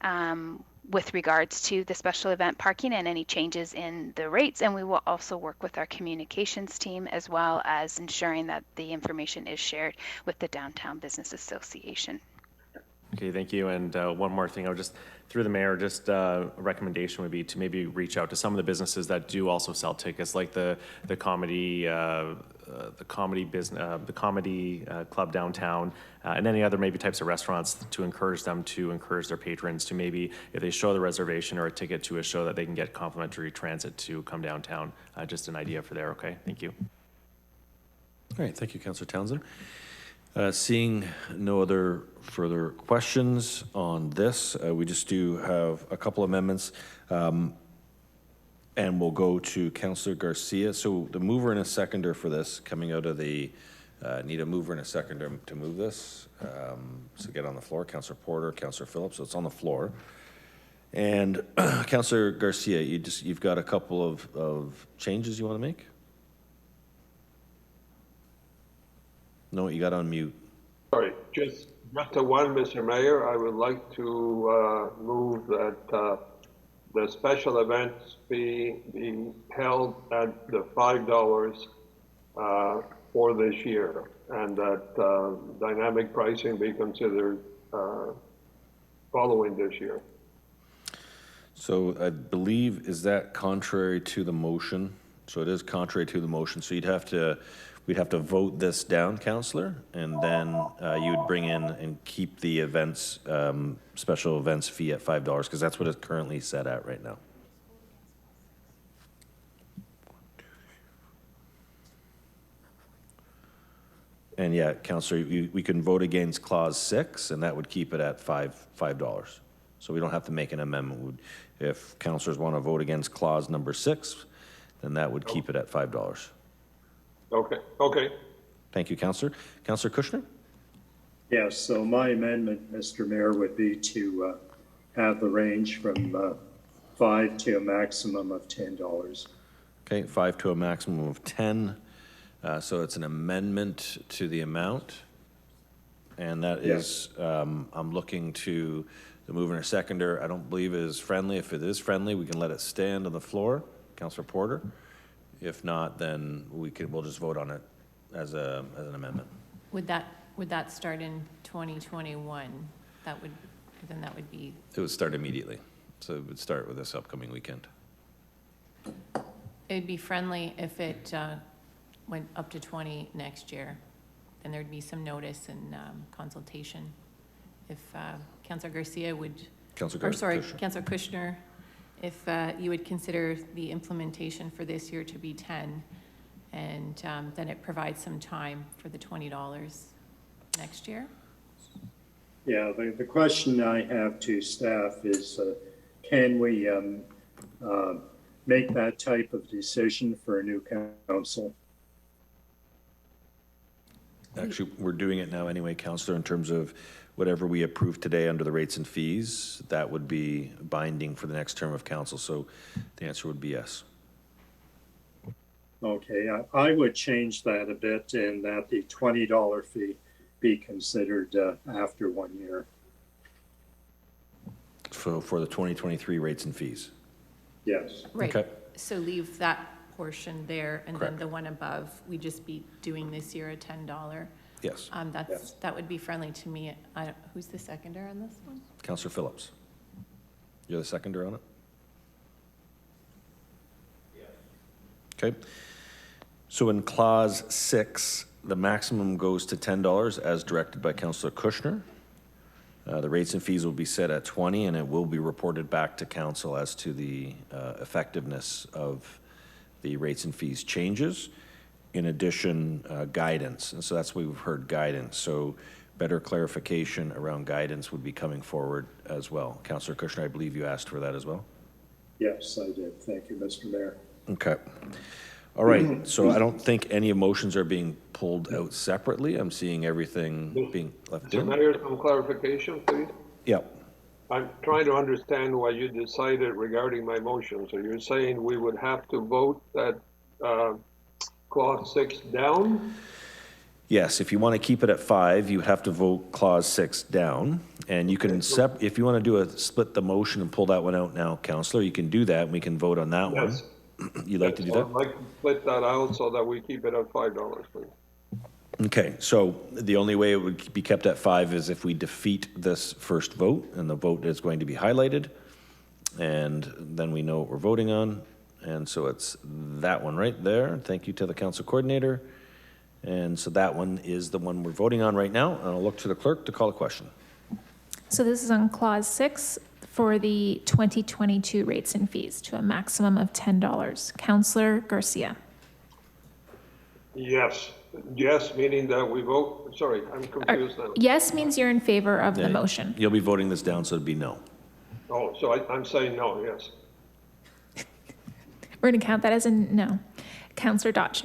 with regards to the special event parking and any changes in the rates. And we will also work with our communications team, as well as ensuring that the information is shared with the Downtown Business Association. Okay, thank you. And one more thing, I would just, through the mayor, just a recommendation would be to maybe reach out to some of the businesses that do also sell tickets, like the comedy club downtown, and any other maybe types of restaurants, to encourage them to encourage their patrons to maybe, if they show the reservation or a ticket to a show, that they can get complimentary transit to come downtown. Just an idea for there. Okay, thank you. All right, thank you, Councillor Townsend. Seeing no other further questions on this, we just do have a couple amendments, and we'll go to Councillor Garcia. So the mover and a seconder for this, coming out of the, need a mover and a seconder to move this. So get on the floor, Councillor Porter, Councillor Phillips, so it's on the floor. And Councillor Garcia, you've got a couple of changes you want to make? No, you got on mute. Sorry, just the one, Mr. Mayor. I would like to move that the special events be held at the $5 for this year, and that dynamic pricing be considered following this year. So I believe, is that contrary to the motion? So it is contrary to the motion. So we'd have to vote this down, Councillor, and then you would bring in and keep the events, special events fee at $5, because that's what it's currently set at right now. And yeah, Councillor, we can vote against clause 6, and that would keep it at $5. So we don't have to make an amendment. If councillors want to vote against clause number 6, then that would keep it at $5. Okay. Thank you, Councillor. Councillor Kushner? Yes, so my amendment, Mr. Mayor, would be to have the range from 5 to a maximum of $10. Okay, 5 to a maximum of 10. So it's an amendment to the amount. And that is, I'm looking to the mover and a seconder. I don't believe it is friendly. If it is friendly, we can let it stand on the floor. Councillor Porter? If not, then we'll just vote on it as an amendment. Would that start in 2021? That would be. It would start immediately. So it would start with this upcoming weekend. It'd be friendly if it went up to 20 next year. Then there'd be some notice and consultation. If Councillor Garcia would, Councillor Kushner, if you would consider the implementation for this year to be 10, and then it provides some time for the $20 next year? Yeah, the question I have to staff is, can we make that type of decision for a new council? Actually, we're doing it now anyway, Councillor, in terms of whatever we approve today under the rates and fees, that would be binding for the next term of council. So the answer would be yes. Okay, I would change that a bit in that the $20 fee be considered after 1 year. For the 2023 rates and fees? Yes. Right. Okay. So leave that portion there, and Correct. then the one above, we just be doing this year a $10. Yes. That would be friendly to me. Who's the seconder on this one? Councillor Phillips. You're the seconder on it? Yeah. Okay. So in clause 6, the maximum goes to $10 as directed by Councillor Kushner. The rates and fees will be set at 20, and it will be reported back to council as to the effectiveness of the rates and fees changes. In addition, guidance, and so that's what we've heard, guidance. So better clarification around guidance would be coming forward as well. Councillor Kushner, I believe you asked for that as well? Yes, I did. Thank you, Mr. Mayor. Okay. All right, so I don't think any motions are being pulled out separately. I'm seeing everything being left Mr. in. Mayor, some clarification, please. Yep. I'm trying to understand what you decided regarding my motion. So you're saying we would have to vote that clause 6 down? Yes, if you want to keep it at 5, you have to vote clause 6 down. And you can, if you want to do split the motion and pull that one out now, Councillor, you can do that, and we can vote on that one. You'd like to do that? I'd like to split that out so that we keep it at $5, please. Okay, so the only way it would be kept at 5 is if we defeat this first vote, and the vote is going to be highlighted, and then we know what we're voting on. And so it's that one right there. Thank you to the council coordinator. And so that one is the one we're voting on right now. And I'll look to the clerk to call a question. So this is on clause 6 for the 2022 rates and fees to a maximum of $10. Councillor Garcia. Yes. Yes, meaning that we vote, sorry, I'm confused now. Yes means you're in favor of the motion. You'll be voting this down, so it'd be no. Oh, so I'm saying no, yes. We're going to count that as a no. Councillor Dodge.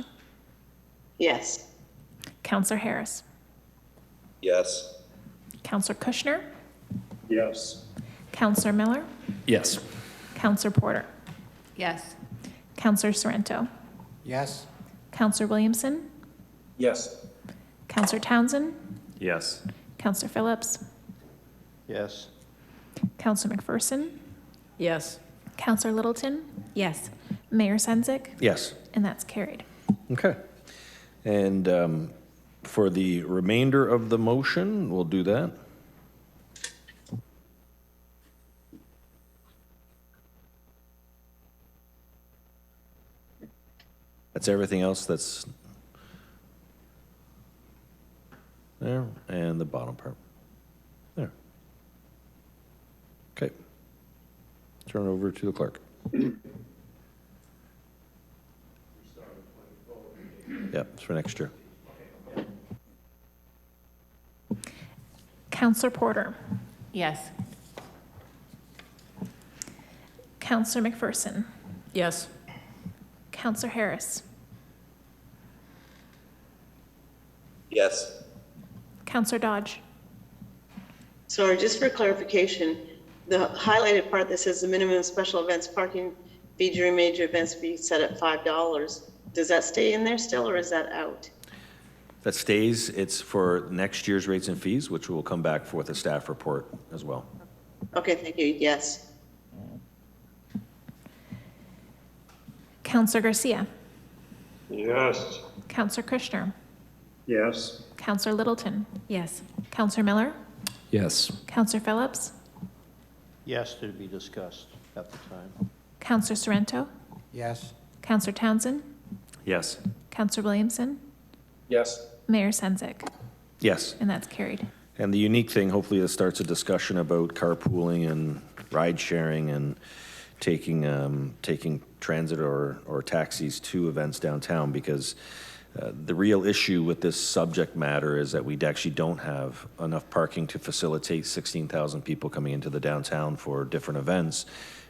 Yes. Councillor Harris. Yes. Councillor Kushner. Yes. Councillor Miller. Yes. Councillor Porter. Yes. Councillor Sorrento. Yes. Councillor Williamson. Yes. Councillor Townsend. Yes. Councillor Phillips. Yes. Councillor McPherson. Yes. Councillor Littleton. Yes. Mayor Senzik. Yes. And that's carried. Okay. And for the remainder of the motion, we'll do that. That's everything else that's there, and the bottom part. There. Okay. Turn it over to the clerk. Yep, it's for next year. Councillor Porter. Yes. Councillor McPherson. Yes. Councillor Harris. Yes. Councillor Dodge. Sorry, just for clarification, the highlighted part that says the minimum special events parking fee during major events be set at $5. Does that stay in there still, or is that out? That stays. It's for next year's rates and fees, which will come back for with a staff report as well. Okay, thank you. Yes. Councillor Garcia. Yes. Councillor Kushner. Yes. Councillor Littleton. Yes. Councillor Miller. Yes. Councillor Phillips. Yes, to be discussed at the time. Councillor Sorrento. Yes. Councillor Townsend. Yes. Councillor Williamson. Yes. Mayor Senzik. Yes. And that's carried. And the unique thing, hopefully, this starts a discussion about carpooling and ride sharing and taking transit or taxis to events downtown, because the real issue with this subject matter is that we actually don't have enough parking to facilitate 16,000 people coming into the downtown for different events.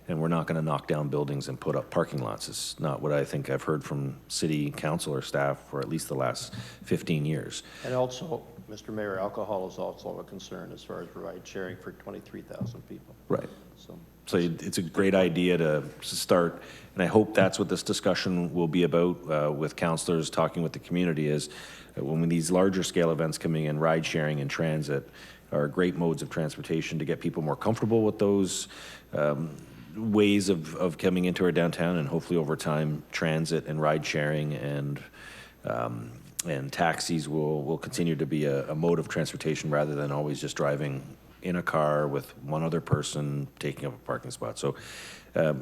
And we're not going to knock down buildings and put up parking lots. It's not what I think I've heard from city council or staff for at least the last 15 years. And also, Mr. Mayor, alcohol is also a concern as far as ride sharing for 23,000 people. Right. So it's a great idea to start, and I hope that's what this discussion will be about with councillors talking with the community, is when these larger scale events coming in, ride sharing and transit are great modes of transportation to get people more comfortable with those ways of coming into our downtown, and hopefully over time transit and ride sharing and taxis will continue to be a mode of transportation rather than always just driving in a car with one other person taking up a parking spot. So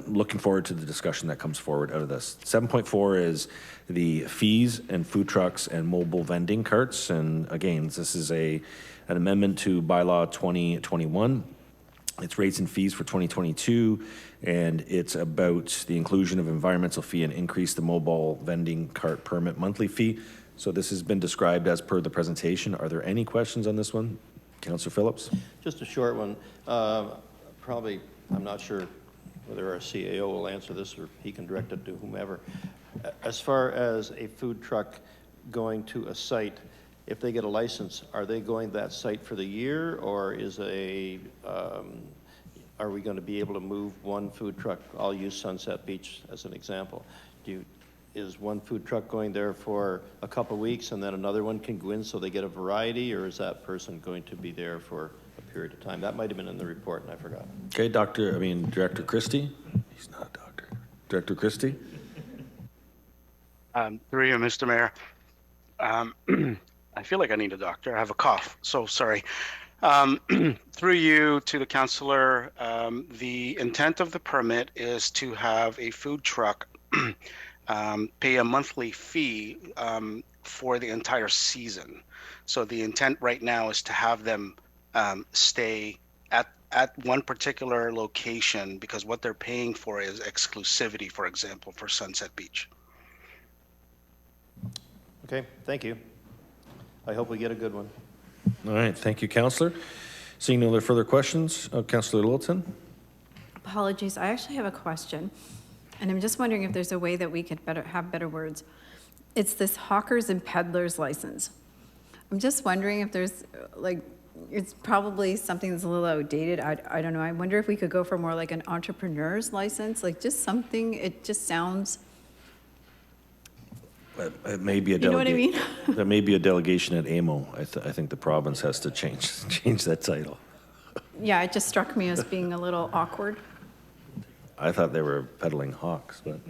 looking forward to the discussion that comes forward out of this. 7.4 is the fees and food trucks and mobile vending carts. And again, this is an amendment to bylaw 2021. It's rates and fees for 2022, and it's about the inclusion of environmental fee and increase the mobile vending cart permit monthly fee. So this has been described as per the presentation. Are there any questions on this one? Councillor Phillips? Just a short one. Probably, I'm not sure whether our CAO will answer this or he can direct it to whomever. As far as a food truck going to a site, if they get a license, are they going to that site for the year, or are we going to be able to move one food truck? I'll use Sunset Beach as an example. Is one food truck going there for a couple of weeks and then another one can go in so they get a variety, or is that person going to be there for a period of time? That might have been in the report and I forgot. Okay, Director Christie? He's not a doctor. Director Christie? Through you, Mr. Mayor. I feel like I need a doctor. I have a cough, so sorry. Through you to the councillor, the intent of the permit is to have a food truck pay a monthly fee for the entire season. So the intent right now is to have them stay at one particular location, because what they're paying for is exclusivity, for example, for Sunset Beach. Okay, thank you. I hope we get a good one. All right, thank you, Councillor. Seeing no other further questions, Councillor Littleton? Apologies, I actually have a question, and I'm just wondering if there's a way that we could have better words. It's this hawkers and peddlers license. I'm just wondering if there's, like, it's probably something that's a little outdated. I don't know. I wonder if we could go for more like an entrepreneur's license, like just something, it just sounds... It may be a You know what I mean? There may be a delegation at AMO. I think the province has to change that title. Yeah, it just struck me as being a little awkward. I thought they were peddling hawks, but...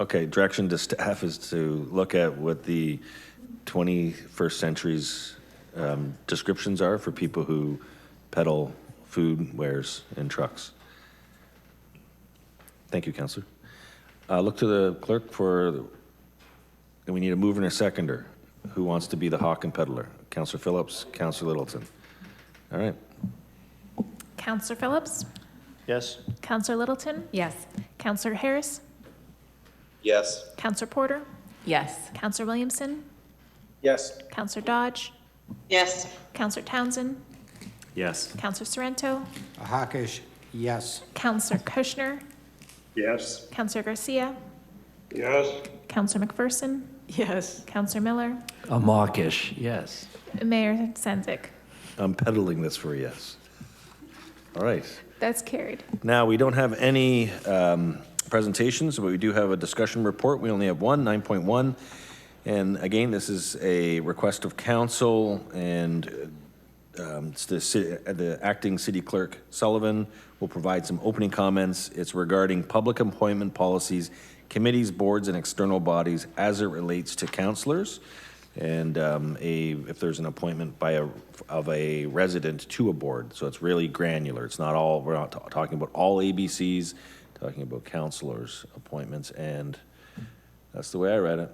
Okay, direction to staff is to look at what the 21st century's descriptions are for people who peddle food, wares, in trucks. Thank you, Councillor. Look to the clerk and we need a mover and a seconder. Who wants to be the hawk and peddler? Councillor Phillips, Councillor Littleton. All right. Councillor Phillips? Yes. Councillor Littleton? Yes. Councillor Harris? Yes. Councillor Porter? Yes. Councillor Williamson? Yes. Councillor Dodge? Yes. Councillor Townsend? Yes. Councillor Sorrento? A hawkish, yes. Councillor Kushner? Yes. Councillor Garcia? Yes. Councillor McPherson? Yes. Councillor Miller? A mawkish, yes. Mayor Sendzik? I'm peddling this for a yes. All right. That's carried. Now, we don't have any presentations, but we do have a discussion report. We only have one, 9.1. And again, this is a request of council, and it's the acting city clerk Sullivan will provide some opening comments. It's regarding public appointment policies, committees, boards, and external bodies as it relates to councillors. And if there's an appointment of a resident to a board, so it's really granular. It's not all, we're not talking about all ABCs, talking about councillors' appointments, and that's the way I read it.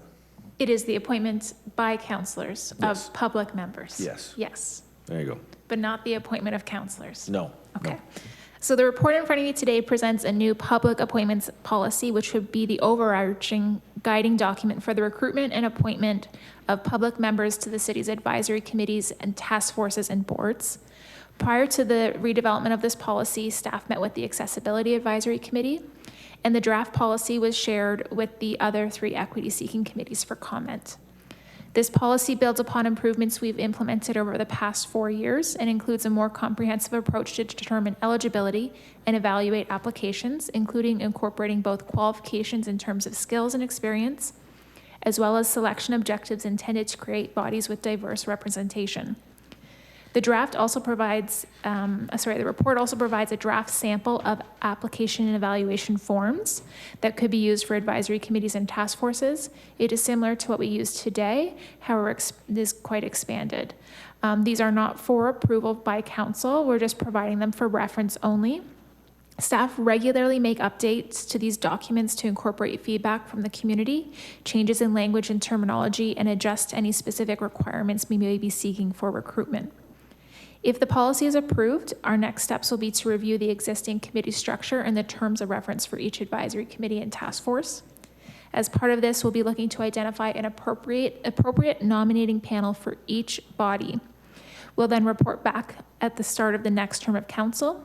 It is the appointment by councillors Yes. of public members. Yes. Yes, There you go. but not the appointment of councillors. No. Okay. No. So the report in front of you today presents a new public appointments policy, which would be the overarching guiding document for the recruitment and appointment of public members to the city's advisory committees and task forces and boards. Prior to the redevelopment of this policy, staff met with the Accessibility Advisory Committee, and the draft policy was shared with the other 3 equity-seeking committees for comment. This policy builds upon improvements we've implemented over the past 4 years and includes a more comprehensive approach to determine eligibility and evaluate applications, including incorporating both qualifications in terms of skills and experience, as well as selection objectives intended to create bodies with diverse representation. The draft also provides, the report also provides a draft sample of application and evaluation forms that could be used for advisory committees and task forces. It is similar to what we use today, however, it is quite expanded. These are not for approval by council. We're just providing them for reference only. Staff regularly make updates to these documents to incorporate feedback from the community, changes in language and terminology, and adjust any specific requirements we may be seeking for recruitment. If the policy is approved, our next steps will be to review the existing committee structure and the terms of reference for each advisory committee and task force. As part of this, we'll be looking to identify an appropriate nominating panel for each body. We'll then report back at the start of the next term of council.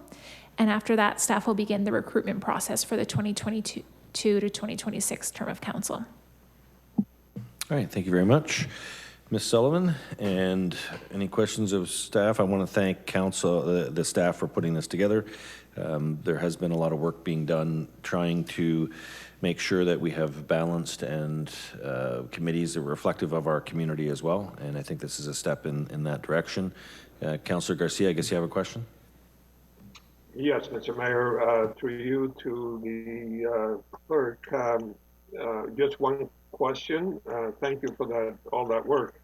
And after that, staff will begin the recruitment process for the 2022 to 2026 term of council. All right, thank you very much, Ms. Sullivan. And any questions of staff? I want to thank council, the staff for putting this together. There has been a lot of work being done trying to make sure that we have balanced and committees that are reflective of our community as well. And I think this is a step in that direction. Councillor Garcia, I guess you have a question? Yes, Mr. Mayor, through you to the clerk, just one question. Thank you for that, all that work.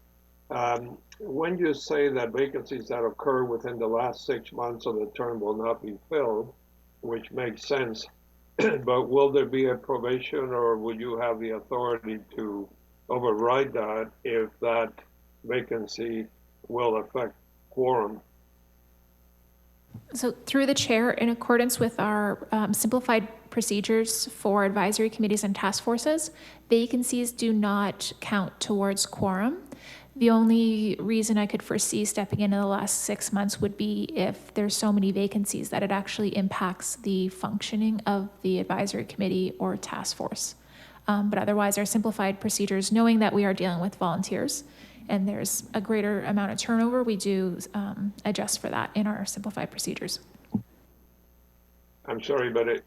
When you say that vacancies that occur within the last 6 months of the term will not be filled, which makes sense, but will there be a probation, or would you have the authority to override that if that vacancy will affect quorum? So through the chair, in accordance with our simplified procedures for advisory committees and task forces, vacancies do not count towards quorum. The only reason I could foresee stepping into the last 6 months would be if there's so many vacancies that it actually impacts the functioning of the advisory committee or task force. But otherwise, our simplified procedures, knowing that we are dealing with volunteers and there's a greater amount of turnover, we do adjust for that in our simplified procedures. I'm sorry, but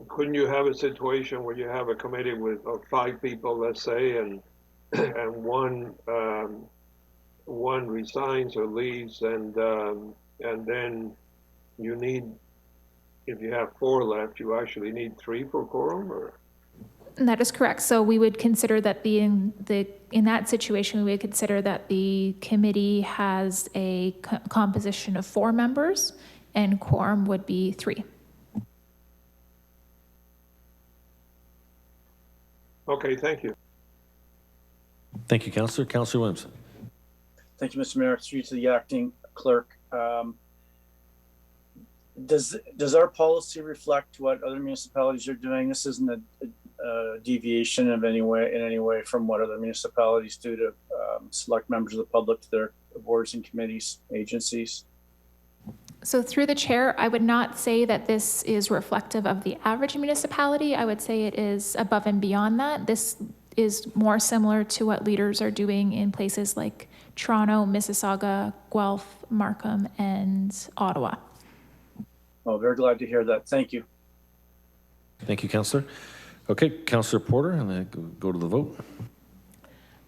couldn't you have a situation where you have a committee with 5 people, let's say, and one resigns or leaves, and then you need, if you have 4 left, you actually need 3 for quorum, or? That is correct. So we would consider that in that situation, we would consider that the committee has a composition of 4 members, and quorum would be 3. Okay, thank you. Thank you, Councillor. Councillor Williamson. Thank you, Mr. Mayor. Through to the acting clerk. Does our policy reflect what other municipalities are doing? This isn't a deviation in any way from what other municipalities do to select members of the public to their boards and committees, agencies. So through the chair, I would not say that this is reflective of the average municipality. I would say it is above and beyond that. This is more similar to what leaders are doing in places like Toronto, Mississauga, Guelph, Markham, and Ottawa. Oh, very glad to hear that. Thank you. Thank you, Councillor. Okay, Councillor Porter, and then go to the vote.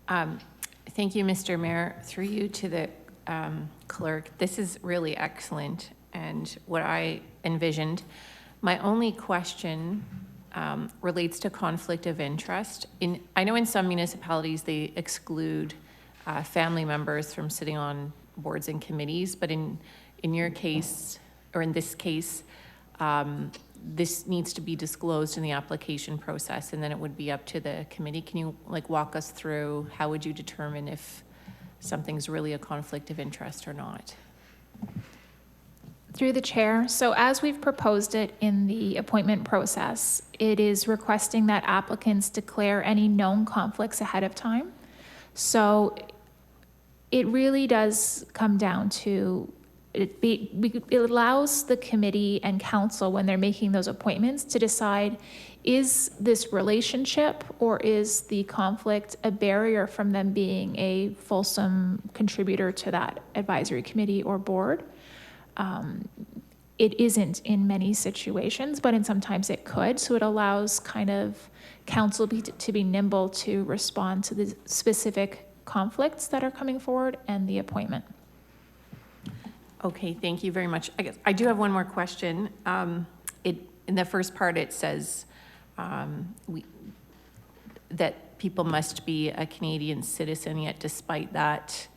Thank you, Mr. Mayor. Through you to the clerk, this is really excellent and what I envisioned. My only question relates to conflict of interest. I know in some municipalities they exclude family members from sitting on boards and committees, but in your case, or in this case, this needs to be disclosed in the application process, and then it would be up to the committee. Can you walk us through how would you determine if something's really a conflict of interest or not? Through the chair, so as we've proposed it in the appointment process, it is requesting that applicants declare any known conflicts ahead of time. So it really does come down to it allows the committee and council, when they're making those appointments, to decide, is this relationship or is the conflict a barrier from them being a fulsome contributor to that advisory committee or board? It isn't in many situations, but in sometimes it could. So it allows kind of council to be nimble to respond to the specific conflicts that are coming forward and the appointment. Okay, thank you very much. I guess I do have one more question. In the first part, it says that people must be a Canadian citizen, yet despite that,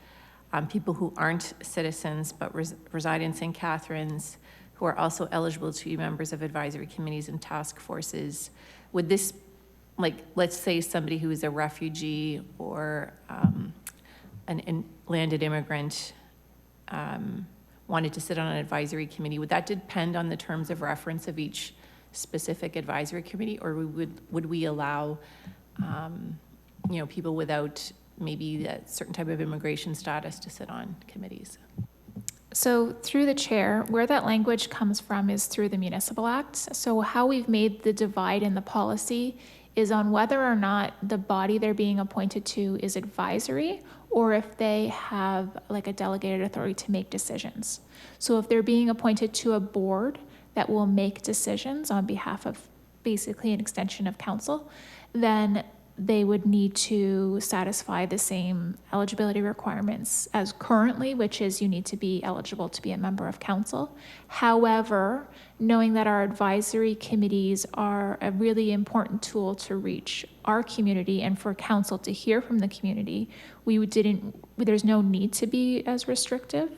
people who aren't citizens but reside in St. Catharines, who are also eligible to be members of advisory committees and task forces. Would this, like, let's say somebody who is a refugee or an landed immigrant wanted to sit on an advisory committee, would that depend on the terms of reference of each specific advisory committee, or would we allow people without maybe a certain type of immigration status to sit on committees? So through the chair, where that language comes from is through the Municipal Act. So how we've made the divide in the policy is on whether or not the body they're being appointed to is advisory, or if they have like a delegated authority to make decisions. So if they're being appointed to a board that will make decisions on behalf of basically an extension of council, then they would need to satisfy the same eligibility requirements as currently, which is you need to be eligible to be a member of council. However, knowing that our advisory committees are a really important tool to reach our community and for council to hear from the community, there's no need to be as restrictive,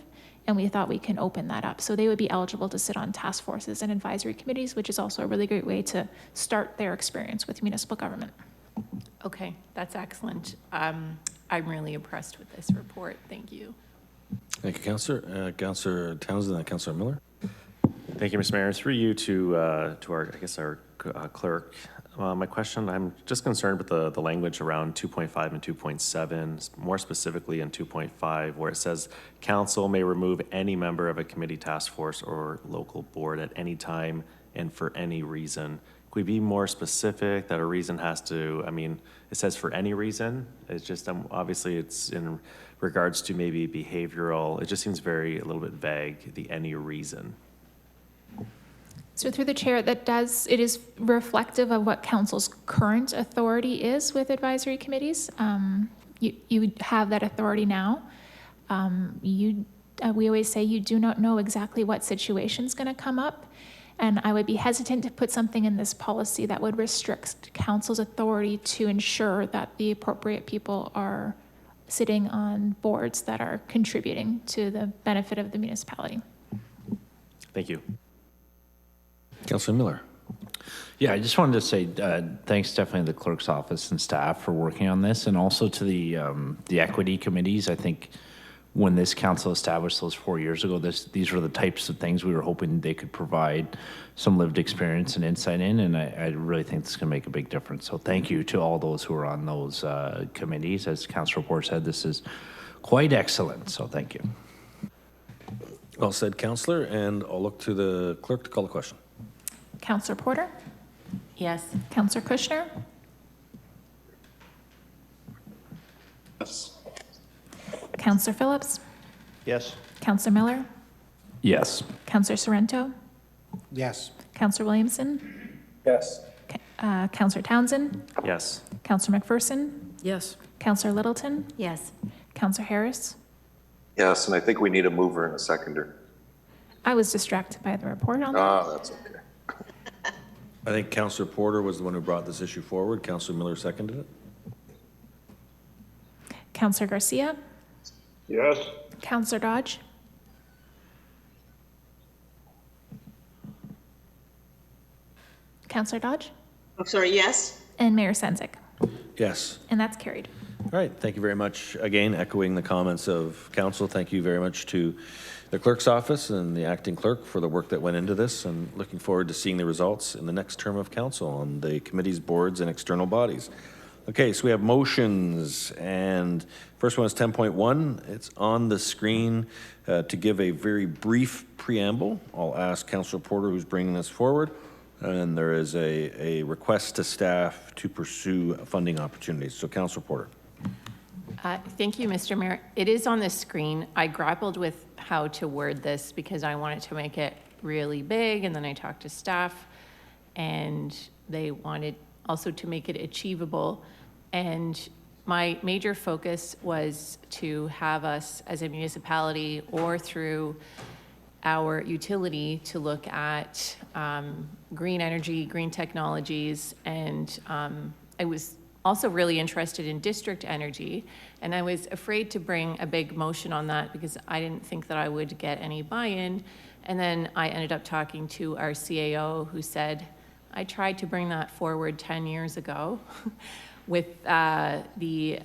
and we thought we can open that up. So they would be eligible to sit on task forces and advisory committees, which is also a really great way to start their experience with municipal government. Okay, that's excellent. I'm really impressed with this report. Thank you. Thank you, Councillor. Councillor Townsend and Councillor Miller. Thank you, Mr. Mayor. Through you to our, I guess, our clerk. My question, I'm just concerned with the language around 2.5 and 2.7, more specifically in 2.5, where it says council may remove any member of a committee, task force, or local board at any time and for any reason. Could we be more specific that a reason has to, I mean, it says for any reason. It's just, obviously it's in regards to maybe behavioral. It just seems a little bit vague, the any reason. So through the chair, it is reflective of what council's current authority is with advisory committees. You have that authority now. We always say you do not know exactly what situation's going to come up. And I would be hesitant to put something in this policy that would restrict council's authority to ensure that the appropriate people are sitting on boards that are contributing to the benefit of the municipality. Thank you. Councillor Miller. Yeah, I just wanted to say thanks definitely to the clerk's office and staff for working on this, and also to the equity committees. I think when this council established those 4 years ago, these were the types of things we were hoping they could provide some lived experience and insight in, and I really think this can make a big difference. So thank you to all those who are on those committees. As Councillor Report said, this is quite excellent, so thank you. Well said, Councillor, and I'll look to the clerk to call the question. Councillor Porter? Yes. Councillor Kushner? Yes. Councillor Phillips? Yes. Councillor Miller? Yes. Councillor Sorrento? Yes. Councillor Williamson? Yes. Councillor Townsend? Yes. Councillor McPherson? Yes. Councillor Littleton? Yes. Councillor Harris? Yes, and I think we need a mover and a seconder. I was distracted by the report on that. Ah, that's okay. I think Councillor Porter was the one who brought this issue forward. Councillor Miller seconded it. Councillor Garcia? Yes. Councillor Dodge? Councillor Dodge? I'm sorry, yes? And Mayor Senzik? Yes. And that's carried. All right, thank you very much. Again, echoing the comments of council, thank you very much to the clerk's office and the acting clerk for the work that went into this, and looking forward to seeing the results in the next term of council on the committees, boards, and external bodies. Okay, so we have motions, and first one is 10.1. It's on the screen to give a very brief preamble. I'll ask Councillor Porter, who's bringing this forward, and there is a request to staff to pursue funding opportunities. So Councillor Porter. Thank you, Mr. Mayor. It is on the screen. I grappled with how to word this because I wanted to make it really big, and then I talked to staff, and they wanted also to make it achievable. And my major focus was to have us as a municipality or through our utility to look at green energy, green technologies, and I was also really interested in district energy, and I was afraid to bring a big motion on that because I didn't think that I would get any buy-in. And then I ended up talking to our CAO, who said, I tried to bring that forward 10 years ago with the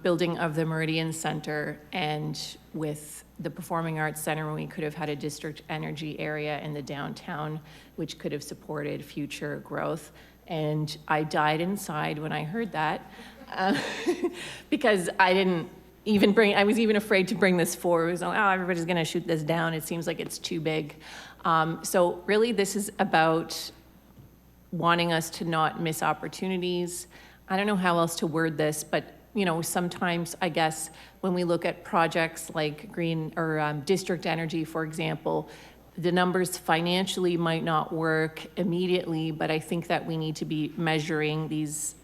building of the Meridian Center and with the Performing Arts Center, when we could have had a district energy area in the downtown, which could have supported future growth. And I died inside when I heard that because I didn't even I was even afraid to bring this forward. It was like, oh, everybody's gonna shoot this down. It seems like it's too big. So really this is about wanting us to not miss opportunities. I don't know how else to word this, but sometimes I guess when we look at projects like green or district energy, for example, the numbers financially might not work immediately, but I think that we need to be measuring these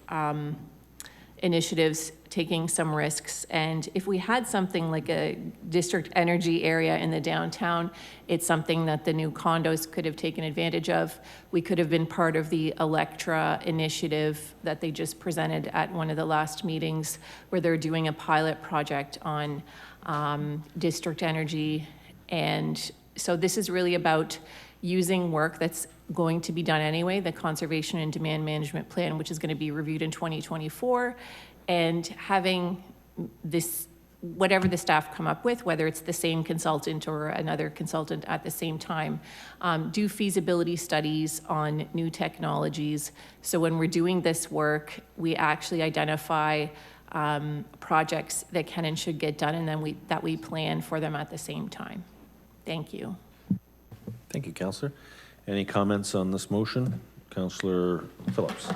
initiatives, taking some risks. And if we had something like a district energy area in the downtown, it's something that the new condos could have taken advantage of. We could have been part of the Electra initiative that they just presented at one of the last meetings, where they're doing a pilot project on district energy. And so this is really about using work that's going to be done anyway, the Conservation and Demand Management Plan, which is going to be reviewed in 2024, and having this, whatever the staff come up with, whether it's the same consultant or another consultant at the same time, do feasibility studies on new technologies. So when we're doing this work, we actually identify projects that can and should get done, and then we plan for them at the same time. Thank you. Thank you, Councillor. Any comments on this motion? Councillor Phillips.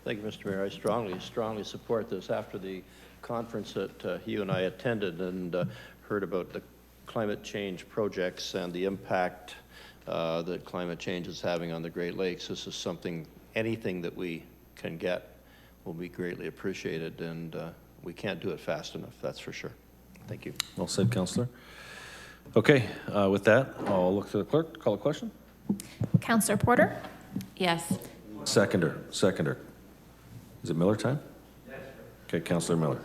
Thank you, Mr. Mayor. I strongly support this. After the conference that you and I attended and heard about the climate change projects and the impact that climate change is having on the Great Lakes, this is something, anything that we can get will be greatly appreciated, and we can't do it fast enough, that's for sure. Thank you. Well said, Councillor. Okay, with that, I'll look to the clerk to call a question. Councillor Porter? Yes. Seconder. Is it Miller time? Yes. Okay, Councillor Miller.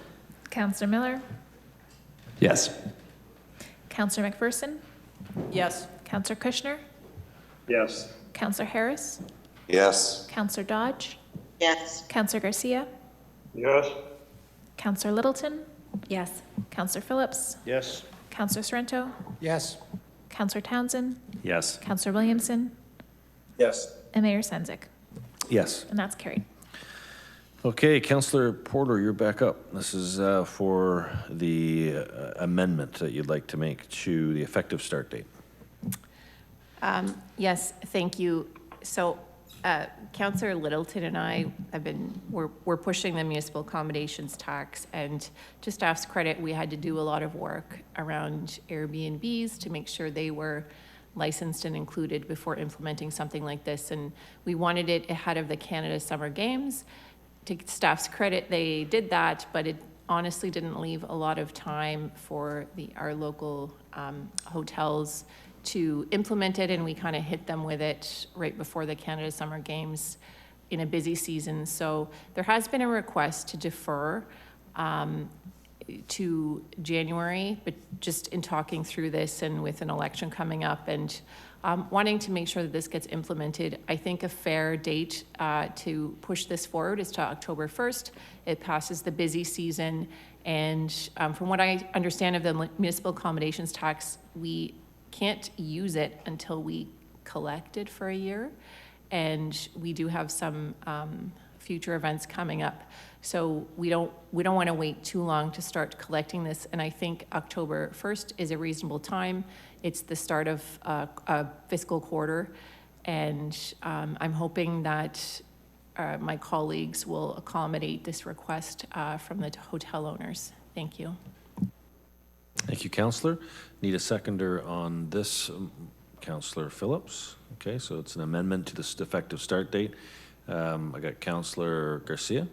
Councillor Miller? Yes. Councillor McPherson? Yes. Councillor Kushner? Yes. Councillor Harris? Yes. Councillor Dodge? Yes. Councillor Garcia? Yes. Councillor Littleton? Yes. Councillor Phillips? Yes. Councillor Sorrento? Yes. Councillor Townsend? Yes. Councillor Williamson? Yes. And Mayor Sendzik? Yes. And that's carried. Okay, Councillor Porter, you're back up. This is for the amendment that you'd like to make to the effective start date. Yes, thank you. So Councillor Littleton and I we're pushing the municipal accommodations tax, and to staff's credit, we had to do a lot of work around Airbnbs to make sure they were licensed and included before implementing something like this. And we wanted it ahead of the Canada Summer Games. To staff's credit, they did that, but it honestly didn't leave a lot of time for our local hotels to implement it, and we kind of hit them with it right before the Canada Summer Games in a busy season. So there has been a request to defer to January, but just in talking through this and with an election coming up and wanting to make sure that this gets implemented, I think a fair date to push this forward is to October 1st. It passes the busy season, and from what I understand of the municipal accommodations tax, we can't use it until we collect it for a year, and we do have some future events coming up. So we don't want to wait too long to start collecting this, and I think October 1st is a reasonable time. It's the start of a fiscal quarter, and I'm hoping that my colleagues will accommodate this request from the hotel owners. Thank you. Thank you, Councillor. Need a seconder on this, Councillor Phillips. Okay, so it's an amendment to the effective start date. I got Councillor Garcia.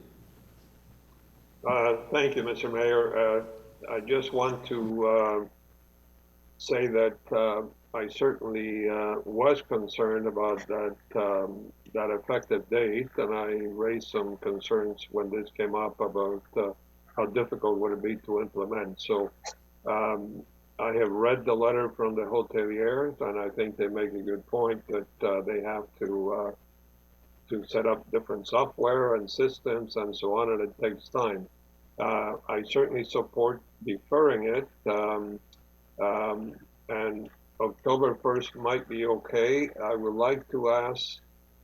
Thank you, Mr. Mayor. I just want to say that I certainly was concerned about that that effective date, and I raised some concerns when this came up about how difficult would it be to implement. So I have read the letter from the hoteliers, and I think they make a good point that they have to set up different software and systems and so on, and it takes time. I certainly support deferring it, and October 1st might be okay. I would like to ask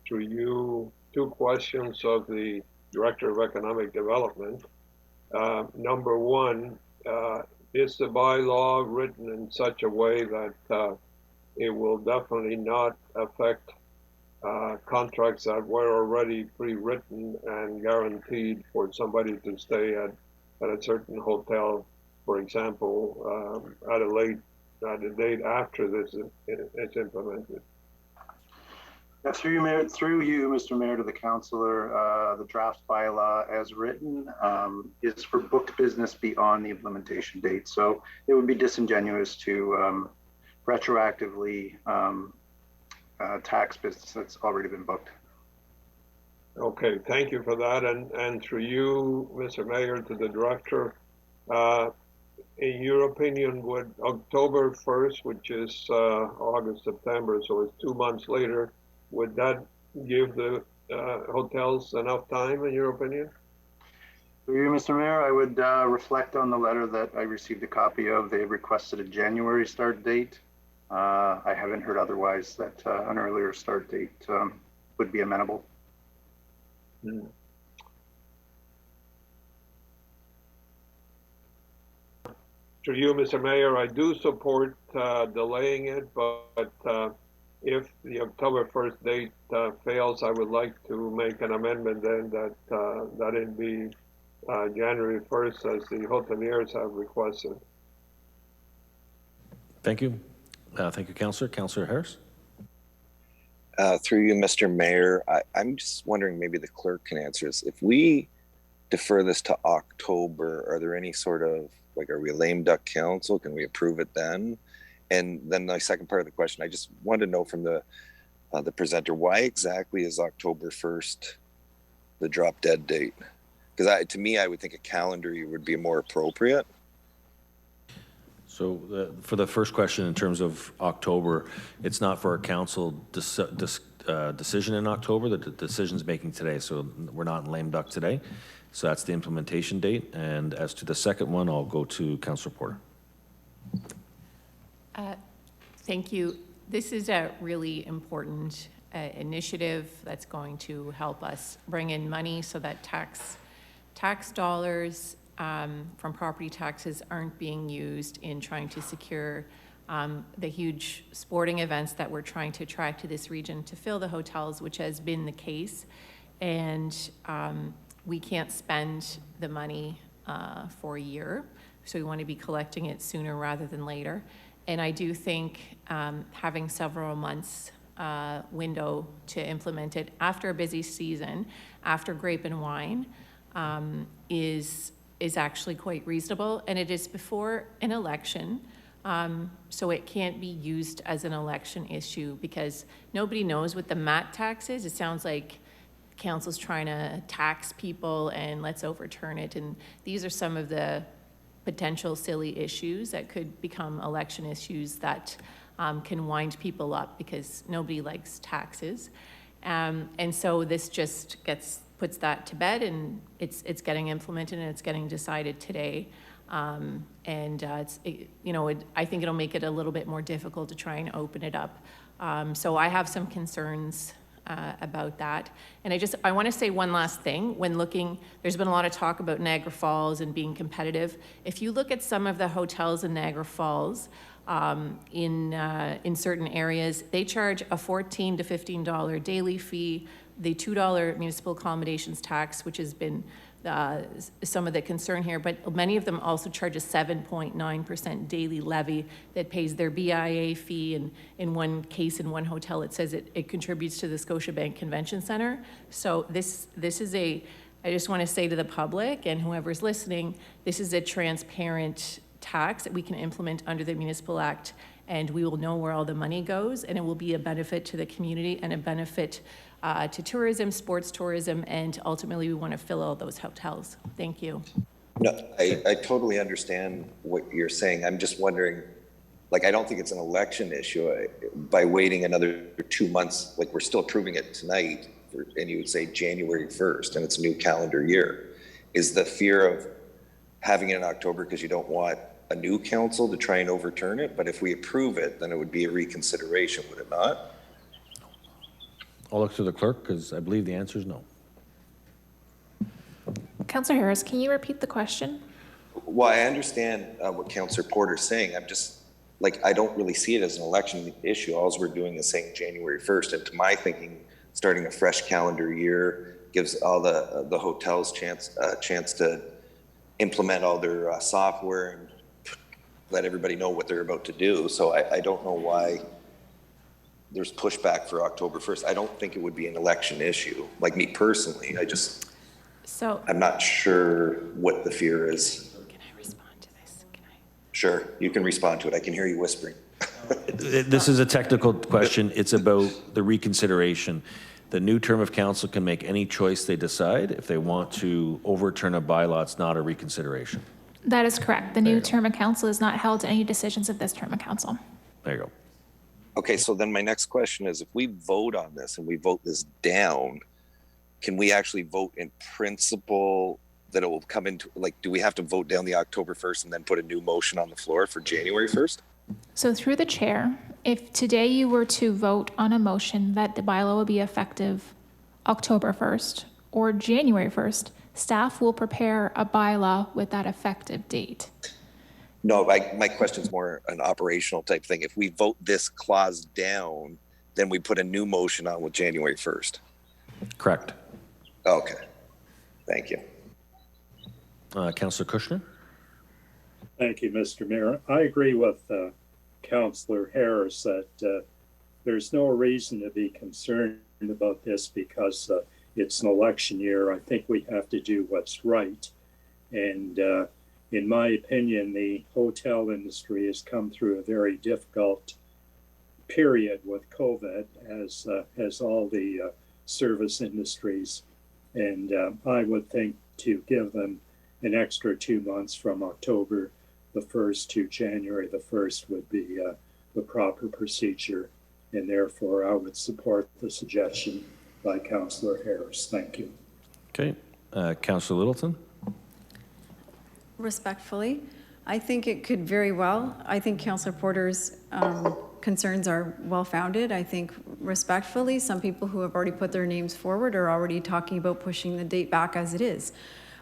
through you 2 questions of the Director of Economic Development. Number 1, is the bylaw written in such a way that it will definitely not affect contracts that were already pre-written and guaranteed for somebody to stay at a certain hotel, for example, at a date after this is implemented? Through you, Mr. Mayor, to the councillor, the draft bylaw as written is for booked business beyond the implementation date. So it would be disingenuous to retroactively tax business that's already been booked. Okay, thank you for that. And through you, Mr. Mayor, to the director, in your opinion, would October 1st, which is August, September, so it's 2 months later, would that give the hotels enough time, in your opinion? Through you, Mr. Mayor, I would reflect on the letter that I received a copy of. They requested a January start date. I haven't heard otherwise that an earlier start date would be amenable. Through you, Mr. Mayor, I do support delaying it, but if the October 1st date fails, I would like to make an amendment then that it be January 1st as the hoteliers have requested. Thank you. Thank you, Councillor. Councillor Harris? Through you, Mr. Mayor, I'm just wondering, maybe the clerk can answer this. If we defer this to October, are there any sort of, like, are we a lame duck council? Can we approve it then? And then the second part of the question, I just wanted to know from the presenter, why exactly is October 1st the drop dead date? Because to me, I would think a calendar year would be more appropriate. So for the first question, in terms of October, it's not for a council decision in October. The decision's making today, so we're not in lame duck today. So that's the implementation date. And as to the second one, I'll go to Councillor Porter. Thank you. This is a really important initiative that's going to help us bring in money so that tax dollars from property taxes aren't being used in trying to secure the huge sporting events that we're trying to attract to this region to fill the hotels, which has been the case. And we can't spend the money for a year, so we want to be collecting it sooner rather than later. And I do think having several months window to implement it after a busy season, after grape and wine, is actually quite reasonable, and it is before an election, so it can't be used as an election issue because nobody knows what the MAT tax is. It sounds like council's trying to tax people and let's overturn it, and these are some of the potential silly issues that could become election issues that can wind people up because nobody likes taxes. And so this just puts that to bed, and it's getting implemented and it's getting decided today. I think it'll make it a little bit more difficult to try and open it up. So I have some concerns about that. And I want to say one last thing. When looking, there's been a lot of talk about Niagara Falls and being competitive. If you look at some of the hotels in Niagara Falls, in certain areas, they charge a $14 to $15 daily fee, the $2 municipal accommodations tax, which has been some of the concern here, but many of them also charge a 7.9% daily levy that pays their BIA fee, and in one case, in one hotel, it says it contributes to the Scotiabank Convention Center. So this is I just want to say to the public and whoever's listening, this is a transparent tax that we can implement under the Municipal Act, and we will know where all the money goes, and it will be a benefit to the community and a benefit to tourism, sports tourism, and ultimately we want to fill all those hotels. Thank you. No, I totally understand what you're saying. I'm just wondering, like, I don't think it's an election issue. By waiting another 2 months, like, we're still approving it tonight, and you would say January 1st, and it's a new calendar year. Is the fear of having it in October because you don't want a new council to try and overturn it? But if we approve it, then it would be a reconsideration, would it not? I'll look to the clerk because I believe the answer is no. Councillor Harris, can you repeat the question? Well, I understand what Councillor Porter's saying. I'm just, like, I don't really see it as an election issue. All we're doing is saying January 1st. And to my thinking, starting a fresh calendar year gives all the hotels chance to implement all their software and let everybody know what they're about to do. So I don't know why there's pushback for October 1st. I don't think it would be an election issue. Like, me personally, I'm not sure what the fear is. Can I respond to this? Sure, you can respond to it. I can hear you whispering. This is a technical question. It's about the reconsideration. The new term of council can make any choice they decide. If they want to overturn a bylaw, it's not a reconsideration. That is correct. The new term of council is not held to any decisions of this term of council. There you go. Okay, so then my next question is, if we vote on this and we vote this down, can we actually vote in principle that it will come into, like, do we have to vote down the October 1st and then put a new motion on the floor for January 1st? So through the chair, if today you were to vote on a motion that the bylaw will be effective October 1st or January 1st, staff will prepare a bylaw with that effective date. No, my question's more an operational type thing. If we vote this clause down, then we put a new motion on with January 1st. Correct. Okay, thank you. Councillor Kushner? Thank you, Mr. Mayor. I agree with Councillor Harris that there's no reason to be concerned about this because it's an election year. I think we have to do what's right. And in my opinion, the hotel industry has come through a very difficult period with COVID, as all the service industries. And I would think to give them an extra 2 months from October the 1st to January the 1st would be the proper procedure. And therefore, I would support the suggestion by Councillor Harris. Thank you. Okay. Councillor Littleton? Respectfully, I think it could very well. I think Councillor Porter's concerns are well-founded. I think respectfully, some people who have already put their names forward are already talking about pushing the date back as it is.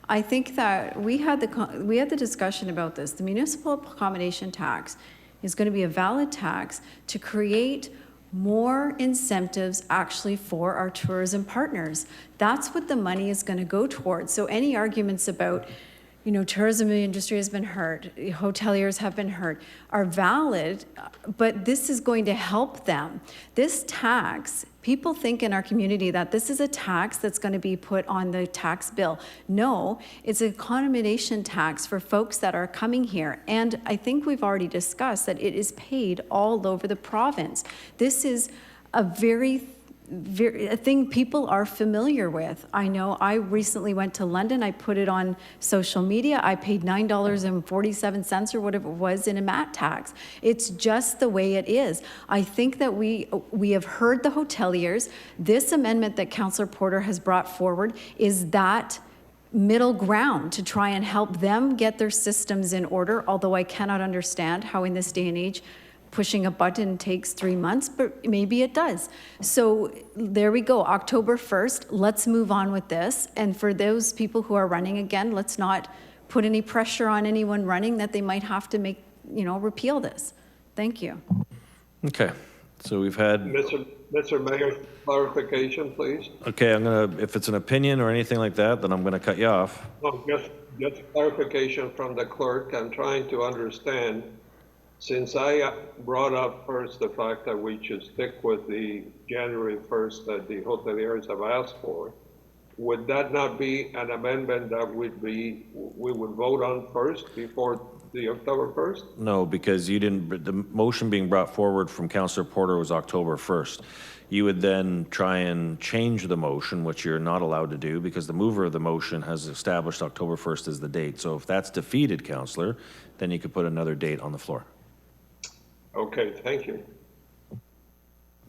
I think that we had the discussion about this. The municipal accommodation tax is going to be a valid tax to create more incentives actually for our tourism partners. That's what the money is going to go towards. So any arguments about, you know, tourism industry has been hurt, hoteliers have been hurt, are valid, but this is going to help them. This tax, people think in our community that this is a tax that's going to be put on the tax bill. No, it's an accommodation tax for folks that are coming here. And I think we've already discussed that it is paid all over the province. This is a a thing people are familiar with. I know I recently went to London. I put it on social media. I paid $9.47 or whatever it was in a mat tax. It's just the way it is. I think that we have heard the hoteliers. This amendment that Councillor Porter has brought forward is that middle ground to try and help them get their systems in order, although I cannot understand how in this day and age pushing a button takes 3 months, but maybe it does. So there we go, October 1st, let's move on with this. And for those people who are running again, let's not put any pressure on anyone running that they might have to make, repeal this. Thank you. Okay, so we've had... Mr. Mayor, clarification, please. Okay, if it's an opinion or anything like that, then I'm gonna cut you off. No, just clarification from the clerk. I'm trying to understand. Since I brought up first the fact that we should stick with the January 1st that the hoteliers have asked for, would that not be an amendment that we would vote on first before the October 1st? No, because you didn't, the motion being brought forward from Councillor Porter was October 1st. You would then try and change the motion, which you're not allowed to do because the mover of the motion has established October 1st as the date. So if that's defeated, Councillor, then you could put another date on the floor. Okay, thank you.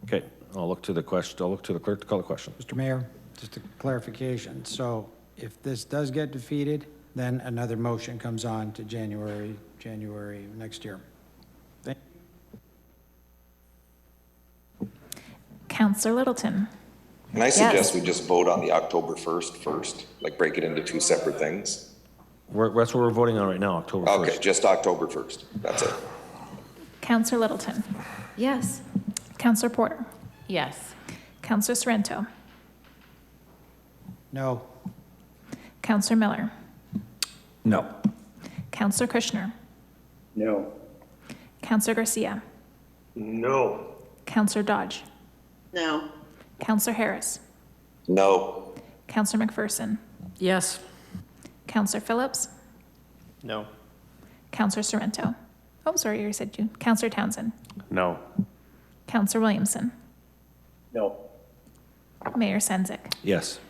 Okay, I'll look to the question. I'll look to the clerk to call the question. Mr. Mayor, just a clarification. So if this does get defeated, then another motion comes on to January next year. Councillor Littleton. Can I suggest we just vote on the October 1st first, like break it into two separate things? That's what we're voting on right now, October 1st. Okay, just October 1st. That's it. Councillor Littleton. Yes. Councillor Porter. Yes. Councillor Sorrento. No. Councillor Miller. No. Councillor Kushner. No. Councillor Garcia. No. Councillor Dodge. No. Councillor Harris. No. Councillor McPherson. Yes. Councillor Phillips. No. Councillor Sorrento. Oh, sorry, you said you. Councillor Townsend. No. Councillor Williamson. No. Mayor Senzik. Yes.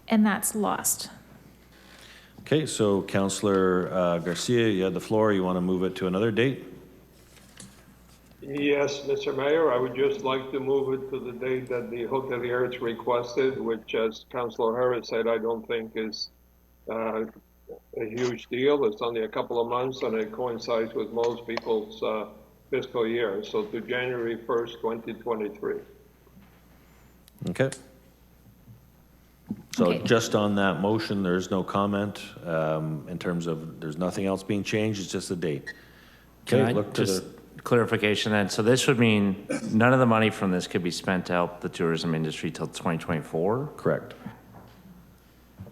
And that's lost. Okay, so Councillor Garcia, you had the floor. You want to move it to another date? Yes, Mr. Mayor, I would just like to move it to the date that the hoteliers requested, which, as Councillor Harris said, I don't think is a huge deal. It's only a couple of months and it coincides with most people's fiscal year. So to January 1st, 2023. Okay. So Okay. just on that motion, there's no comment in terms of, there's nothing else being changed, it's just the date. Can Okay, I look to just the, clarification then? So this would mean none of the money from this could be spent to help the tourism industry till 2024? correct.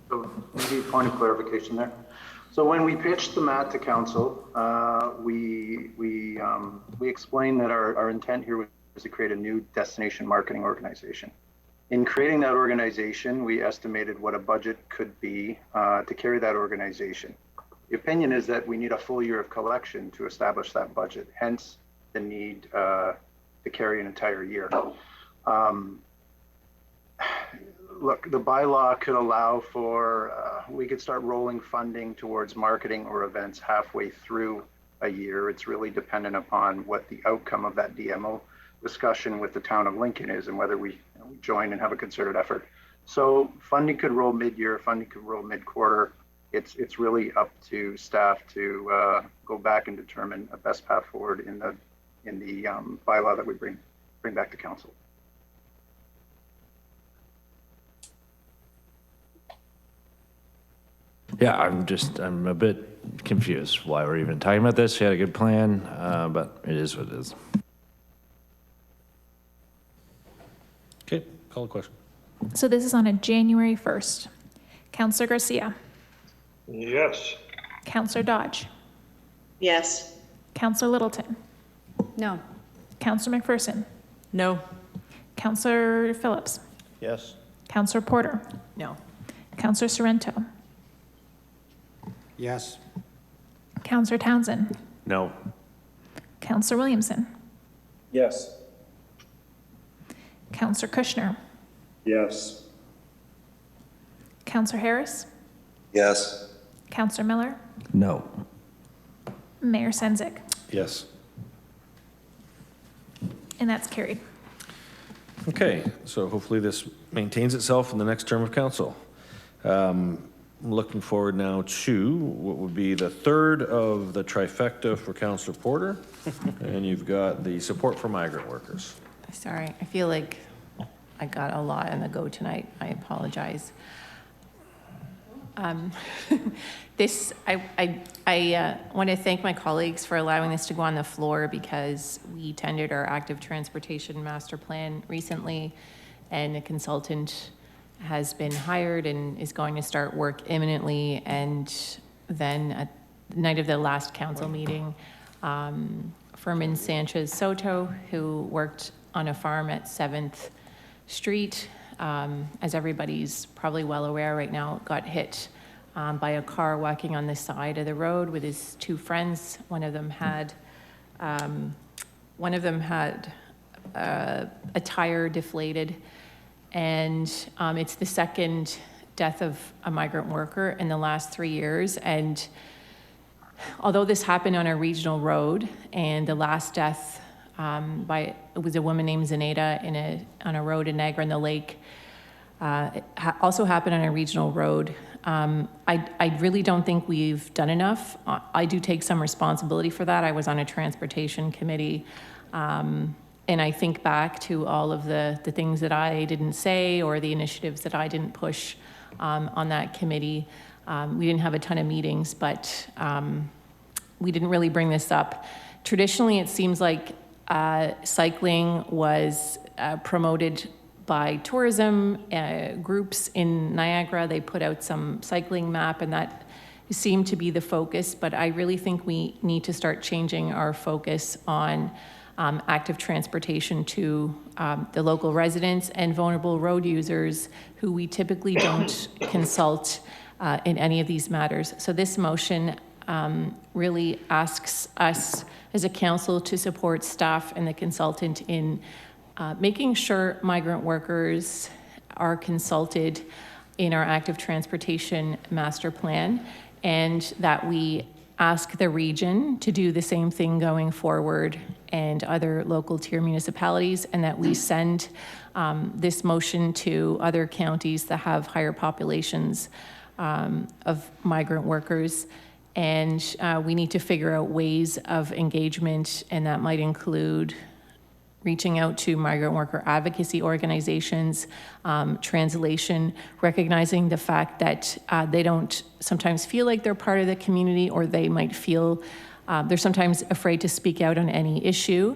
So maybe a point of clarification there. So when we pitched the MAT to council, we explained that our intent here was to create a new destination marketing organization. In creating that organization, we estimated what a budget could be to carry that organization. The opinion is that we need a full year of collection to establish that budget, hence the need to carry an entire year. Look, the bylaw could allow for, we could start rolling funding towards marketing or events halfway through a year. It's really dependent upon what the outcome of that DMO discussion with the town of Lincoln is and whether we join and have a concerted effort. So funding could roll mid-year, funding could roll mid-quarter. It's really up to staff to go back and determine a best path forward in the bylaw that we bring back to council. Yeah, I'm a bit confused why we're even talking about this. We had a good plan, but it is what it is. Okay, call the question. So this is on a January 1st. Councillor Garcia. Yes. Councillor Dodge. Yes. Councillor Littleton. No. Councillor McPherson. No. Councillor Phillips. Yes. Councillor Porter. No. Councillor Sorrento. Yes. Councillor Townsend. No. Councillor Williamson. Yes. Councillor Kushner. Yes. Councillor Harris. Yes. Councillor Miller. No. Mayor Senzik. Yes. And that's carried. Okay, so hopefully this maintains itself in the next term of council. I'm looking forward now to what would be the third of the trifecta for Councillor Porter. And you've got the support for migrant workers. Sorry, I feel like I got a lot on the go tonight. I apologize. I want to thank my colleagues for allowing this to go on the floor because we tendered our active transportation master plan recently, and a consultant has been hired and is going to start work imminently. And then at the night of the last council meeting, Furman Sanchez Soto, who worked on a farm at 7th Street, as everybody's probably well aware right now, got hit by a car walking on the side of the road with his two friends. One of them had a tire deflated, and it's the second death of a migrant worker in the last 3 years. And although this happened on a regional road, and the last death it was a woman named Zenaida on a road in Niagara in the Lake, it also happened on a regional road. I really don't think we've done enough. I do take some responsibility for that. I was on a transportation committee, and I think back to all of the things that I didn't say or the initiatives that I didn't push on that committee. We didn't have a ton of meetings, but we didn't really bring this up. Traditionally, it seems like cycling was promoted by tourism groups in Niagara. They put out some cycling map, and that seemed to be the focus, but I really think we need to start changing our focus on active transportation to the local residents and vulnerable road users who we typically don't consult in any of these matters. So this motion really asks us as a council to support staff and the consultant in making sure migrant workers are consulted in our active transportation master plan, and that we ask the region to do the same thing going forward and other local tier municipalities, and that we send this motion to other counties that have higher populations of migrant workers. And we need to figure out ways of engagement, and that might include reaching out to migrant worker advocacy organizations, translation, recognizing the fact that they don't sometimes feel like they're part of the community, or they might feel they're sometimes afraid to speak out on any issue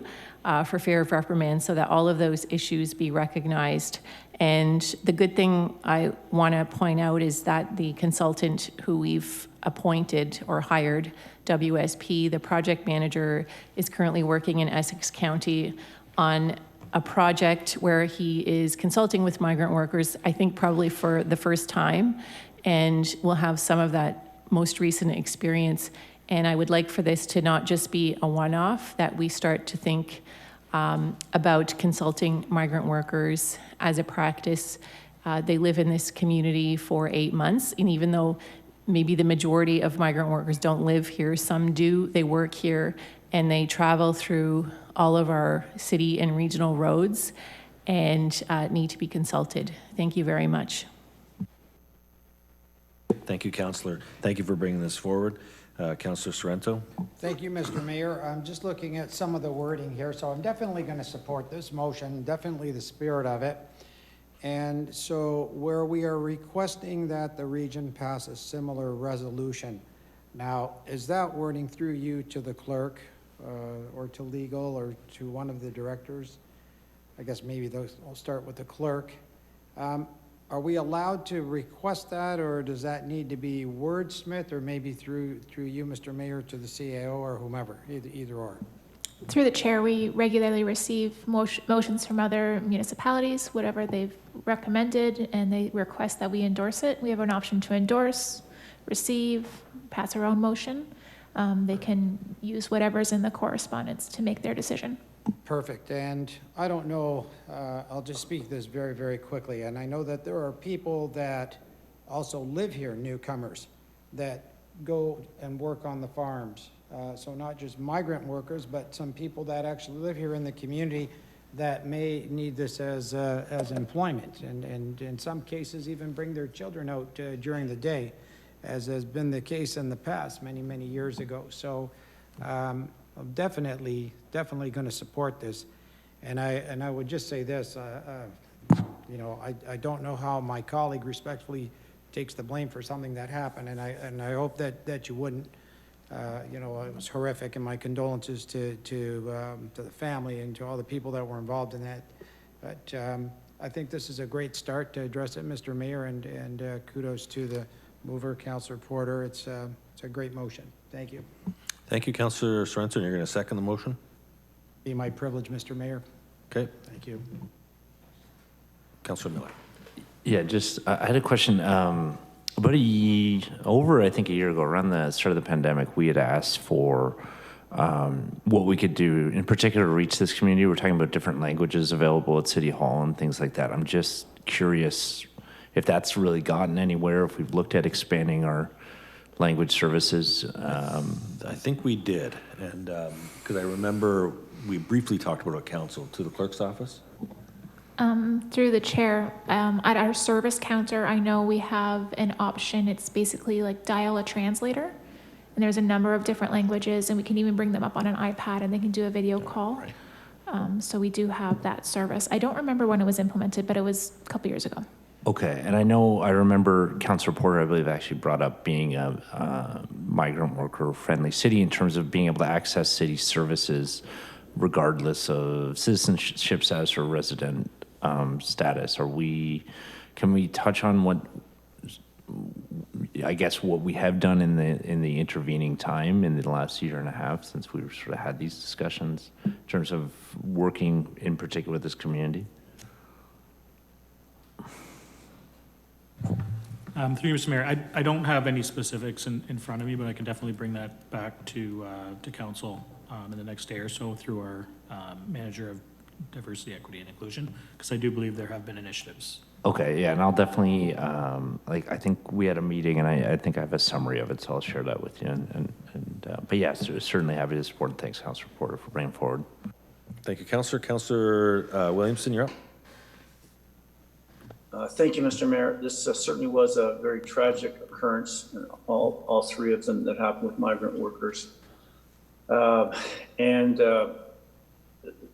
for fear of reprimand, so that all of those issues be recognized. And the good thing I want to point out is that the consultant who we've appointed or hired, WSP, the project manager, is currently working in Essex County on a project where he is consulting with migrant workers, I think probably for the first time, and we'll have some of that most recent experience. And I would like for this to not just be a one-off, that we start to think about consulting migrant workers as a practice. They live in this community for 8 months, and even though maybe the majority of migrant workers don't live here, some do, they work here, and they travel through all of our city and regional roads and need to be consulted. Thank you very much. Thank you, Councillor. Thank you for bringing this forward. Councillor Sorrento. Thank you, Mr. Mayor. I'm just looking at some of the wording here, so I'm definitely going to support this motion, definitely the spirit of it. And so where we are requesting that the region pass a similar resolution, now, is that wording through you to the clerk or to legal or to one of the directors? I guess maybe those, I'll start with the clerk. Are we allowed to request that, or does that need to be wordsmith, or maybe through you, Mr. Mayor, to the CAO or whomever, either or? Through the chair, we regularly receive motions from other municipalities, whatever they've recommended, and they request that we endorse it. We have an option to endorse, receive, pass our own motion. They can use whatever's in the correspondence to make their decision. Perfect. And I don't know, I'll just speak this very, very quickly. And I know that there are people that also live here, newcomers, that go and work on the farms. So not just migrant workers, but some people that actually live here in the community that may need this as employment, and in some cases even bring their children out during the day, as has been the case in the past many, many years ago. So I'm definitely going to support this. And I would just say this, you know, I don't know how my colleague respectfully takes the blame for something that happened, and I hope that you wouldn't. You know, it was horrific, and my condolences to the family and to all the people that were involved in that. But I think this is a great start to address it, Mr. Mayor, and kudos to the mover, Councillor Porter. It's a great motion. Thank you. Thank you, Councillor Sorensen. You're going to second the motion? Be my privilege, Mr. Mayor. Okay. Thank you. Councillor Miller. Yeah, just I had a question. About I think a year ago, around the start of the pandemic, we had asked for what we could do in particular to reach this community. We're talking about different languages available at City Hall and things like that. I'm just curious if that's really gotten anywhere, if we've looked at expanding our language services. I think we did, and because I remember we briefly talked about it at council to the clerk's office. Through the chair, at our service counter, I know we have an option. It's basically like dial a translator, and there's a number of different languages, and we can even bring them up on an iPad, and they can do a video call. So we do have that service. I don't remember when it was implemented, but it was a couple years ago. Okay, and I remember Councilor Porter, I believe, actually brought up being a migrant worker-friendly city in terms of being able to access city services regardless of citizenship status or resident status. Can we touch on what we have done in the intervening time in the last year and a half since we sort of had these discussions in terms of working in particular with this community? Through you, Mr. Mayor, I don't have any specifics in front of me, but I can definitely bring that back to council in the next day or so through our manager of diversity, equity, and inclusion, because I do believe there have been initiatives. Okay, yeah, and I'll definitely, I think we had a meeting, and I think I have a summary of it, so I'll share that with you. But yes, certainly happy to support, and thanks, Councilor Porter, for bringing forward. Thank you, Councilor. Councilor Williamson, you're up. Thank you, Mr. Mayor. This certainly was a very tragic occurrence, all three of them that happened with migrant workers.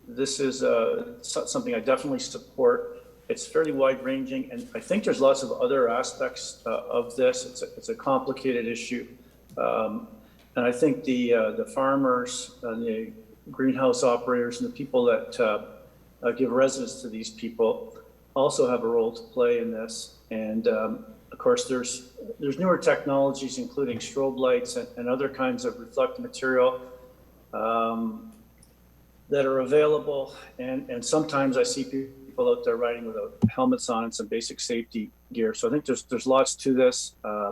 This is something I definitely support. It's fairly wide-ranging, and I think there's lots of other aspects of this. It's a complicated issue. And I think the farmers and the greenhouse operators and the people that give residence to these people also have a role to play in this. And of course, there's newer technologies, including strobe lights and other kinds of reflective material that are available. And sometimes I see people out there riding without helmets on and some basic safety gear. So I think there's lots to this. I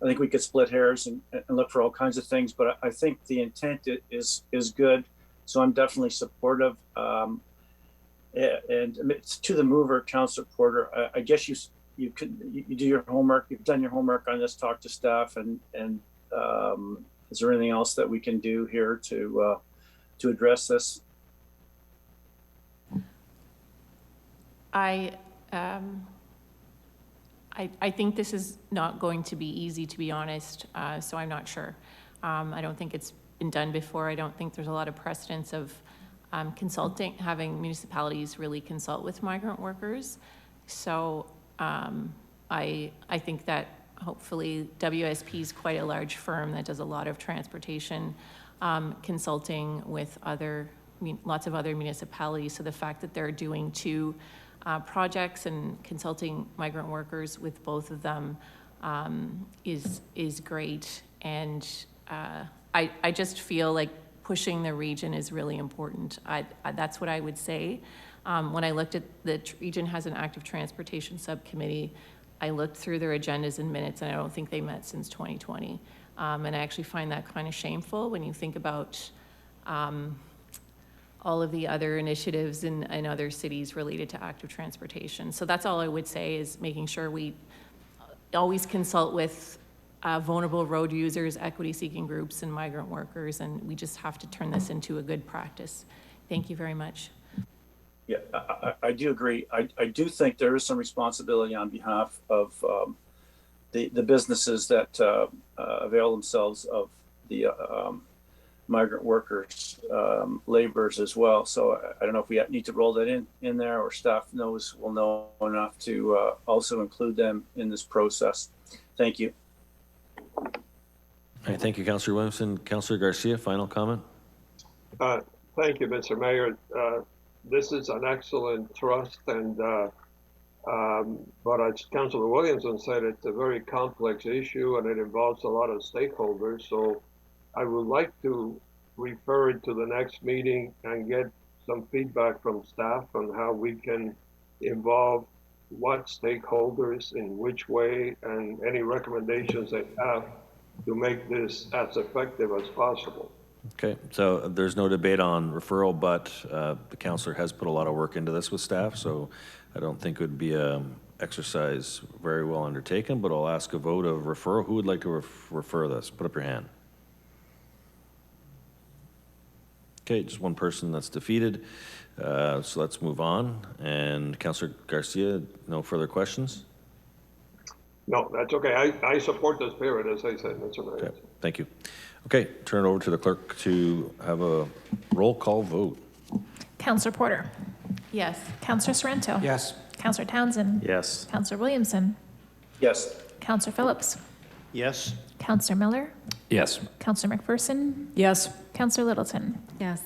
think we could split hairs and look for all kinds of things, but I think the intent is good. So I'm definitely supportive. And to the mover, Councilor Porter, I guess you do your homework. You've done your homework on this. Talk to staff, and is there anything else that we can do here to address this? I think this is not going to be easy, to be honest. So I'm not sure. I don't think it's been done before. I don't think there's a lot of precedence of having municipalities really consult with migrant workers. So I think that hopefully WSP is quite a large firm that does a lot of transportation consulting with lots of other municipalities. So the fact that they're doing two projects and consulting migrant workers with both of them is great. And I just feel like pushing the region is really important. That's what I would say. When I looked at the region has an active transportation subcommittee, I looked through their agendas and minutes, and I don't think they met since 2020. And I actually find that kind of shameful when you think about all of the other initiatives in other cities related to active transportation. So that's all I would say, is making sure we always consult with vulnerable road users, equity-seeking groups, and migrant workers, and we just have to turn this into a good practice. Thank you very much. Yeah, I do agree. I do think there is some responsibility on behalf of the businesses that avail themselves of the migrant workers, laborers as well. So I don't know if we need to roll that in there, or staff will know enough to also include them in this process. Thank you. All right, thank you, Councilor Williamson. Councilor Garcia, final comment? Thank you, Mr. Mayor. This is an excellent trust, and but as Councilor Williamson said, it's a very complex issue and it involves a lot of stakeholders. So I would like to refer it to the next meeting and get some feedback from staff on how we can involve what stakeholders, in which way, and any recommendations they have to make this as effective as possible. Okay, so there's no debate on referral, but the counselor has put a lot of work into this with staff, so I don't think it would be a exercise very well undertaken, but I'll ask a vote of referral. Who would like to refer this? Put up your hand. Okay, just one person that's defeated. So let's move on. And Councillor Garcia, no further questions? No, that's okay. I support the spirit, as I said, Mr. Mayor. Okay, thank you. Okay, turn it over to the clerk to have a roll call vote. Councillor Porter. Yes. Councillor Sorrento. Yes. Councillor Townsend. Yes. Councillor Williamson. Yes. Councillor Phillips. Yes. Councillor Miller. Yes. Councillor McPherson. Yes. Councillor Littleton. Yes.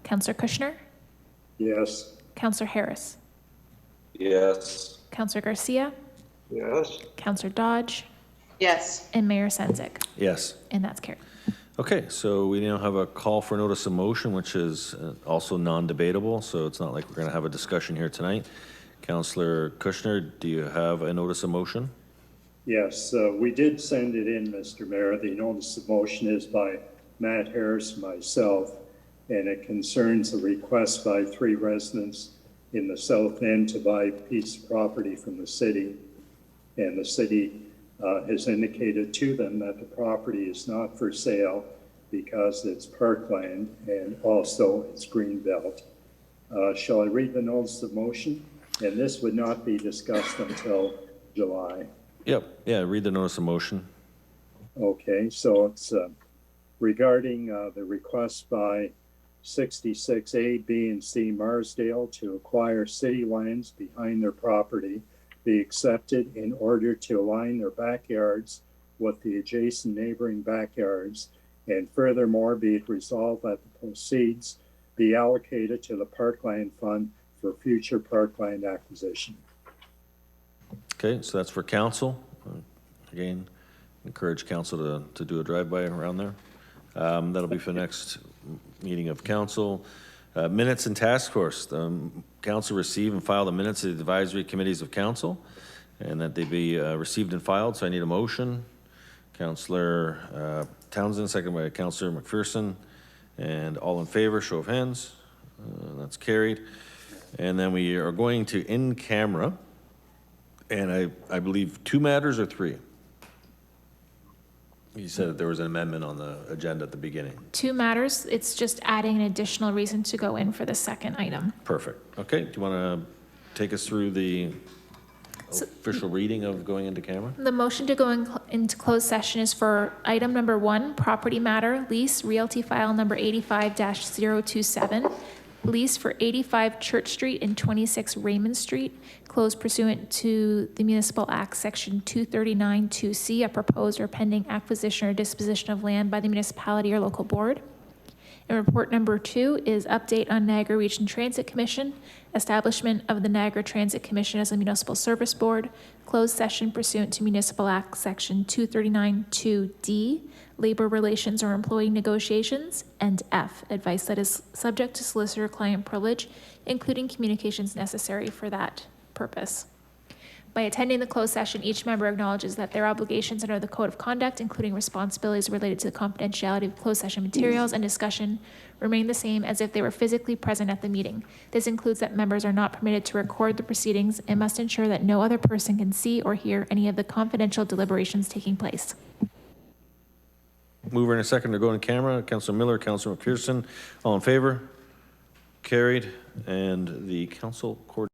Councillor Kushner. Yes. Councillor Harris. Yes. Councillor Garcia. Yes. Councillor Dodge. Yes. And Mayor Senzik. Yes. And that's carried. Okay, so we now have a call for notice of motion, which is also non-debatable, so it's not like we're going to have a discussion here tonight. Councillor Kushner, do you have a notice of motion? Yes, we did send it in, Mr. Mayor. The notice of motion is by Matt Harris, myself, and it concerns a request by 3 residents in the south end to buy a piece of property from the city. And the city has indicated to them that the property is not for sale because it's parkland and also it's greenbelt. Shall I read the notice of motion? And this would not be discussed until July. Yep, yeah, read the notice of motion. Okay, so it's regarding the request by 66A, B, and C Marsdale to acquire city lands behind their property be accepted in order to align their backyards with the adjacent neighboring backyards, and furthermore be it resolved that the proceeds be allocated to the Parkland Fund for future parkland acquisition. Okay, so that's for council. Again, encourage council to do a drive-by around there. That'll be for the next meeting of council. Minutes and task force. Council receive and file the minutes of the advisory committees of council, and that they be received and filed. So I need a motion. Councillor Townsend, second by Councillor McPherson, and all in favor, show of hands. That's carried. And then we are going to in camera, and I believe 2 matters or 3. You said that there was an amendment on the agenda at the beginning. 2 matters. It's just adding an additional reason to go in for the second item. Perfect. Okay, do you want to take us through the official reading of going into camera? The motion to go into closed session is for item number 1, property matter, lease, realty file number 85-027, lease for 85 Church Street and 26 Raymond Street, closed pursuant to the Municipal Act, Section 239-2C, a proposed or pending acquisition or disposition of land by the municipality or local board. And report number 2 is update on Niagara Region Transit Commission, establishment of the Niagara Transit Commission as a municipal service board, closed session pursuant to Municipal Act Section 239-2D, labor relations or employee negotiations, and F, advice that is subject to solicitor-client privilege, including communications necessary for that purpose. By attending the closed session, each member acknowledges that their obligations under the Code of Conduct, including responsibilities related to the confidentiality of closed session materials and discussion, remain the same as if they were physically present at the meeting. This includes that members are not permitted to record the proceedings and must ensure that no other person can see or hear any of the confidential deliberations taking place. Mover and a second to go in camera. Councillor Miller, Councillor McPherson, all in favor? Carried. And the council court.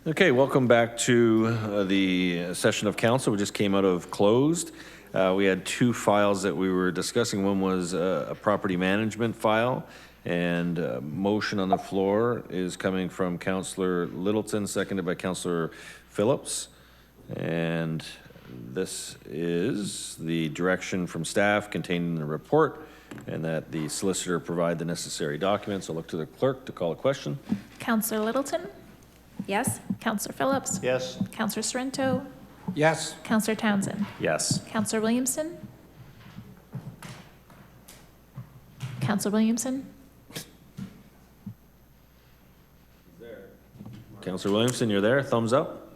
Okay, welcome back to the session of council. We just came out of closed. We had two files that we were discussing. One was a property management file, and motion on the floor is coming from Councillor Littleton, seconded by Councillor Phillips. And this is the direction from staff contained in the report, and that the solicitor provide the necessary documents. I'll look to the clerk to call a question. Councillor Littleton? Yes. Councillor Phillips? Yes. Councillor Sorrento? Yes. Councillor Townsend? Yes. Councillor Williamson? Councillor Williamson? Councillor Williamson, you're there? Thumbs up?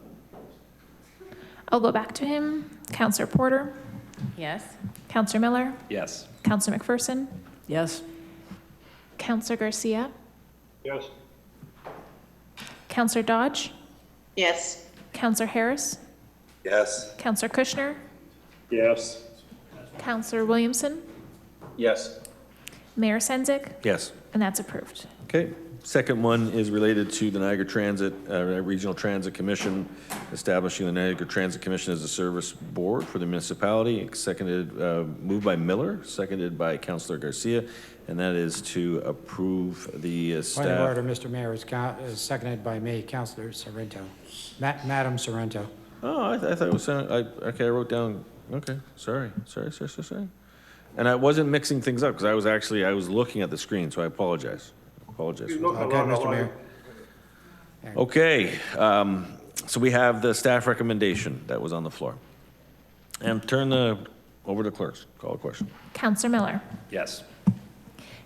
I'll go back to him. Councillor Porter? Yes. Councillor Miller? Yes. Councillor McPherson? Yes. Councillor Garcia? Yes. Councillor Dodge? Yes. Councillor Harris? Yes. Councillor Kushner? Yes. Councillor Williamson? Yes. Mayor Senzik? Yes. And that's approved. Okay. Second one is related to the Niagara Transit, Regional Transit Commission, establishing the Niagara Transit Commission as a service board for the municipality. Seconded, moved by Miller, seconded by Councillor Garcia, and that is to approve the staff. Point of order, Mr. Mayor, is seconded by me, Councillor Sorrento. Madam Sorrento. Oh, I thought it was, okay, I wrote down, okay, sorry. And I wasn't mixing things up, because I was looking at the screen, so I apologize. Okay, Mr. Mayor. Okay, so we have the staff recommendation that was on the floor. And turn over to clerks, call a question. Councillor Miller? Yes.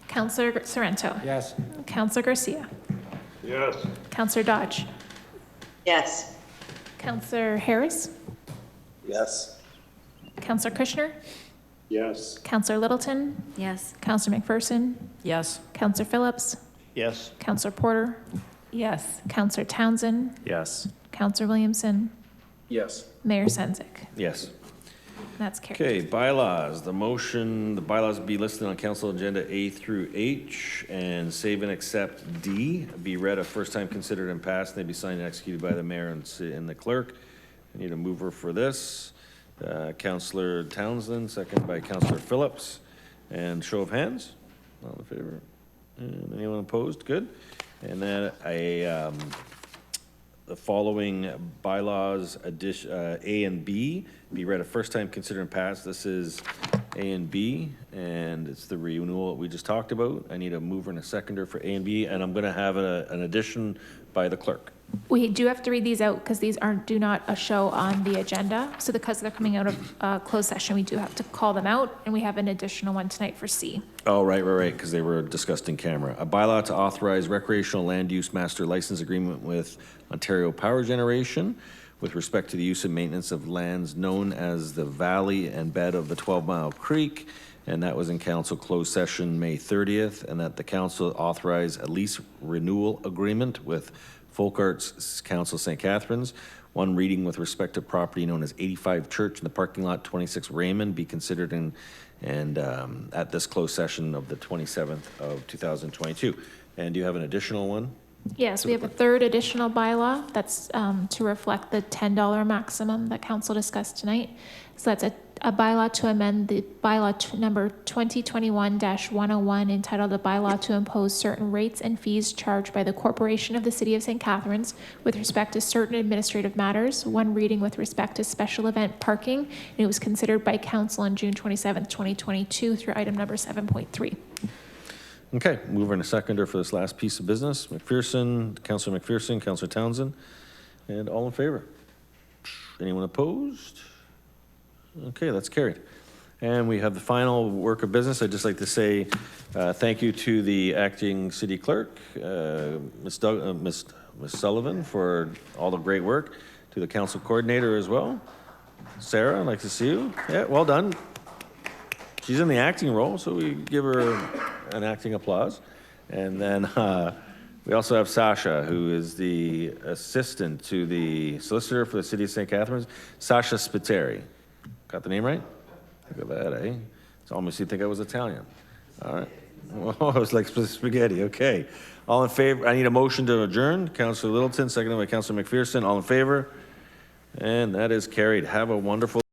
Councillor Sorrento? Yes. Councillor Garcia? Yes. Councillor Dodge? Yes. Councillor Harris? Yes. Councillor Kushner? Yes. Councillor Littleton? Yes. Councillor McPherson? Yes. Councillor Phillips? Yes. Councillor Porter? Yes. Councillor Townsend? Yes. Councillor Williamson? Yes. Mayor Senzik? Yes. That's carried. Okay, bylaws. The bylaws be listed on council agenda A through H, and save and accept D, be read a first time considered and passed, and they be signed and executed by the mayor and the clerk. I need a mover for this. Councillor Townsend, second by Councillor Phillips. And show of hands, all in favor? And anyone opposed? Good. And then the following bylaws, A and B, be read a first time, considered and passed. This is A and B, and it's the renewal that we just talked about. I need a mover and a seconder for A and B, and I'm going to have an addition by the clerk. We do have to read these out because these do not show on the agenda. So because they're coming out of closed session, we do have to call them out, and we have an additional one tonight for C. Oh, right, because they were discussed in camera. A bylaw to authorize recreational land use master license agreement with Ontario Power Generation with respect to the use and maintenance of lands known as the valley and bed of the 12 Mile Creek. And that was in council closed session May 30th, and that the council authorize a lease renewal agreement with Folk Arts Council St. Catharines. One reading with respect to property known as 85 Church in the parking lot 26 Raymond be considered at this closed session of the 27th of 2022. And do you have an additional one? Yes, we have a third additional bylaw that's to reflect the $10 maximum that council discussed tonight. So that's a bylaw to amend the bylaw number 2021-101 entitled "A Bylaw to Impose Certain Rates and Fees Charged by the Corporation of the City of St. Catharines with respect to certain administrative matters." One reading with respect to special event parking, and it was considered by council on June 27th, 2022 through item number 7.3. Okay, mover and a seconder for this last piece of business. Councillor McPherson, Councillor Townsend, and all in favor? Anyone opposed? Okay, that's carried. And we have the final work of business. I'd just like to say thank you to the acting city clerk, Ms. Sullivan, for all the great work, to the council coordinator as well. Sarah, I'd like to see you. Yeah, well done. She's in the acting role, so we give her an acting applause. And then we also have Sasha, who is the assistant to the solicitor for the city of St. Catharines, Sasha Spiteri. Got the name right? Look at that, eh? It's almost you'd think I was Italian. All right. Oh, it was like spaghetti, okay. All in favor, I need a motion to adjourn. Councillor Littleton, seconded by Councillor McPherson. All in favor? And that is carried. Have a wonderful